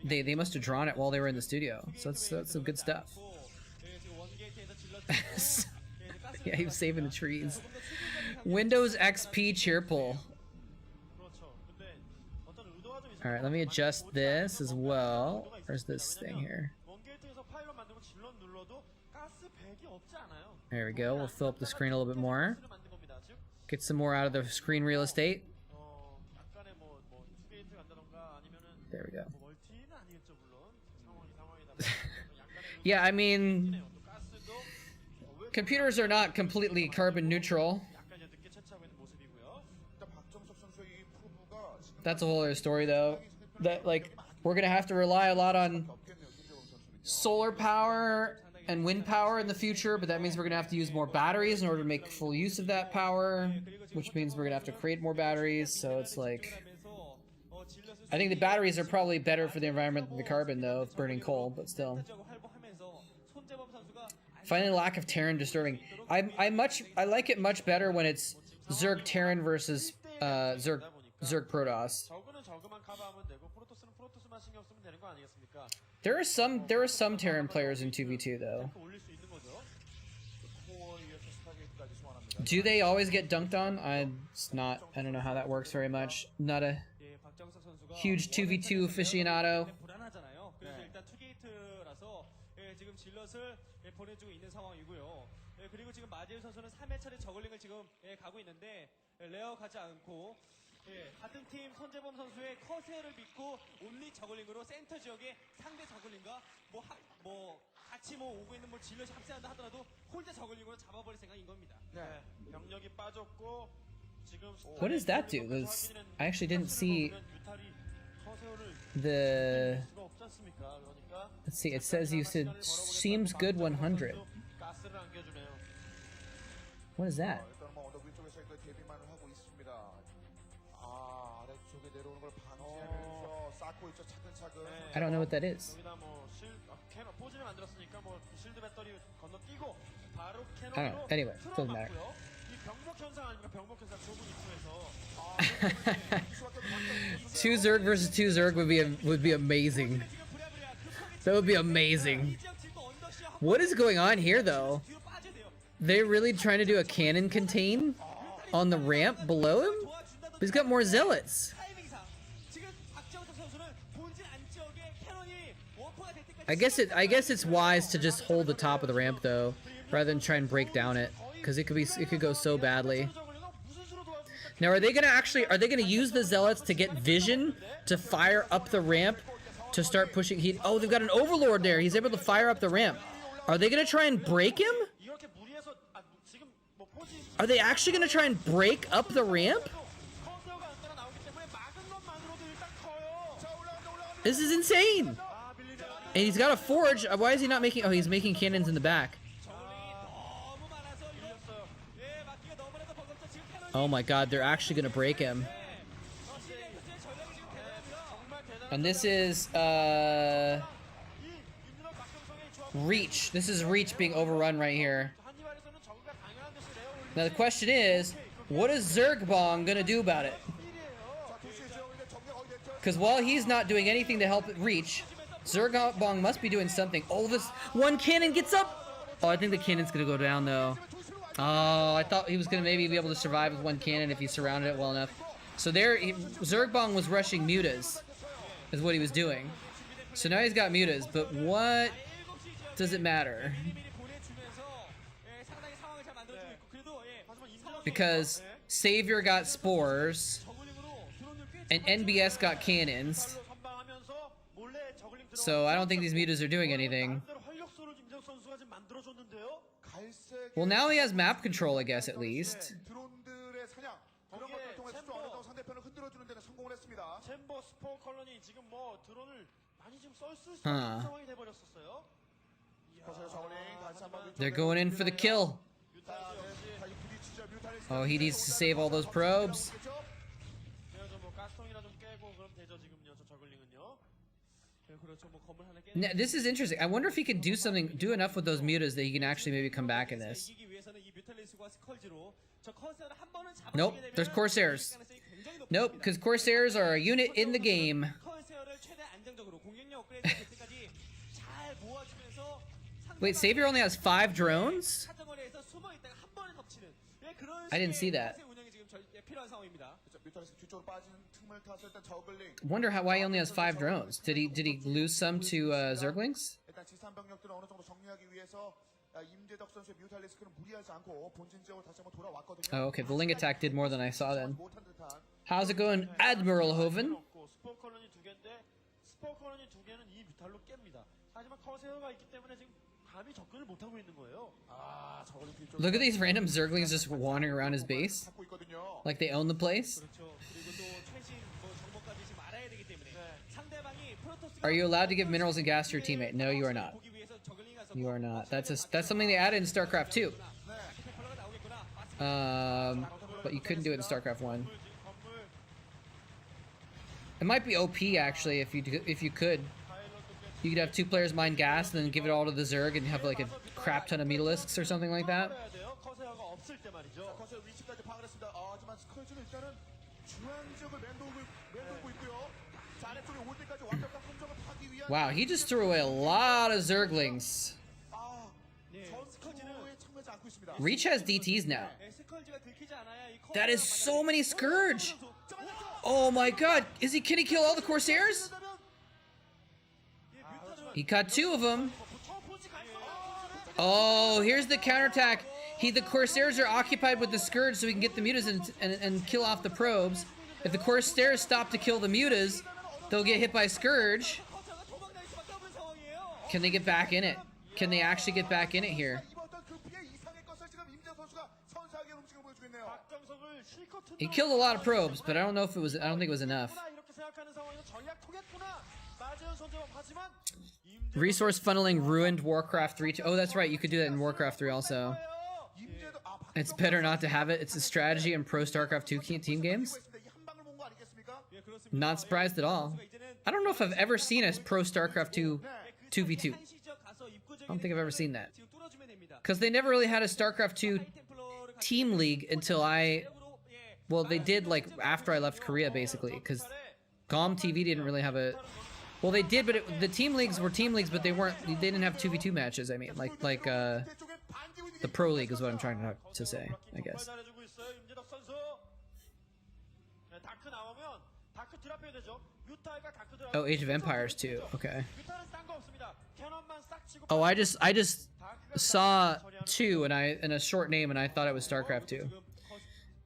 they must have drawn it while they were in the studio. So that's some good stuff. Yeah, he was saving the trees. Windows XP cheerful. All right, let me adjust this as well. Where's this thing here? There we go. We'll fill up the screen a little bit more. Get some more out of the screen real estate. There we go. Yeah, I mean, computers are not completely carbon neutral. That's a whole other story, though. That, like, we're gonna have to rely a lot on solar power and wind power in the future, but that means we're gonna have to use more batteries in order to make full use of that power, which means we're gonna have to create more batteries. So it's like, I think the batteries are probably better for the environment than the carbon, though, of burning coal, but still. Finding the lack of Terran disturbing. I like it much better when it's Zerg Terran versus Zerg Protoss. There are some Terran players in 2v2 though. Do they always get dunked on? I don't know how that works very much. Not a huge 2v2 aficionado. 보내주고 있는 상황이고요. 그리고 지금 마지우 선수는 3회차례 저글링을 지금 가고 있는데 레어 가지 않고 같은 팀 손재범 선수의 커세어를 믿고 온리 저글링으로 센터 지역에 상대 저글링과 같이 오고 있는 질럿이 합세한다 하더라도 홀대 저글링으로 잡아버릴 생각인 겁니다. 네, 병력이 빠졌고 지금 What does that do? I actually didn't see the. Let's see. It says you said seems good 100. What is that? I don't know what that is. I don't know. Anyway, doesn't matter. Two Zerg versus two Zerg would be amazing. That would be amazing. What is going on here, though? They're really trying to do a cannon contain on the ramp below him? But he's got more zealots. I guess it's wise to just hold the top of the ramp though, rather than try and break down it, because it could go so badly. Now, are they gonna use the zealots to get vision to fire up the ramp to start pushing heat? Oh, they've got an overlord there. He's able to fire up the ramp. Are they gonna try and break him? Are they actually gonna try and break up the ramp? This is insane. And he's got a forge. Why is he not making? Oh, he's making cannons in the back. Oh my god, they're actually gonna break him. And this is Reach. This is Reach being overrun right here. Now the question is, what is Zergbong gonna do about it? Because while he's not doing anything to help it Reach, Zergbong must be doing something. Oh, this one cannon gets up! Oh, I think the cannon's gonna go down though. Oh, I thought he was gonna maybe be able to survive with one cannon if he surrounded it well enough. So there, Zergbong was rushing mutas, is what he was doing. So now he's got mutas, but what does it matter? Because Savior got spores, and NBS got cannons. So I don't think these mutas are doing anything. Well, now he has map control, I guess, at least. Huh. They're going in for the kill. Oh, he needs to save all those probes. Now, this is interesting. I wonder if he can do enough with those mutas that he can actually maybe come back in this. Nope, there's Corsairs. Nope, because Corsairs are a unit in the game. Wait, Savior only has 5 drones? 사정거리에서 숨어 있다가 한 번에 덮치는 그런 I didn't see that. 식의 운영이 지금 필요한 상황입니다. 그렇죠. 뮤탈리스크 뒤쪽으로 빠지는 틈을 타서 일단 저글링. Wonder why he only has 5 drones. Did he lose some to Zerglings? 일단 지상 병력들을 어느 정도 정리하기 위해서 임재덕 선수의 뮤탈리스크는 무리하지 않고 본진 지역으로 다시 한번 돌아왔거든요. Oh, okay. The Ling attack did more than I saw then. 못한 듯한. How's it going, Admiral Hoven? 스포 컬러니 2개인데 스포 컬러니 2개는 이 뮤탈로 깹니다. 하지만 커세어가 있기 때문에 지금 감히 접근을 못 하고 있는 거예요. 저글링 뒤쪽으로 Look at these random Zerglings just wandering around his base. 찾고 있거든요. Like they own the place. 그렇죠. 그리고 또 최신 정보까지 지금 알아야 되기 때문에 상대방이 프로토스가 Are you allowed to give minerals and gas to your teammate? No, you are not. You are not. That's something they added in StarCraft 2. But you couldn't do it in StarCraft 1. It might be OP actually if you could. You could have 2 players mine gas and then give it all to the Zerg and have like a crap ton of Mutalisks or something like that. 커세어가 없을 때 말이죠. 커서 위치까지 파악을 했습니다. 하지만 스컬지는 일단은 중앙 지역을 맴돌고 있고요. 자, 아래쪽에 올 때까지 완벽한 함정을 파기 위한 Wow, he just threw away a lot of Zerglings. 전투에 참여하지 않고 있습니다. Reach has DTs now. 스컬지가 들키지 않아야 이 That is so many Scourge. Oh my god. Can he kill all the Corsairs? He caught 2 of them. Oh, here's the counterattack. The Corsairs are occupied with the Scourge so he can get the Mutas and kill off the probes. If the Corsairs stop to kill the Mutas, they'll get hit by Scourge. Can they get back in it? Can they actually get back in it here? He killed a lot of probes, but I don't think it was enough. Resource funneling ruined Warcraft 3. Oh, that's right. You could do that in Warcraft 3 also. It's better not to have it. It's a strategy in Pro Starcraft 2 team games. Not surprised at all. I don't know if I've ever seen a Pro Starcraft 2 2v2. I don't think I've ever seen that. Because they never really had a StarCraft 2 team league until well, they did like after I left Korea basically, because GOM TV didn't really have a. Well, they did, but the team leagues were team leagues, but they didn't have 2v2 matches. I mean, like the Pro League is what I'm trying to say, I guess. Oh, Age of Empires 2. Okay. Oh, I just saw 2 in a short name and I thought it was StarCraft 2.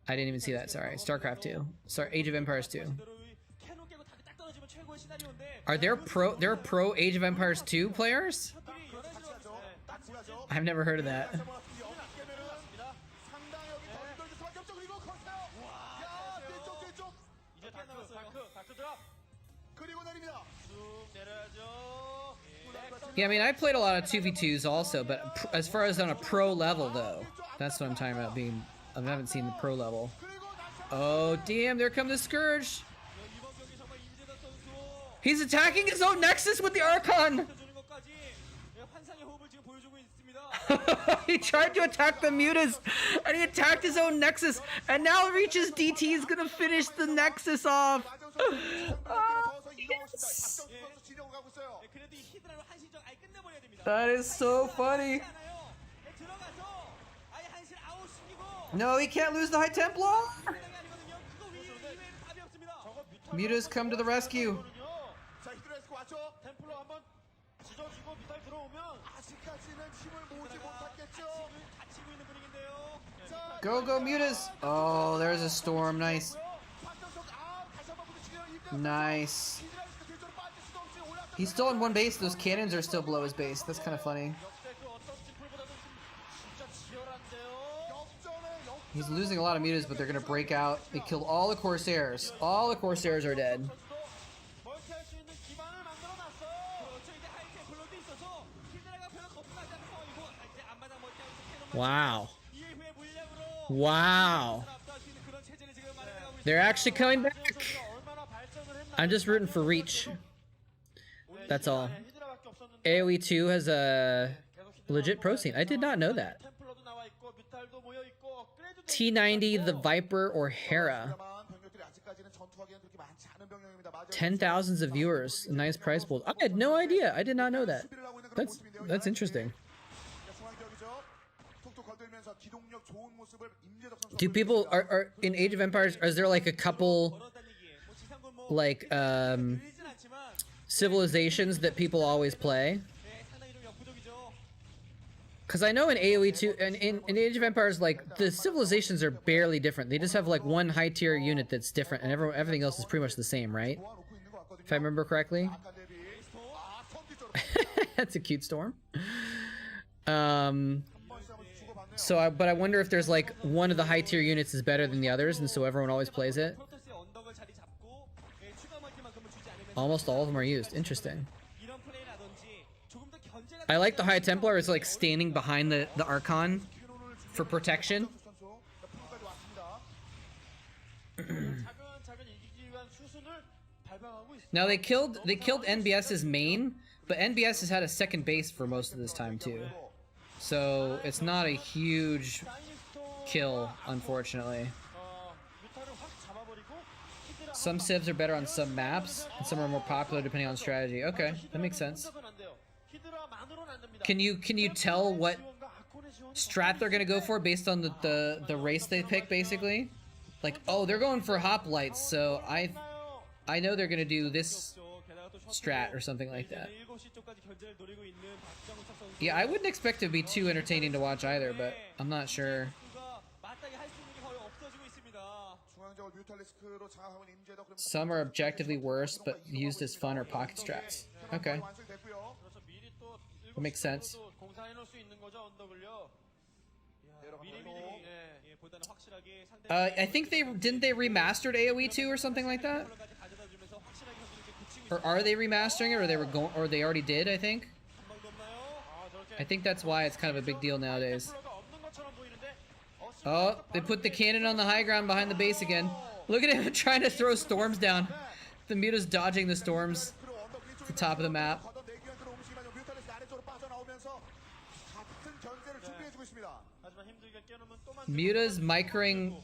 I didn't even see that. Sorry, StarCraft 2. Sorry, Age of Empires 2. Are there pro Age of Empires 2 players? I've never heard of that. Yeah, I mean, I played a lot of 2v2s also, but as far as on a pro level, though, that's what I'm talking about being... I haven't seen the pro level. Oh, damn, there comes the Scourge! He's attacking his own Nexus with the Archon! He tried to attack the Mutas, and he attacked his own Nexus, and now Reach's DT is gonna finish the Nexus off! Oh, yes. That is so funny. No, he can't lose the High Templar! Mutas come to the rescue. Go, Mutas! Oh, there's a storm. Nice. Nice. He's still on one base. Those cannons are still below his base. That's kind of funny. He's losing a lot of Mutas, but they're going to break out. They killed all the Corsairs. All the Corsairs are dead. Wow. Wow. They're actually coming back. I'm just rooting for Reach. That's all. AoE 2 has a legit pro scene. I did not know that. T90, the Viper, or Hera. 10,000s of viewers. Nice price pool. I had no idea. I did not know that. That's interesting. 들면서 기동력 좋은 모습을 임재덕 선수가 Do people 보여줬습니다. are in Age of Empires? Is there like a couple 걸어다니기에 뭐 지상군 뭐 like 들리진 않지만 civilizations that people always play? 네, 상당히 좀 역부족이죠. Because I know in AoE 2 and in Age of Empires, like the civilizations are barely different. They just have like one high tier unit that's different, and everything else is pretty much the same, right? 모아놓고 있는 것 같거든요. If I remember correctly. 아까 대비 선 뒤쪽으로 That's a cute storm. 한번 싸움을 주고받네요. So, but I wonder if there's like one of the high tier units is better than the others, and so everyone always plays it. 프로토스의 언덕을 자리 잡고 예, 추가 멀티만큼은 주지 않으면서 Almost all of them are used. Interesting. 이런 플레이라든지 조금 더 견제가 I like the High Templar is like standing behind the Archon for protection. 선수 프로까지 왔습니다. 차근차근 이기기 위한 수순을 밟아가고 있습니다. Now they killed NBS's main, but NBS has had a second base for most of this time too. So it's not a huge kill, unfortunately. 뮤타를 확 잡아버리고 히드라 Some civs are better on some maps, and some are more popular depending on strategy. Okay, that makes sense. 혼자서는 안 돼요. 히드라만으로는 안 됩니다. Can you tell what 지원과 아콘의 지원이 strat they're gonna go for based on the race they pick, basically? Like, oh, they're going for hoplites, so I know they're gonna do this strat or something like that. 7시 쪽까지 견제를 노리고 있는 박정석 선수. Yeah, I wouldn't expect it to be too entertaining to watch either, but I'm not sure. 선수가 마땅히 할 수 있는 게 거의 없어지고 있습니다. 중앙적으로 뮤탈리스크로 장악하고 있는 임재덕. 그러면 Some are objectively worse, but used as fun or pocket strats. Okay, 완성됐고요. 그래서 미리 또 that makes sense. 공사해 놓을 수 있는 거죠 언덕을요. 내려가고 예, 보다는 확실하게 상대 I think didn't they remastered AoE 2 or something like that? 까지 가져다 주면서 확실하게 선수를 붙이고 Or are they remastering it, or they already did? I think. 한 방도 없나요? I think that's why it's kind of a big deal nowadays. 플러가 없는 것처럼 보이는데 Oh, they put the cannon on the high ground behind the base again. Look at him trying to throw storms down. The Muta's dodging the storms 그리고 언덕 at 위쪽으로 the top of the map. 걷어내기 위한 그런 움직임이죠. 뮤탈리스크 아래쪽으로 빠져나오면서 같은 견제를 준비해주고 있습니다. 하지만 힘들게 깨놓으면 또 Muta's microing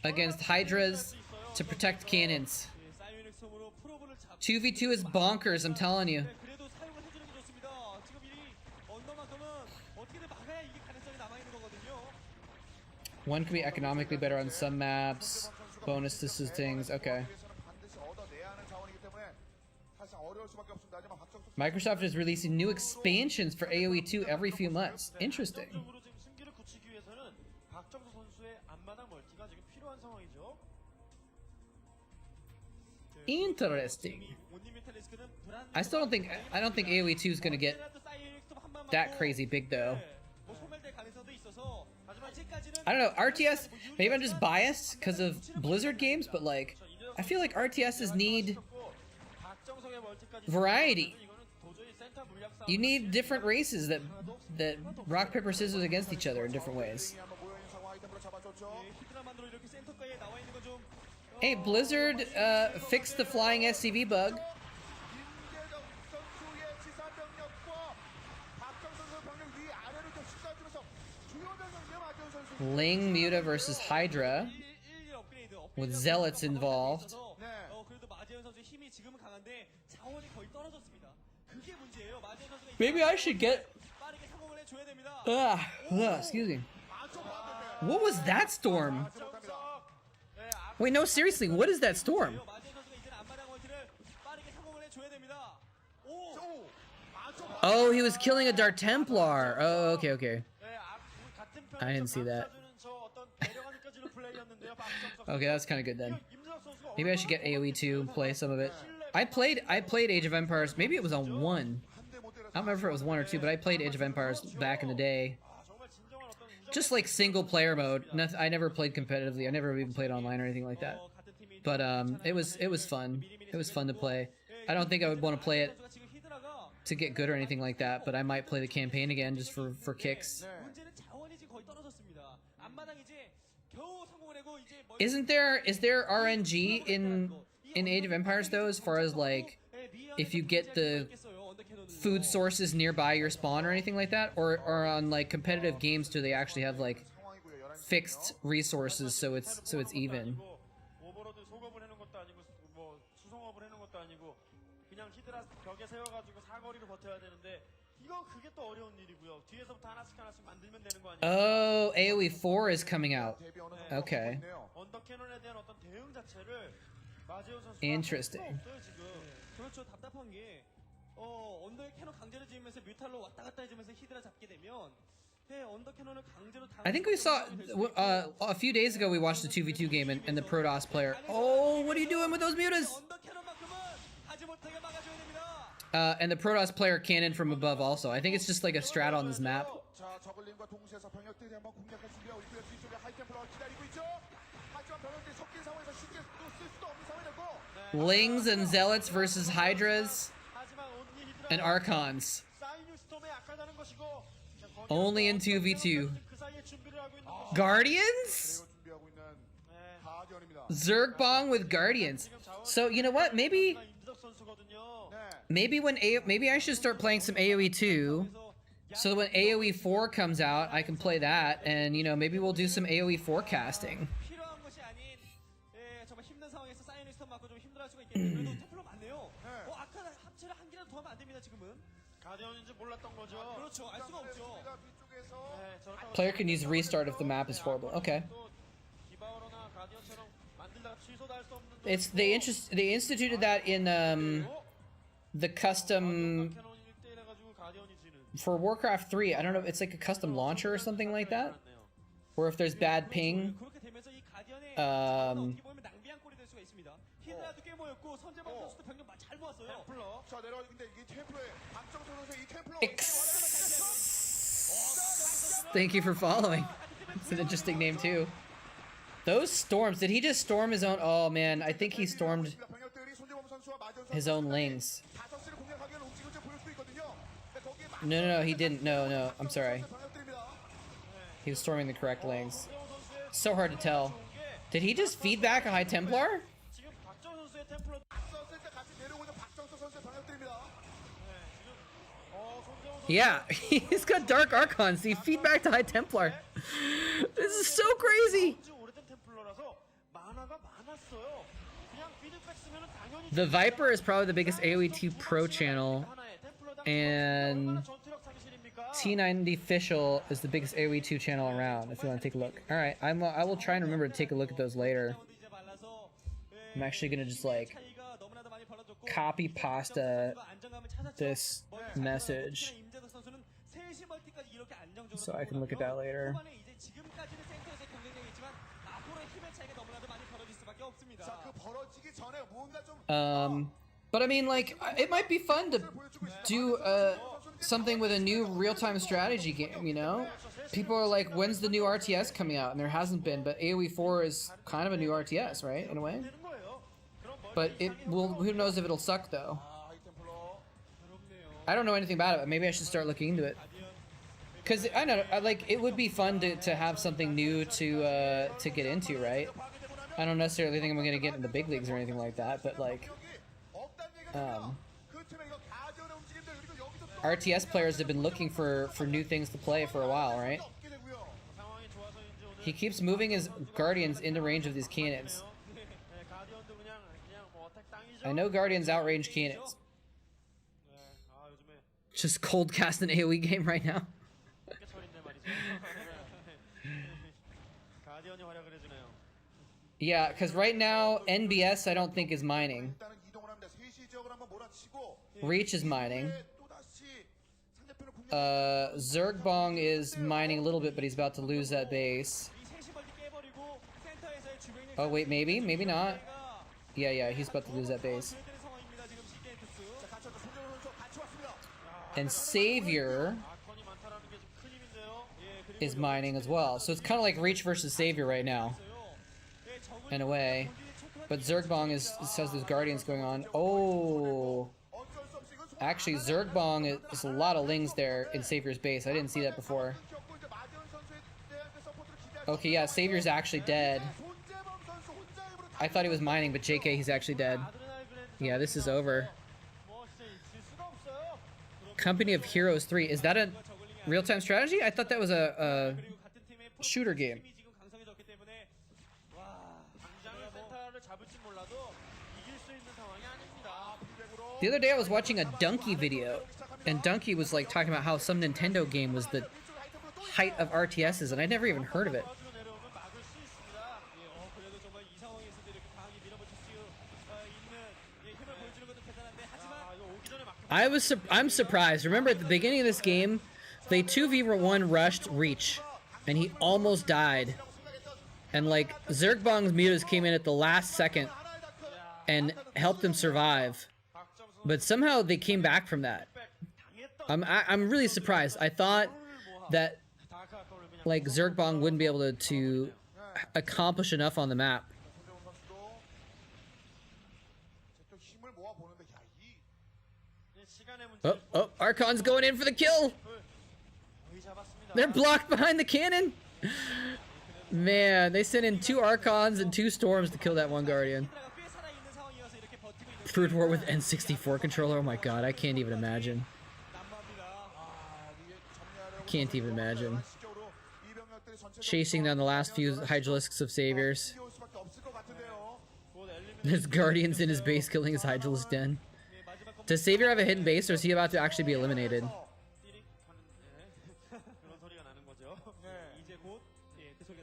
against Hydras to protect cannons. 예, 사이오닉 섬으로 프로브를 잡고 2v2 is bonkers, I'm telling you. 그래도 사용을 해주는 게 좋습니다. 지금 이 언더만큼은 어떻게든 막아야 이게 가능성이 남아 있는 거거든요. One can be economically better on some maps. Bonus to things. Okay. 위해서는 반드시 얻어내야 하는 자원이기 때문에 사실상 어려울 수밖에 없습니다. 하지만 박정석 Microsoft is releasing new expansions for AoE 2 every few months. Interesting. 안정적으로 지금 승기를 굳히기 위해서는 박정수 선수의 앞마당 멀티가 지금 필요한 상황이죠. Interesting. 온리 메탈리스크는 불안. I don't think AoE 2 is gonna get that crazy big though. 뭐 소멸될 가능성도 있어서 하지만 아직까지는 I don't know, RTS, maybe I'm just biased because of Blizzard games, but like, I feel like RTSs need 박정석의 멀티까지 variety. 이거는 도저히 센터 물량 싸움 You need different races that rock, paper, scissors against each other in different ways. 한번 모여있는 상황 아이템으로 잡아줬죠. 히드라만으로 이렇게 센터가에 나와 있는 건좀 Hey, Blizzard fixed the flying SCV bug. 임재덕 선수의 지사병력과 박정석 선수 병력 위 아래로 좀 씻어주면서 주요 병력이요 마지원 선수. Ling Muta versus Hydra 1 업그레이드 with zealots involved. 네. 그래도 마재현 선수의 힘이 지금은 강한데 자원이 거의 떨어졌습니다. 그게 문제예요. 마재현 선수가 Maybe I should get. 빠르게 성공을 해줘야 됩니다. Excuse me. What was that storm? Wait, no, seriously, what is that storm? 마재현 선수가 이제는 앞마당 멀티를 빠르게 성공을 해줘야 됩니다. 오! Oh, he was killing a Dark Templar. Oh, okay, okay. 같은 I didn't see that. 저 어떤 배려가 느껴지는 플레이였는데요. 박정석 Okay, that's kind of good then. 임준혁 선수가 Maybe I should get AoE 2 and play some of it. I played Age of Empires. Maybe it was on 1. I don't remember if it was 1 or 2, but I played Age of Empires back in the day. 정말 진정한 어떤 우정 Just like single player mode. I never played competitively. I never even played online or anything like that. 같은 팀이 But it was fun. It was fun to play. I don't think I would want to play it 선수가 지금 히드라가 to get good or anything like that, but I might play the campaign again just for kicks. 문제는 자원이 지금 거의 떨어졌습니다. 앞마당 이제 겨우 성공을 하고 이제 Is there RNG in Age of Empires though, as far as like if you get the food sources nearby your spawn or anything like that, or on like competitive games do they actually have like fixed resources so it's even? 오버로드 소급을 해놓은 것도 아니고 뭐 수송업을 해놓은 것도 아니고 그냥 히드라 벽에 세워가지고 사거리로 버텨야 되는데 이거 그게 또 어려운 일이고요. 뒤에서부터 하나씩 만들면 되는 거 아니에요? Oh, AoE 4 is coming out. 대비 어느 정도 Okay. 하고 있네요. 언더캐논에 대한 어떤 대응 자체를 마재호 선수가 Interesting. 할 수가 없어요, 지금. 그렇죠. 답답한 게 언더의 캐논 강제로 지으면서 뮤탈로 왔다 갔다 해주면서 히드라 잡게 되면 언더 캐논을 강제로 I think we saw a few days ago we watched a 2v2 game and the Protoss player. Oh, what are you doing with those mutas? 언더 캐논만큼은 하지 못하게 막아줘야 됩니다. And the Protoss player cannoned from above also. I think it's just like a strat on this map. 자, 저글링과 동시에서 병력들이 한번 공략할 준비하고 있고요. 뒤쪽에 하이템플러가 기다리고 있죠. 하지만 병력들이 섞인 상황에서 쉽게 또 쓸 수도 없는 상황이고. Lings and Zealots versus Hydras 하지만 온리 히드라 and Archons. 사이뉴 스톰에 약하다는 것이고 자, 거기서 Only in 2v2. 그 사이에 준비를 하고 있는 것이 Guardians? 그리고 준비하고 있는 네. 가디언입니다. Zergbong with Guardians. So you know what? Maybe 임지덕 선수거든요. 네. maybe I should start playing some AoE 2. So when AoE 4 comes out, I can play that, and you know maybe we'll do some AoE forecasting. 필요한 것이 아닌 정말 힘든 상황에서 사이니스턴 맞고 좀 힘들어할 수가 있겠는데 그래도 템플러 많네요. 아까 합체를 한 개라도 더 하면 안 됩니다 지금은. 가디언인지 몰랐던 거죠. 그렇죠. 알 수가 없죠. 뒤쪽에서 네, 저렇게 Player can use restart if the map is horrible. Okay. 또 디바우로나 가디언처럼 만들다가 취소도 할 수 없는 It's they instituted that in the custom 캐논 1대1 해가지고 가디언이 지는 for Warcraft 3. I don't know. It's like a custom launcher or something like that. Or if there's bad ping. 그렇게 되면서 이 가디언의 Um, 어떻게 보면 낭비한 꼴이 될 수가 있습니다. 히드라도 꽤 모였고 선제방 선수도 병력 잘 모았어요. 템플러 자, 내려가는데 이게 템플러의 박정선 선수의 이 템플러. Thank you for following. It's an interesting name too. Those storms. Did he just storm his own? Oh man, I think he stormed 병력들이 손재범 선수와 마전 his own lings. 다섯시를 공략하기에는 움직임을 좀 보일 수도 있거든요. 근데 거기에 No, he didn't. No, I'm sorry. 병력들입니다. He was storming the correct lings. So hard to tell. Did he just feed back a High Templar? 지금 박정 선수의 템플러 썼을 때 같이 내려오는 박정선 선수의 병력들입니다. 손재호 선수 Yeah, he's got Dark Archons. He feed back to High Templar. This is so crazy. 아주 오래된 템플러라서 만화가 많았어요. 그냥 피드백 쓰면은 당연히 The Viper is probably the biggest AoE 2 pro channel, 하나에 템플러당 and 얼마나 전투력 상실입니까? T90 Official is the biggest AoE 2 channel around. If you want to take a look. All right, I will try and remember to take a look at those later. 이제 말라서 I'm actually gonna just like 차이가 너무나도 많이 벌어졌고 copy pasta 안정감을 찾았죠. this message 임재덕 선수는 3시 멀티까지 이렇게 안정적으로 so I can look at that later. 후반에 이제 지금까지는 센터에서 경쟁력이 있지만 앞으로의 힘의 차이가 너무나도 많이 벌어질 수밖에 없습니다. 자, 그 벌어지기 전에 뭔가 좀 But I mean, like, it might be fun to do something with a new real-time strategy game, you know? People are like, when's the new RTS coming out? And there hasn't been, but AoE 4 is kind of a new RTS, right, in a way? 되는 거예요. 그럼 But it will, who knows if it'll suck, though? 하이템플러. I don't know anything about it, but maybe I should start looking into it. Because, I know, like, it would be fun to have something new to get into, right? I don't necessarily think I'm going to get in the big leagues or anything like that, but, like, 그 팀의 이거 가디언의 움직임들 그리고 여기서 또 RTS players have been looking for new things to play for a while, right? 얻게 되고요. 상황이 좋아서인지 오늘 He keeps moving his Guardians into range of these cannons. 네, 가디언도 그냥 뭐 어택 땅이죠. I know Guardians outrange cannons. 네, 요즘에 Just cold cast an AoE game right now. 철인데 말이죠. 가디언이 활약을 해주네요. Yeah, because right now, NBS I don't think is mining. 일단은 이동을 합니다. 3시 지역을 한번 몰아치고 Reach is mining. 또다시 상대편을 공략. Zergbong is mining a little bit, but he's about to lose that base. 이 3시 멀티 깨버리고 센터에서의 주변에 Oh, wait, maybe not. Yeah, he's about to lose that base. 되는 상황입니다. 지금 CK투스. 같이 왔다. 손재원 선수 같이 왔습니다. And Savior 아컨이 많다라는 게 좀 큰 힘인데요. is mining as well. So it's kind of like Reach versus Savior right now, in a way. But Zergbong has those Guardians going on. Oh, 어쩔 수 없이 이건 손 actually, Zergbong is a lot of Lings there in Savior's base. I didn't see that before. 겪고 이제 마지원 선수의 서포트를 기대할 Okay, yeah, Savior's actually dead. 손재범 선수 혼자 힘으로 I thought he was mining, but JK, he's actually dead. Yeah, this is over. 뭐 진짜 질 수가 없어요. Company of Heroes 3. Is that a real-time strategy? I thought that was a 그리고 같은 팀의 shooter game. 팀이 지금 강성해졌기 때문에 당장은 센터를 잡을지 몰라도 이길 수 있는 상황이 아닙니다. The other day I was watching a donkey video, and Donkey was like talking about how some Nintendo game was the height of RTSs, and I'd never even heard of it. 도와주고 내려오면 막을 수 있습니다. 예, 그래도 정말 이 상황에서도 이렇게 강하게 밀어붙일 수 있는 힘을 보여주는 것도 대단한데 하지만 이거 오기 전에 막 I'm surprised. Remember at the beginning of this game, they 2v1 rushed Reach, and he almost died. And like Zergbong's mutas came in at the last second and helped him survive. But somehow they came back from that. I'm really surprised. I thought that like Zergbong wouldn't be able to accomplish enough on the map. Oh, Archon's going in for the kill. They're blocked behind the cannon. Man, they sent in 2 Archons and 2 Storms to kill that one Guardian. Brood War with N64 controller. Oh my god, I can't even imagine. Can't even imagine. Chasing down the last few Hydralisks of Saviors. There's Guardians in his base killing his Hydralisk den. Does Savior have a hidden base, or is he about to actually be eliminated?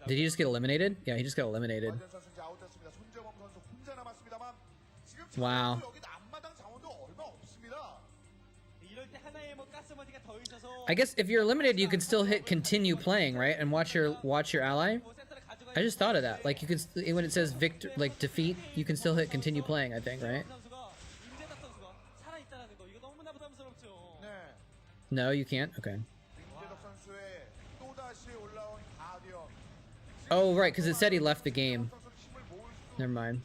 Did he just get eliminated? Yeah, he just got eliminated. Wow. I guess if you're eliminated, you can still hit continue playing, right? And watch your ally. I just thought of that. Like you could, when it says victor, like defeat, you can still hit continue playing. I think, right? No, you can't. Okay. Oh, right, because it said he left the game. Never mind.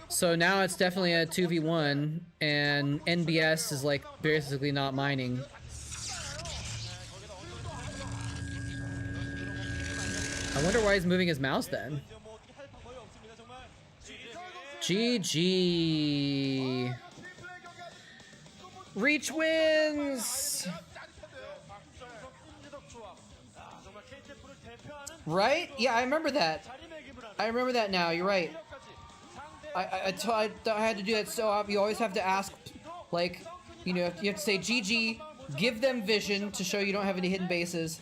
So now it's definitely a 2v1, and NBS is like basically not mining. I wonder why he's moving his mouse then. GG. Reach wins! Right? Yeah, I remember that. I remember that now, you're right. I had to do that so you always have to ask, like, you know, you have to say GG, give them vision to show you don't have any hidden bases,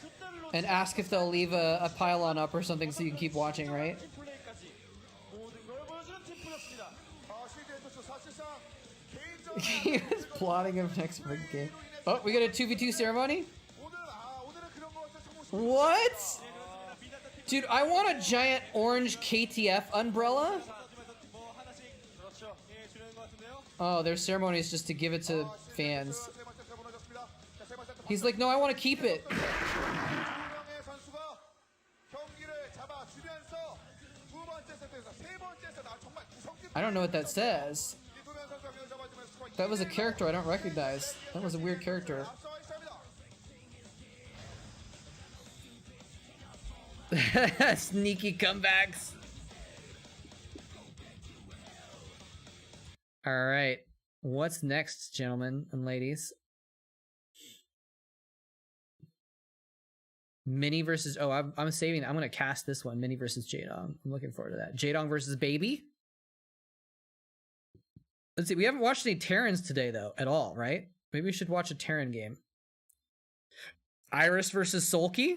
and ask if they'll leave a pylon up or something so you can keep watching, right? He was plotting him next big game. Oh, we got a 2v2 ceremony? What? Dude, I want a giant orange KTF umbrella. Oh, their ceremony is just to give it to fans. He's like, no, I want to keep it. I don't know what that says. That was a character I don't recognize. That was a weird character. Sneaky comebacks. All right. What's next, gentlemen and ladies? Mini versus... Oh, I'm saving... I'm going to cast this one. Mini versus Jaedong. I'm looking forward to that. Jaedong versus Baby? Let's see. We haven't watched any Terrans today, though, at all, right? Maybe we should watch a Terran game. Iris versus Sulky?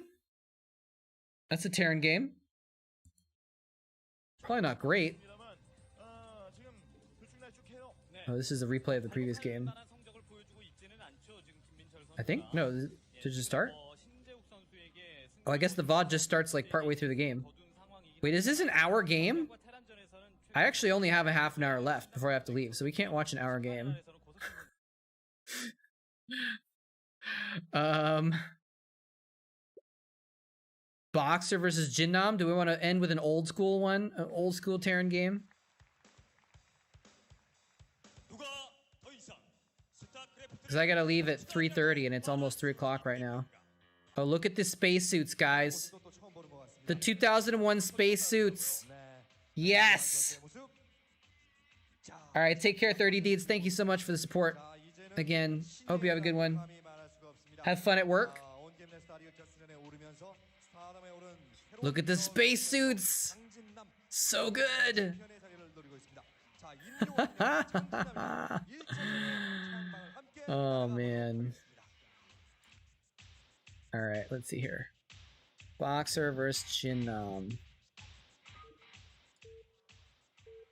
That's a Terran game. Probably not great. Oh, this is a replay of the previous game. I think? No, did it just start? Oh, I guess the VOD just starts like partway through the game. Wait, is this an hour game? I actually only have a half an hour left before I have to leave, so we can't watch an hour game. Boxer versus Jinnam. Do we want to end with an old school one? An old school Terran game? Because I gotta leave at 3:30 and it's almost 3 o'clock right now. Oh, look at the spacesuits, guys. The 2001 spacesuits. Yes! Alright, take care, 30 Deeds. Thank you so much for the support. Again, hope you have a good one. Have fun at work. Look at the spacesuits! So good! then. All right, let's see here. Boxer versus Jinnam.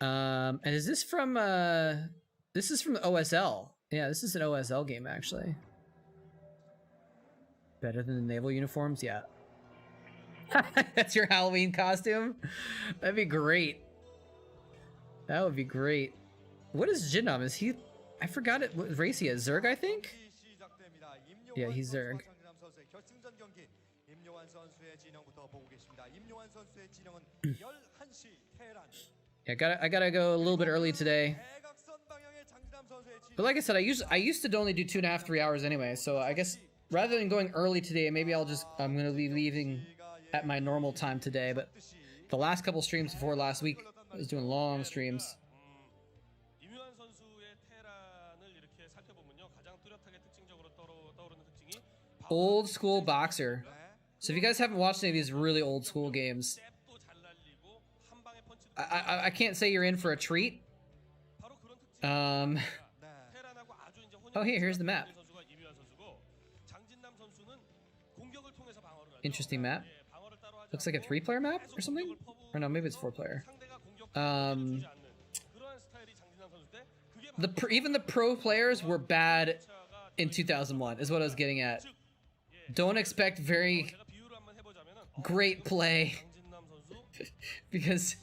And is this from the OSL? Yeah, this is an OSL game actually. Better than the naval uniforms, yeah. That's your Halloween costume? That'd be great. That would be great. What is Jinnam? Is he? I forgot it. What race he is? Zerg, I think? Yeah, he's Zerg. Yeah, I gotta go a little bit early today. But like I said, I used to only do 2.5, 3 hours anyway. So I guess rather than going early today, maybe I'm gonna be leaving at my normal time today. But the last couple streams before last week, I was doing long streams. Old school boxer. So if you guys haven't watched any of these really old school games, I can't say you're in for a treat. Oh, here's the map. Interesting map. Looks like a 3-player map or something? Or no, maybe it's 4-player. Even the pro players were bad in 2001, is what I was getting at. Don't expect very great play because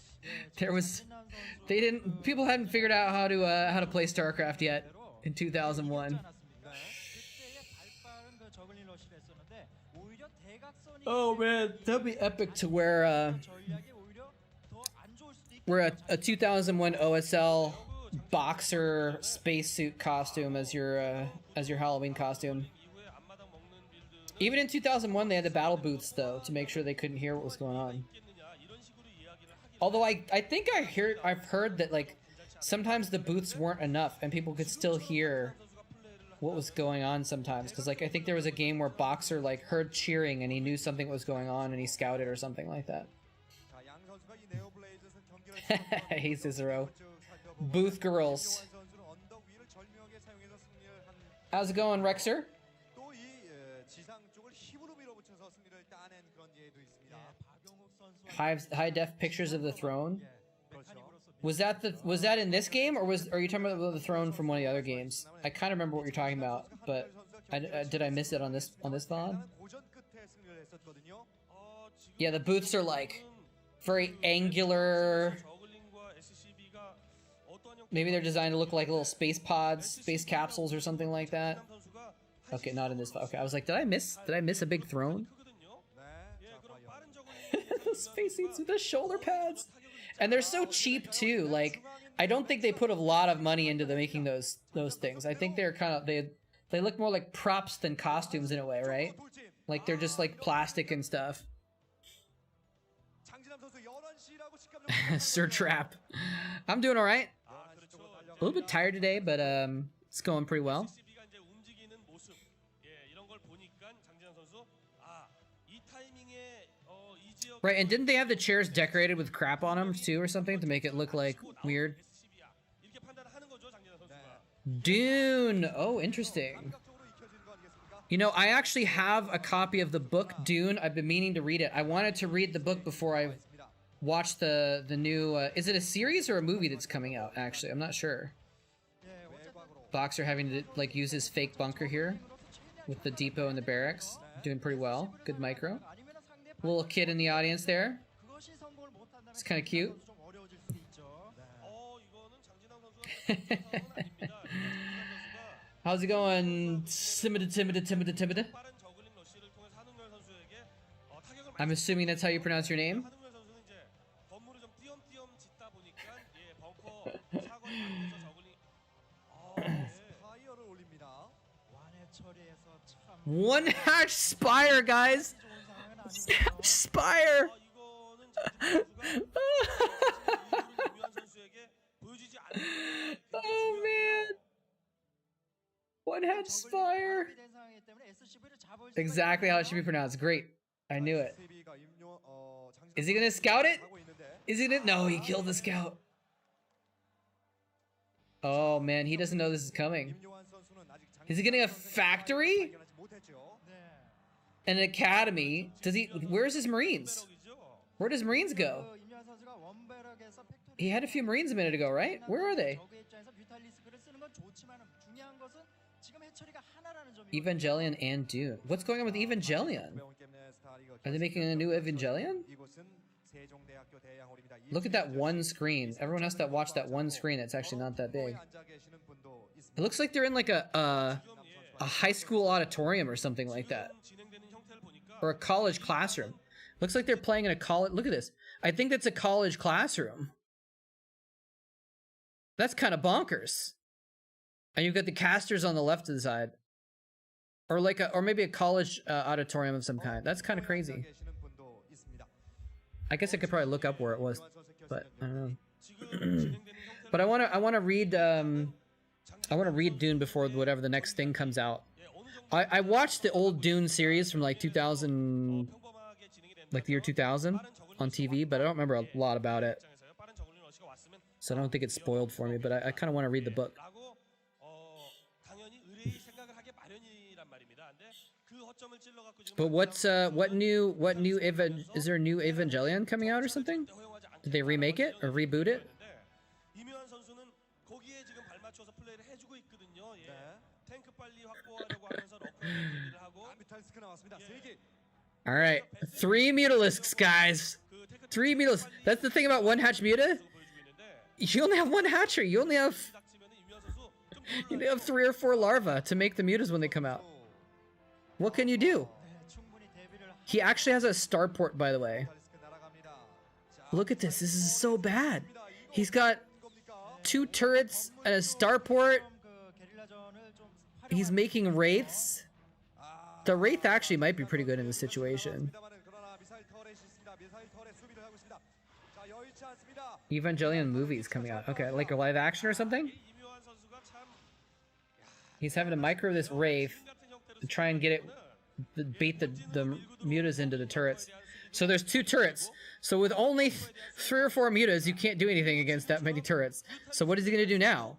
people hadn't figured out how to play StarCraft yet in 2001. Oh man, that'd be epic to wear a 2001 OSL boxer spacesuit costume as your Halloween costume. Even in 2001, they had the battle boots though to make sure they couldn't hear what was going on. Although I think I've heard that like sometimes the boots weren't enough and people could still hear what was going on sometimes, because like I think there was a game where Boxer like heard cheering and he knew something was going on and he scouted or something like that. Hey Cicero. Booth girls. How's it going, Rexer? High def pictures of the throne. Was that in this game, or are you talking about the throne from one of the other games? I kind of remember what you're talking about, but did I miss it on this VOD? Yeah, the booths are like very angular. Maybe they're designed to look like little space pods, space capsules, or something like that. Okay, not in this. Okay, I was like, did I miss a big throne? The spacesuits with the shoulder pads, and they're so cheap too. Like, I don't think they put a lot of money into making those things. I think they're kind of they look more like props than costumes in a way, right? Like they're just like plastic and stuff. Sir Trap, I'm doing all right. A little bit tired today, but it's going pretty well. Right, and didn't they have the chairs decorated with crap on them too or something to make it look like weird? Dune! Oh, interesting. You know, I actually have a copy of the book Dune. I've been meaning to read it. I wanted to read the book before I watched the new... is it a series or a movie that's coming out, actually? I'm not sure. Boxer having to, like, use his fake bunker here with the depot and the barracks. Doing pretty well. Good micro. Little kid in the audience there. It's kind of cute. How's it going? Timid. I'm assuming that's how you pronounce your name. One hatch spire, guys. Spire. Oh man. One hatch spire. Exactly how it should be pronounced. Great. I knew it. Is he gonna scout it? Is he gonna? No, he killed the scout. Oh man, he doesn't know this is coming. Is he getting a factory? An academy? Does he? Where's his Marines? Where does Marines go? He had a few Marines a minute ago, right? Where are they? Evangelion and Dune. What's going on with Evangelion? Are they making a new Evangelion? Look at that one screen. Everyone has to watch that one screen. That's actually not that big. It looks like they're in like a high school auditorium or something like that. Or a college classroom. Looks like they're playing in a college. Look at this. I think that's a college classroom. That's kind of bonkers. And you've got the casters on the left of the side. Or like or maybe a college auditorium of some kind. That's kind of crazy. I guess I could probably look up where it was, but I don't know. But I want to read Dune before whatever the next thing comes out. I watched the old Dune series from like 2000, like the year 2000 on TV, but I don't remember a lot about it. So I don't think it's spoiled for me, but I kind of want to read the book. But what's what new is there a new Evangelion coming out or something? Did they remake it or reboot it? All right, 3 Mutalisks, guys. 3 Mutalisks. That's the thing about one hatch Muta. You only have one hatchery. You only have 3 or 4 larvae to make the mutas when they come out. What can you do? He actually has a starport, by the way. Look at this. This is so bad. He's got 2 turrets and a starport. He's making wraiths. The wraith actually might be pretty good in this situation. Evangelion movies coming out. Okay, like a live action or something? He's having to micro this wraith and try and get it, bait the mutas into the turrets. So there's 2 turrets. So with only 3 or 4 mutas, you can't do anything against that many turrets. So what is he going to do now?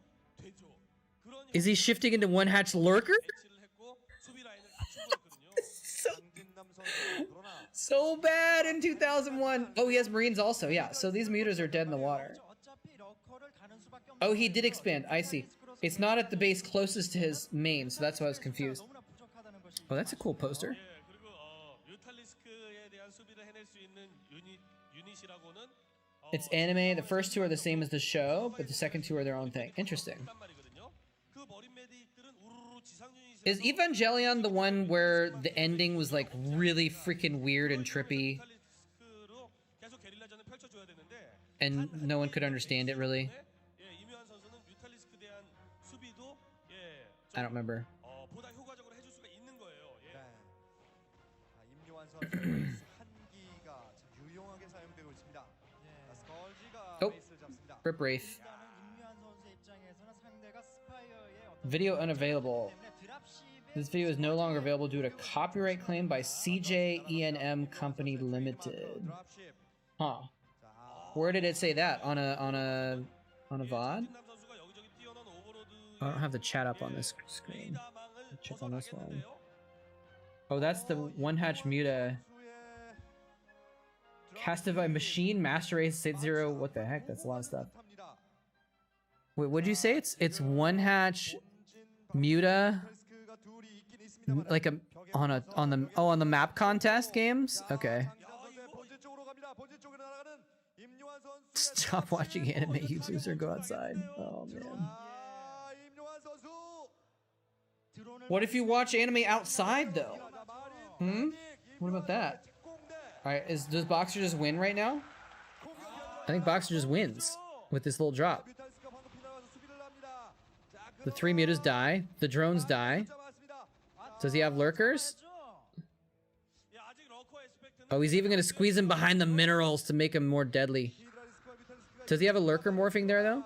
Is he shifting into one hatch lurker? So bad in 2001. Oh, he has Marines also. Yeah, so these mutas are dead in the water. Oh, he did expand. I see. It's not at the base closest to his main, so that's why I was confused. Oh, that's a cool poster. It's anime. The first 2 are the same as the show, but the second 2 are their own thing. Interesting. Is Evangelion the one where the ending was like really freaking weird and trippy? And no one could understand it really? I don't remember. Oh, Rip Wraith. Video unavailable. This video is no longer available due to copyright claim by CJ E&M Company Limited. Huh. Where did it say that? On a VOD? I don't have the chat up on this screen. Let's check on this one. Oh, that's the one hatch muta. Casted by Machine, Master Race, State Zero. What the heck? That's a lot of stuff. Wait, what'd you say? It's one hatch muta, like on the map contest games. Okay. Stop watching anime YouTubers or go outside. Oh man. What if you watch anime outside though? What about that? All right, does Boxer just win right now? I think Boxer just wins with this little drop. The 3 mutas die. The drones die. Does he have lurkers? Oh, he's even going to squeeze him behind the minerals to make him more deadly. Does he have a lurker morphing there, though?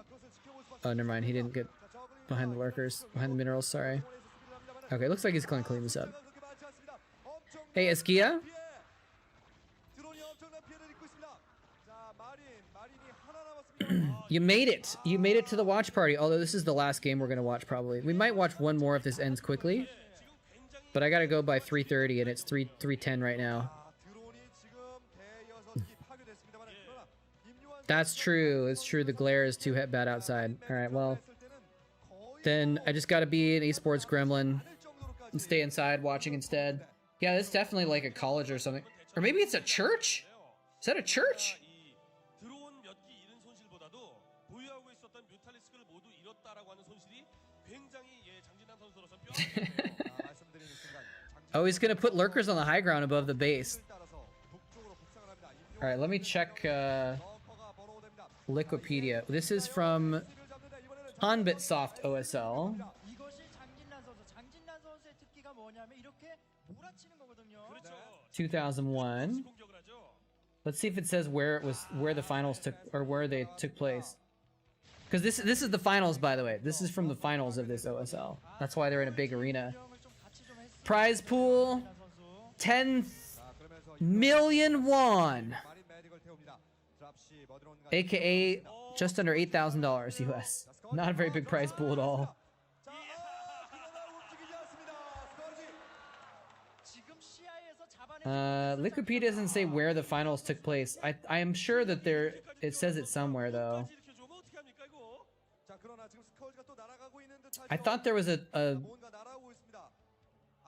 Oh, never mind. He didn't get behind the lurkers. Behind the minerals, sorry. Okay, looks like he's going to clean this up. Hey, Eskia? You made it. You made it to the watch party. Although this is the last game we're gonna watch probably. We might watch one more if this ends quickly. But I gotta go by 3:30 and it's 3:10 right now. That's true. It's true. The glare is too bad outside. All right. Well, then I just gotta be an esports gremlin and stay inside watching instead. Yeah, it's definitely like a college or something. Or maybe it's a church? Is that a church? Oh, he's gonna put lurkers on the high ground above the base. Alright, let me check Wikipedia. This is from Hanbitsoft OSL. 2001. Let's see if it says where the finals took, or where they took place. Because this is the finals, by the way. This is from the finals of this OSL. That's why they're in a big arena. Prize pool, 10 million won, aka just under $8,000 US. Not a very big prize pool at all. Wikipedia doesn't say where the finals took place. I am sure that it says it somewhere though. I thought there was a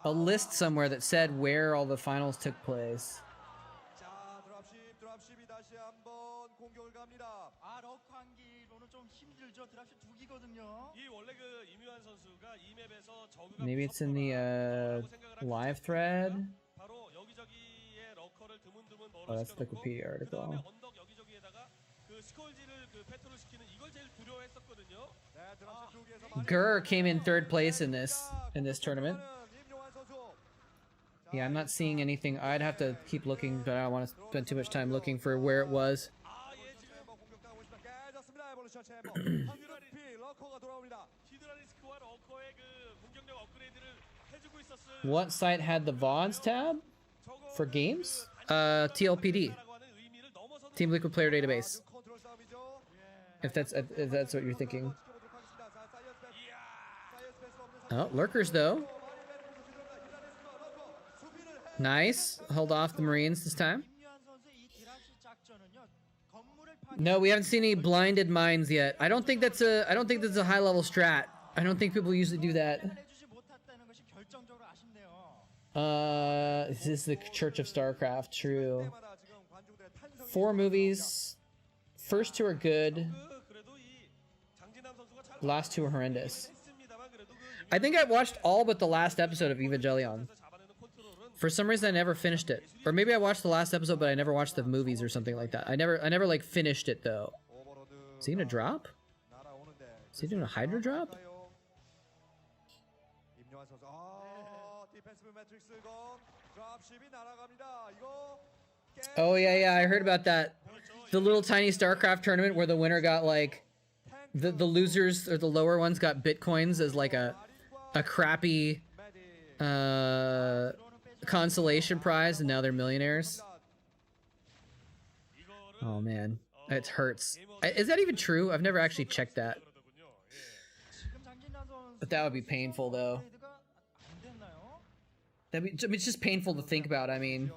list somewhere that said where all the finals took place. Maybe it's in the live thread. Oh, that's the Wikipedia article. Gurr came in 3rd place in this tournament. Yeah, I'm not seeing anything. I'd have to keep looking, but I don't want to spend too much time looking for where it was. What site had the VODs tab for games? TLPD, Team Liquid Player Database. If that's what you're thinking. Oh, lurkers though. Nice. Hold off the Marines this time. No, we haven't seen any blinded mines yet. I don't think that's a high level strat. I don't think people usually do that. This is the Church of Starcraft, true. 4 movies. First 2 are good. Last 2 are horrendous. I think I watched all but the last episode of Evangelion. For some reason, I never finished it. Or maybe I watched the last episode, but I never watched the movies or something like that. I never like finished it though. Is he gonna drop? Is he doing a Hydra drop? Oh yeah, I heard about that. The little tiny StarCraft tournament where the winner got like the losers or the lower ones got bitcoins as like a crappy consolation prize, and now they're millionaires. Oh man, it hurts. Is that even true? I've never actually checked that. But that would be painful though. It's just painful to think about. I mean,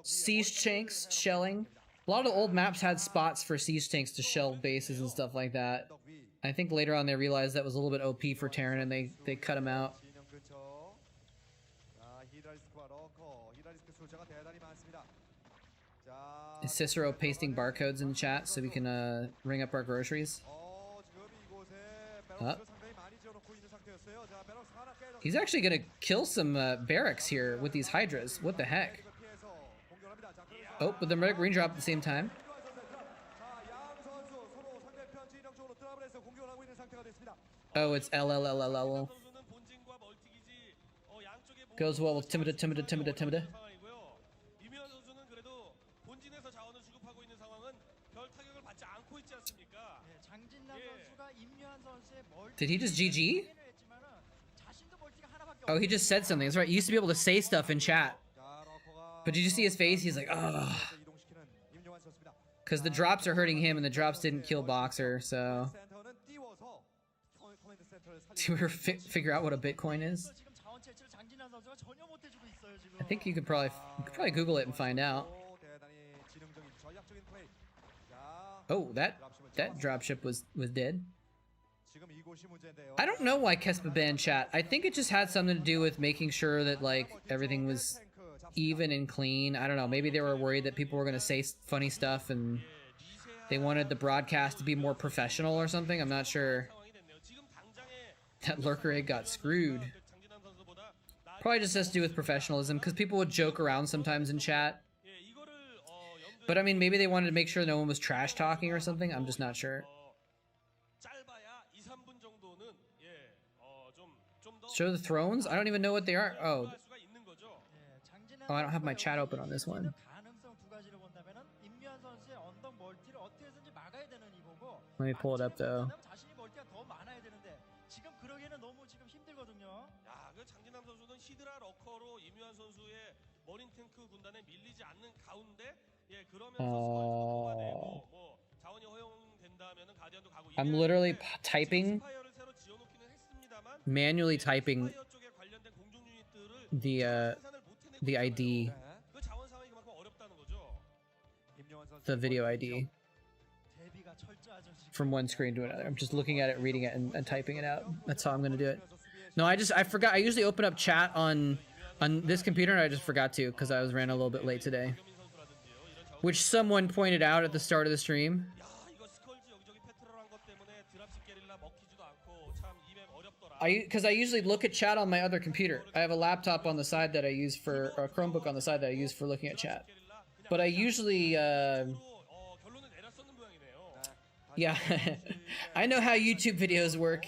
siege tanks shelling. A lot of the old maps had spots for siege tanks to shell bases and stuff like that. I think later on they realized that was a little bit OP for Terran and they cut them out. Is Cicero pasting barcodes in the chat so we can ring up our groceries? He's actually gonna kill some barracks here with these Hydras. What the heck? Oh, but the Marine drop at the same time. Oh, it's LLLLL. Goes well with Timida. Did he just GG? Oh, he just said something. That's right. You used to be able to say stuff in chat. But did you see his face? He's like, oh. Because the drops are hurting him, and the drops didn't kill Boxer, so... Do we ever figure out what a Bitcoin is? 지금 자원 채취를 장진환 선수가 전혀 못 해주고 있어요 지금. I think you could probably Google it and find out. Oh, that dropship was dead. I don't know why Kespa banned chat. I think it just had something to do with making sure that like everything was even and clean. I don't know. Maybe they were worried that people were going to say funny stuff and they wanted the broadcast to be more professional or something. I'm not sure. That lurker egg got screwed. Probably just has to do with professionalism because people would joke around sometimes in chat. But I mean, maybe they wanted to make sure no one was trash talking or something. I'm just not sure. Show the thrones? I don't even know what they are. Oh, I don't have my chat open on this one. Let me pull it up though. 야, 그 장진남 선수는 히드라 러커로 이묘한 선수의 머린 탱크 군단에 밀리지 않는 가운데 예, 그러면서 뽑아내고 뭐 자원이 허용된다면은 가디언도 가고 I'm literally typing, manually typing the ID, the video ID from one screen to another. I'm just looking at it, reading it, and typing it out. That's how I'm gonna do it. No, I forgot. I usually open up chat on this computer, and I just forgot to because I ran a little bit late today. Which someone pointed out at the start of the stream. Because I usually look at chat on my other computer. I have a laptop on the side that I use for, or a Chromebook on the side that I use for looking at chat. But I usually, yeah, I know how YouTube videos work.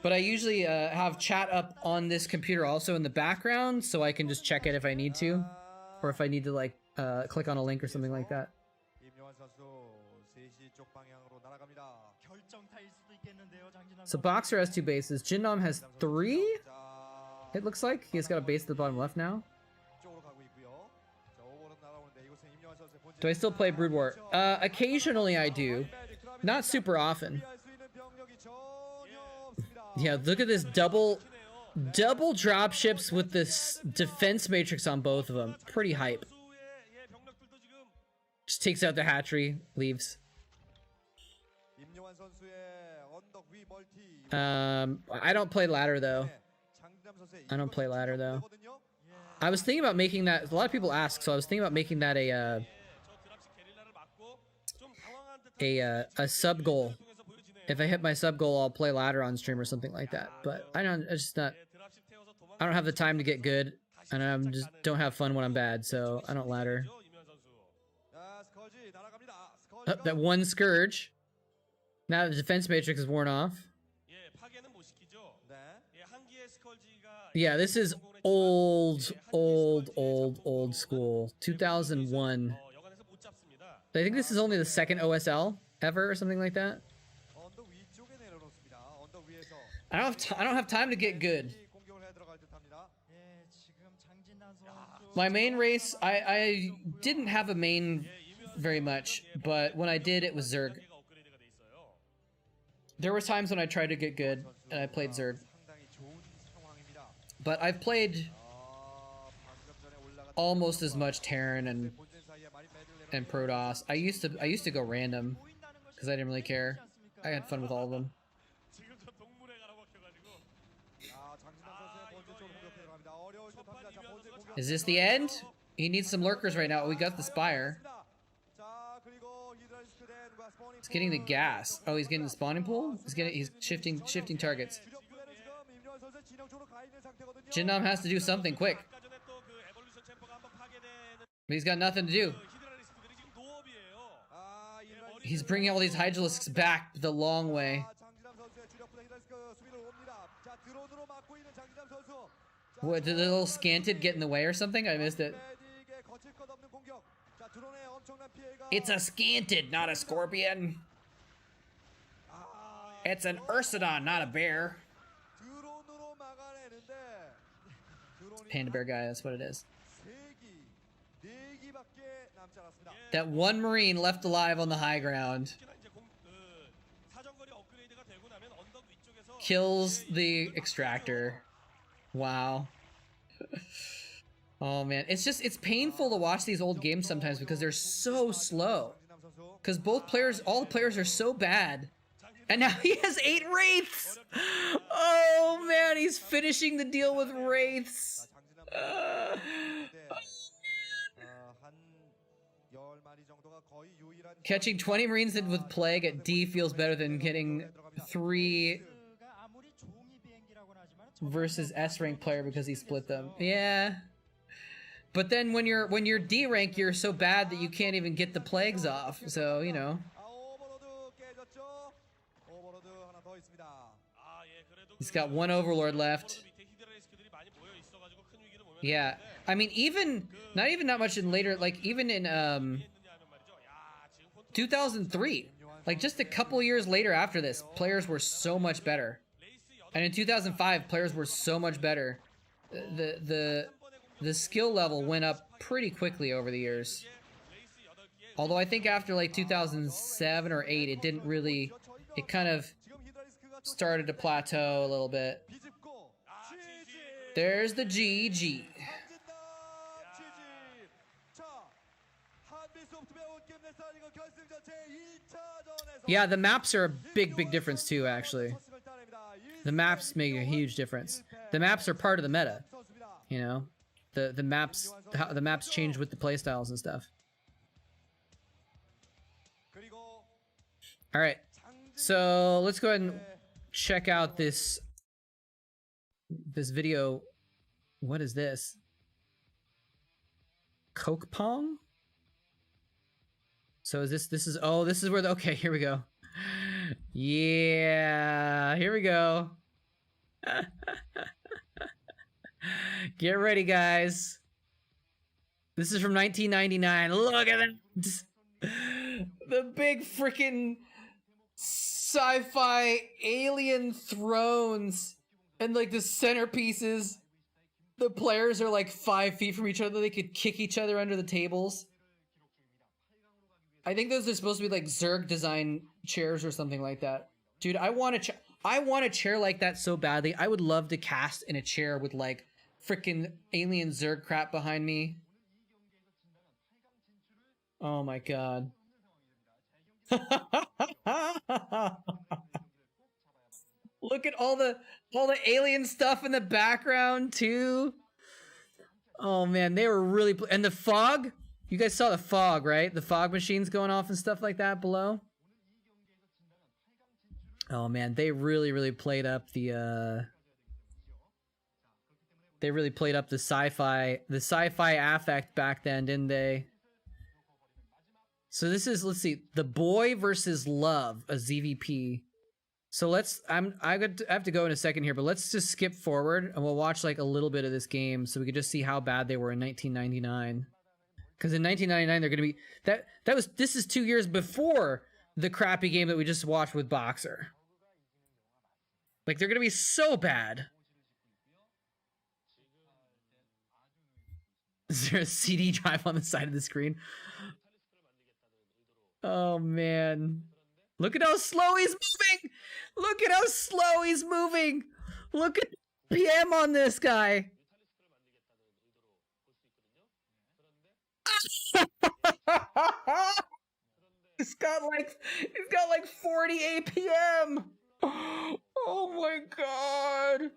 But I usually have chat up on this computer also in the background, so I can just check it if I need to. Or if I need to, like, click on a link or something like that. So Boxer has 2 bases. Jinnam has 3? It looks like. He's got a base at the bottom left now. Do I still play Brood War? Occasionally I do. Not super often. Yeah, look at this double drop ships with this defense matrix on both of them. Pretty hype. Just takes out the hatchery, leaves. I don't play ladder though. I don't play ladder though. I was thinking about making that. A lot of people ask, so I was thinking about making that a sub goal. If I hit my sub goal, I'll play ladder on stream or something like that. But I don't. It's just not. I don't have the time to get good, and I just don't have fun when I'm bad. So I don't ladder. Oh, that one scourge. Now the defense matrix is worn off. Yeah, this is old school. 2001. I think this is only the second OSL ever or something like that. I don't have time to get good. My main race, I didn't have a main very much, but when I did, it was Zerg. There were times when I tried to get good, and I played Zerg. But I've played almost as much Terran and Protoss. I used to go random because I didn't really care. I had fun with all of them. Is this the end? He needs some lurkers right now. We got the Spire. He's getting the gas. Oh, he's getting the spawning pool? He's shifting targets. Jinnam has to do something quick. But he's got nothing to do. He's bringing all these Hydralisks back the long way. What, did the little Scanted get in the way or something? I missed it. It's a Scanted, not a Scorpion. It's an Ursidon, not a bear. Panda bear guy, that's what it is. That one Marine left alive on the high ground 특히나 이제 사정거리 업그레이드가 되고 나면 언덕 위쪽에서 kills the extractor. Wow. Oh man, it's painful to watch these old games sometimes because they're so slow. Because all the players are so bad. And now he has 8 Wraiths! Oh man, he's finishing the deal with Wraiths. Catching 20 Marines with Plague at D feels better than getting 3 versus S rank player because he split them. Yeah. But then when you're D rank, you're so bad that you can't even get the plagues off. So, you know. He's got 1 Overlord left. Yeah. I mean, not even that much in later, like even in 2003, like just a couple years later after this, players were so much better. And in 2005, players were so much better. The skill level went up pretty quickly over the years. Although I think after like 2007 or 8, it didn't really, it kind of started to plateau a little bit. There's the GG. Yeah, the maps are a big difference too, actually. The maps make a huge difference. The maps are part of the meta, you know? The maps change with the playstyles and stuff. All right, so let's go ahead and check out this video. What is this? Coke Pong? So is this is where the, okay, here we go. Yeah, here we go. Get ready, guys. This is from 1999. Look at that. The big freaking sci-fi alien thrones and like the centerpieces. The players are like 5 feet from each other. They could kick each other under the tables. I think those are supposed to be like Zerg design chairs or something like that. Dude, I want a chair like that so badly. I would love to cast in a chair with like freaking alien Zerg crap behind me. Oh my god. Look at all the alien stuff in the background too. Oh man, they were really and the fog. You guys saw the fog, right? The fog machines going off and stuff like that below. Oh man, they really played up the they really played up the sci-fi affect back then, didn't they? So this is, let's see, The Boy versus Love, a ZVP. So let's, I have to go in a second here, but let's just skip forward and we'll watch like a little bit of this game so we can just see how bad they were in 1999. Because in 1999 they're going to be, this is 2 years before the crappy game that we just watched with Boxer. Like they're going to be so bad. Is there a CD drive on the side of the screen? Oh man. Look at how slow he's moving! Look at how slow he's moving! Look at PM on this guy! He's got like 40 APM! Oh my god!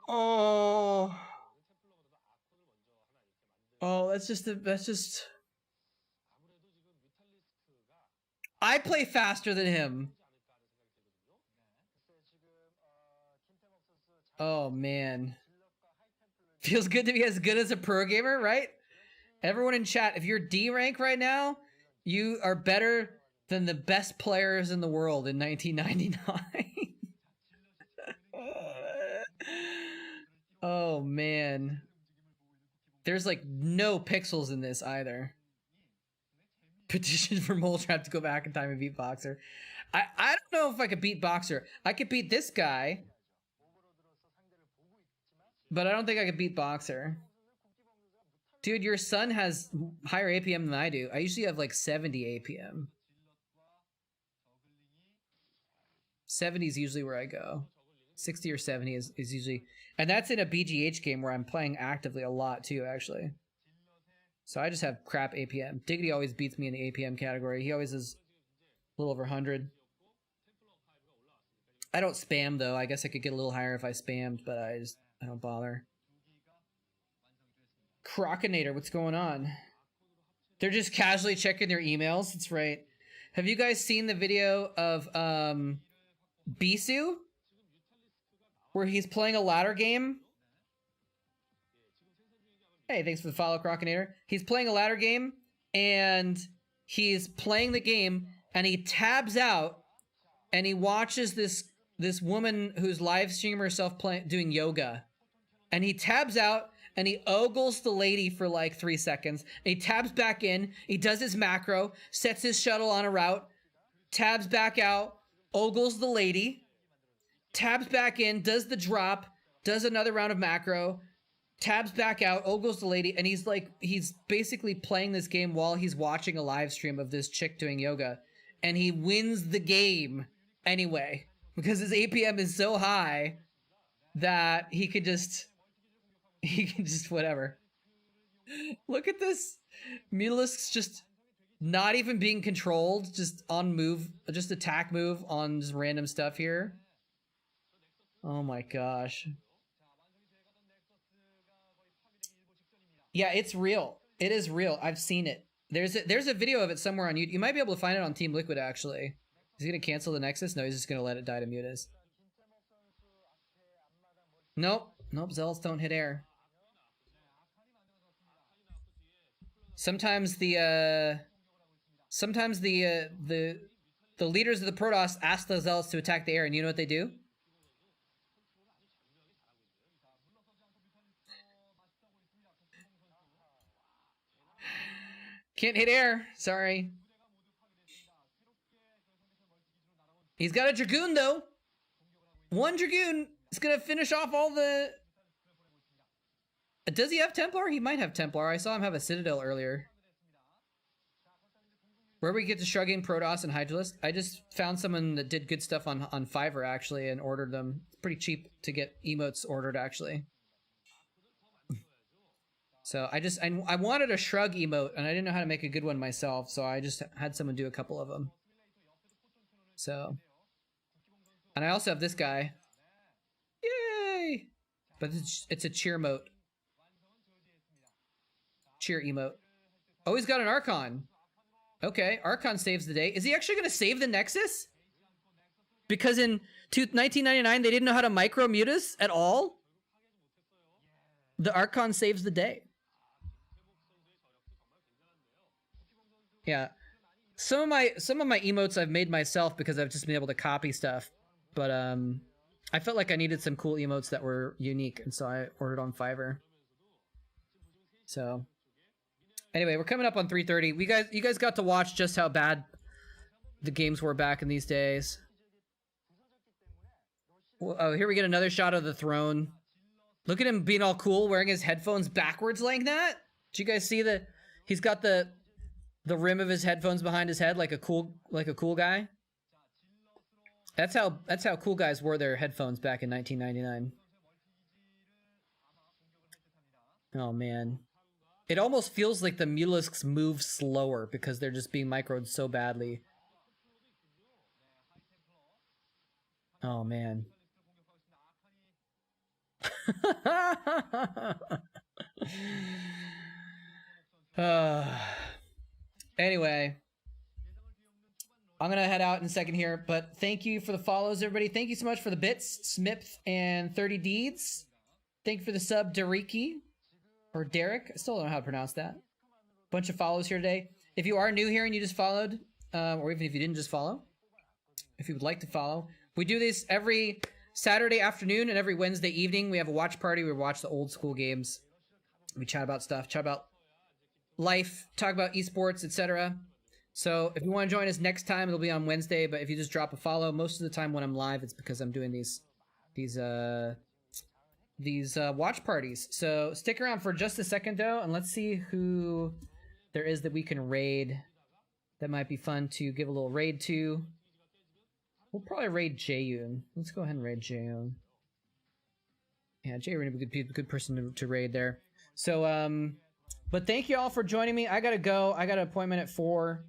Oh. Oh, that's just I play faster than him. Oh man. Feels good to be as good as a pro gamer, right? Everyone in chat, if you're D rank right now, you are better than the best players in the world in 1999. Oh man. There's like no pixels in this either. Petition for moletrap to go back in time and beat Boxer. I don't know if I could beat Boxer. I could beat this guy, but I don't think I could beat Boxer. Dude, your son has higher APM than I do. I usually have like 70 APM. 70 is usually where I go. 60 or 70 is usually... And that's in a BGH game where I'm playing actively a lot too, actually. So I just have crap APM. Diggity always beats me in the APM category. He always is a little over 100. I don't spam, though. I guess I could get a little higher if I spammed, but I don't bother. Crocinator, what's going on? They're just casually checking their emails. That's right. Have you guys seen the video of Bisu? Where he's playing a ladder game? Hey, thanks for the follow, Crocinator. He's playing a ladder game, and he's playing the game, and he tabs out, and he watches this woman who's live streaming herself doing yoga. And he tabs out, and he ogles the lady for like 3 seconds. And he tabs back in, he does his macro, sets his shuttle on a route, tabs back out, ogles the lady, tabs back in, does the drop, does another round of macro, tabs back out, ogles the lady, and he's basically playing this game while he's watching a live stream of this chick doing yoga. And he wins the game anyway, because his APM is so high that he could just whatever. Look at this. Mutalisk's just not even being controlled, just on move, just attack move on just random stuff here. Oh my gosh. Yeah, it's real. It is real. I've seen it. There's a video of it somewhere on YouTube. You might be able to find it on Team Liquid, actually. Is he gonna cancel the Nexus? No, he's just gonna let it die to Mutas. Nope. Nope, Zealots don't hit air. Sometimes the leaders of the Protoss ask the Zealots to attack the air, and you know what they do? Can't hit air. Sorry. He's got a Dragoon, though. One Dragoon is going to finish off all the... Does he have Templar? He might have Templar. I saw him have a Citadel earlier. Where we get to shrugging Protoss and Hydralisk. I just found someone that did good stuff on Fiverr, actually, and ordered them. It's pretty cheap to get emotes ordered, actually. So I wanted a shrug emote, and I didn't know how to make a good one myself, so I just had someone do a couple of them. So, and I also have this guy. Yay! But it's a cheer emote. Cheer emote. Oh, he's got an Archon. Okay, Archon saves the day. Is he actually going to save the Nexus? Because in 1999, they didn't know how to micro mutas at all? The Archon saves the day. Yeah. Some of my emotes I've made myself because I've just been able to copy stuff. But I felt like I needed some cool emotes that were unique, and so I ordered on Fiverr. So anyway, we're coming up on 3:30. You guys got to watch just how bad the games were back in these days. Oh, here we get another shot of the throne. Look at him being all cool, wearing his headphones backwards like that. Did you guys see he's got the rim of his headphones behind his head like a cool guy? That's how cool guys wore their headphones back in 1999. Oh man. It almost feels like the Mutalisks move slower because they're just being microed so badly. Oh man. Anyway, I'm gonna head out in a second here, but thank you for the follows, everybody. Thank you so much for the bits, Smith and 30 Deeds. Thank you for the sub, Deriki, or Derek. I still don't know how to pronounce that. Bunch of follows here today. If you are new here and you just followed, or even if you didn't just follow, if you would like to follow, we do this every Saturday afternoon and every Wednesday evening. We have a watch party. We watch the old school games. We chat about stuff, chat about life, talk about esports, etc. So if you want to join us next time, it'll be on Wednesday. But if you just drop a follow, most of the time when I'm live, it's because I'm doing these these watch parties. So stick around for just a second though, and let's see who there is that we can raid. That might be fun to give a little raid to. We'll probably raid Jaeyoon. Let's go ahead and raid Jaeyoon. Yeah, Jaeyoon would be a good person to raid there. So, but thank you all for joining me. I gotta go. I got an appointment at 4.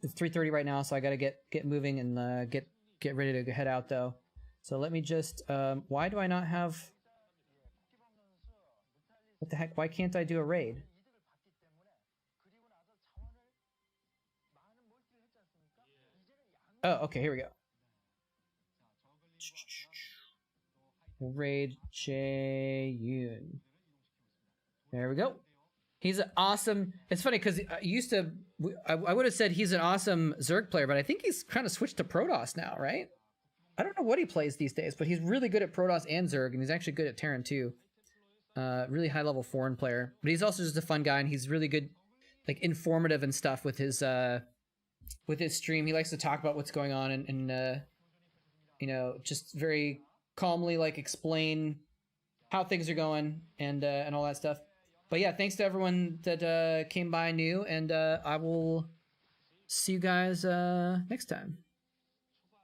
It's 3:30 right now, so I gotta get moving and get ready to head out though. So let me just. Why do I not have? What the heck? Why can't I do a raid? Oh, okay. Here we go. We'll raid Jaeyoon. There we go. He's an awesome. It's funny because I would have said he's an awesome Zerg player, but I think he's kind of switched to Protoss now, right? I don't know what he plays these days, but he's really good at Protoss and Zerg, and he's actually good at Terran too. Really high level foreign player, but he's also just a fun guy, and he's really good, like informative and stuff with his stream. He likes to talk about what's going on and you know, just very calmly like explain how things are going and all that stuff. But yeah, thanks to everyone that came by new, and I will see you guys next time.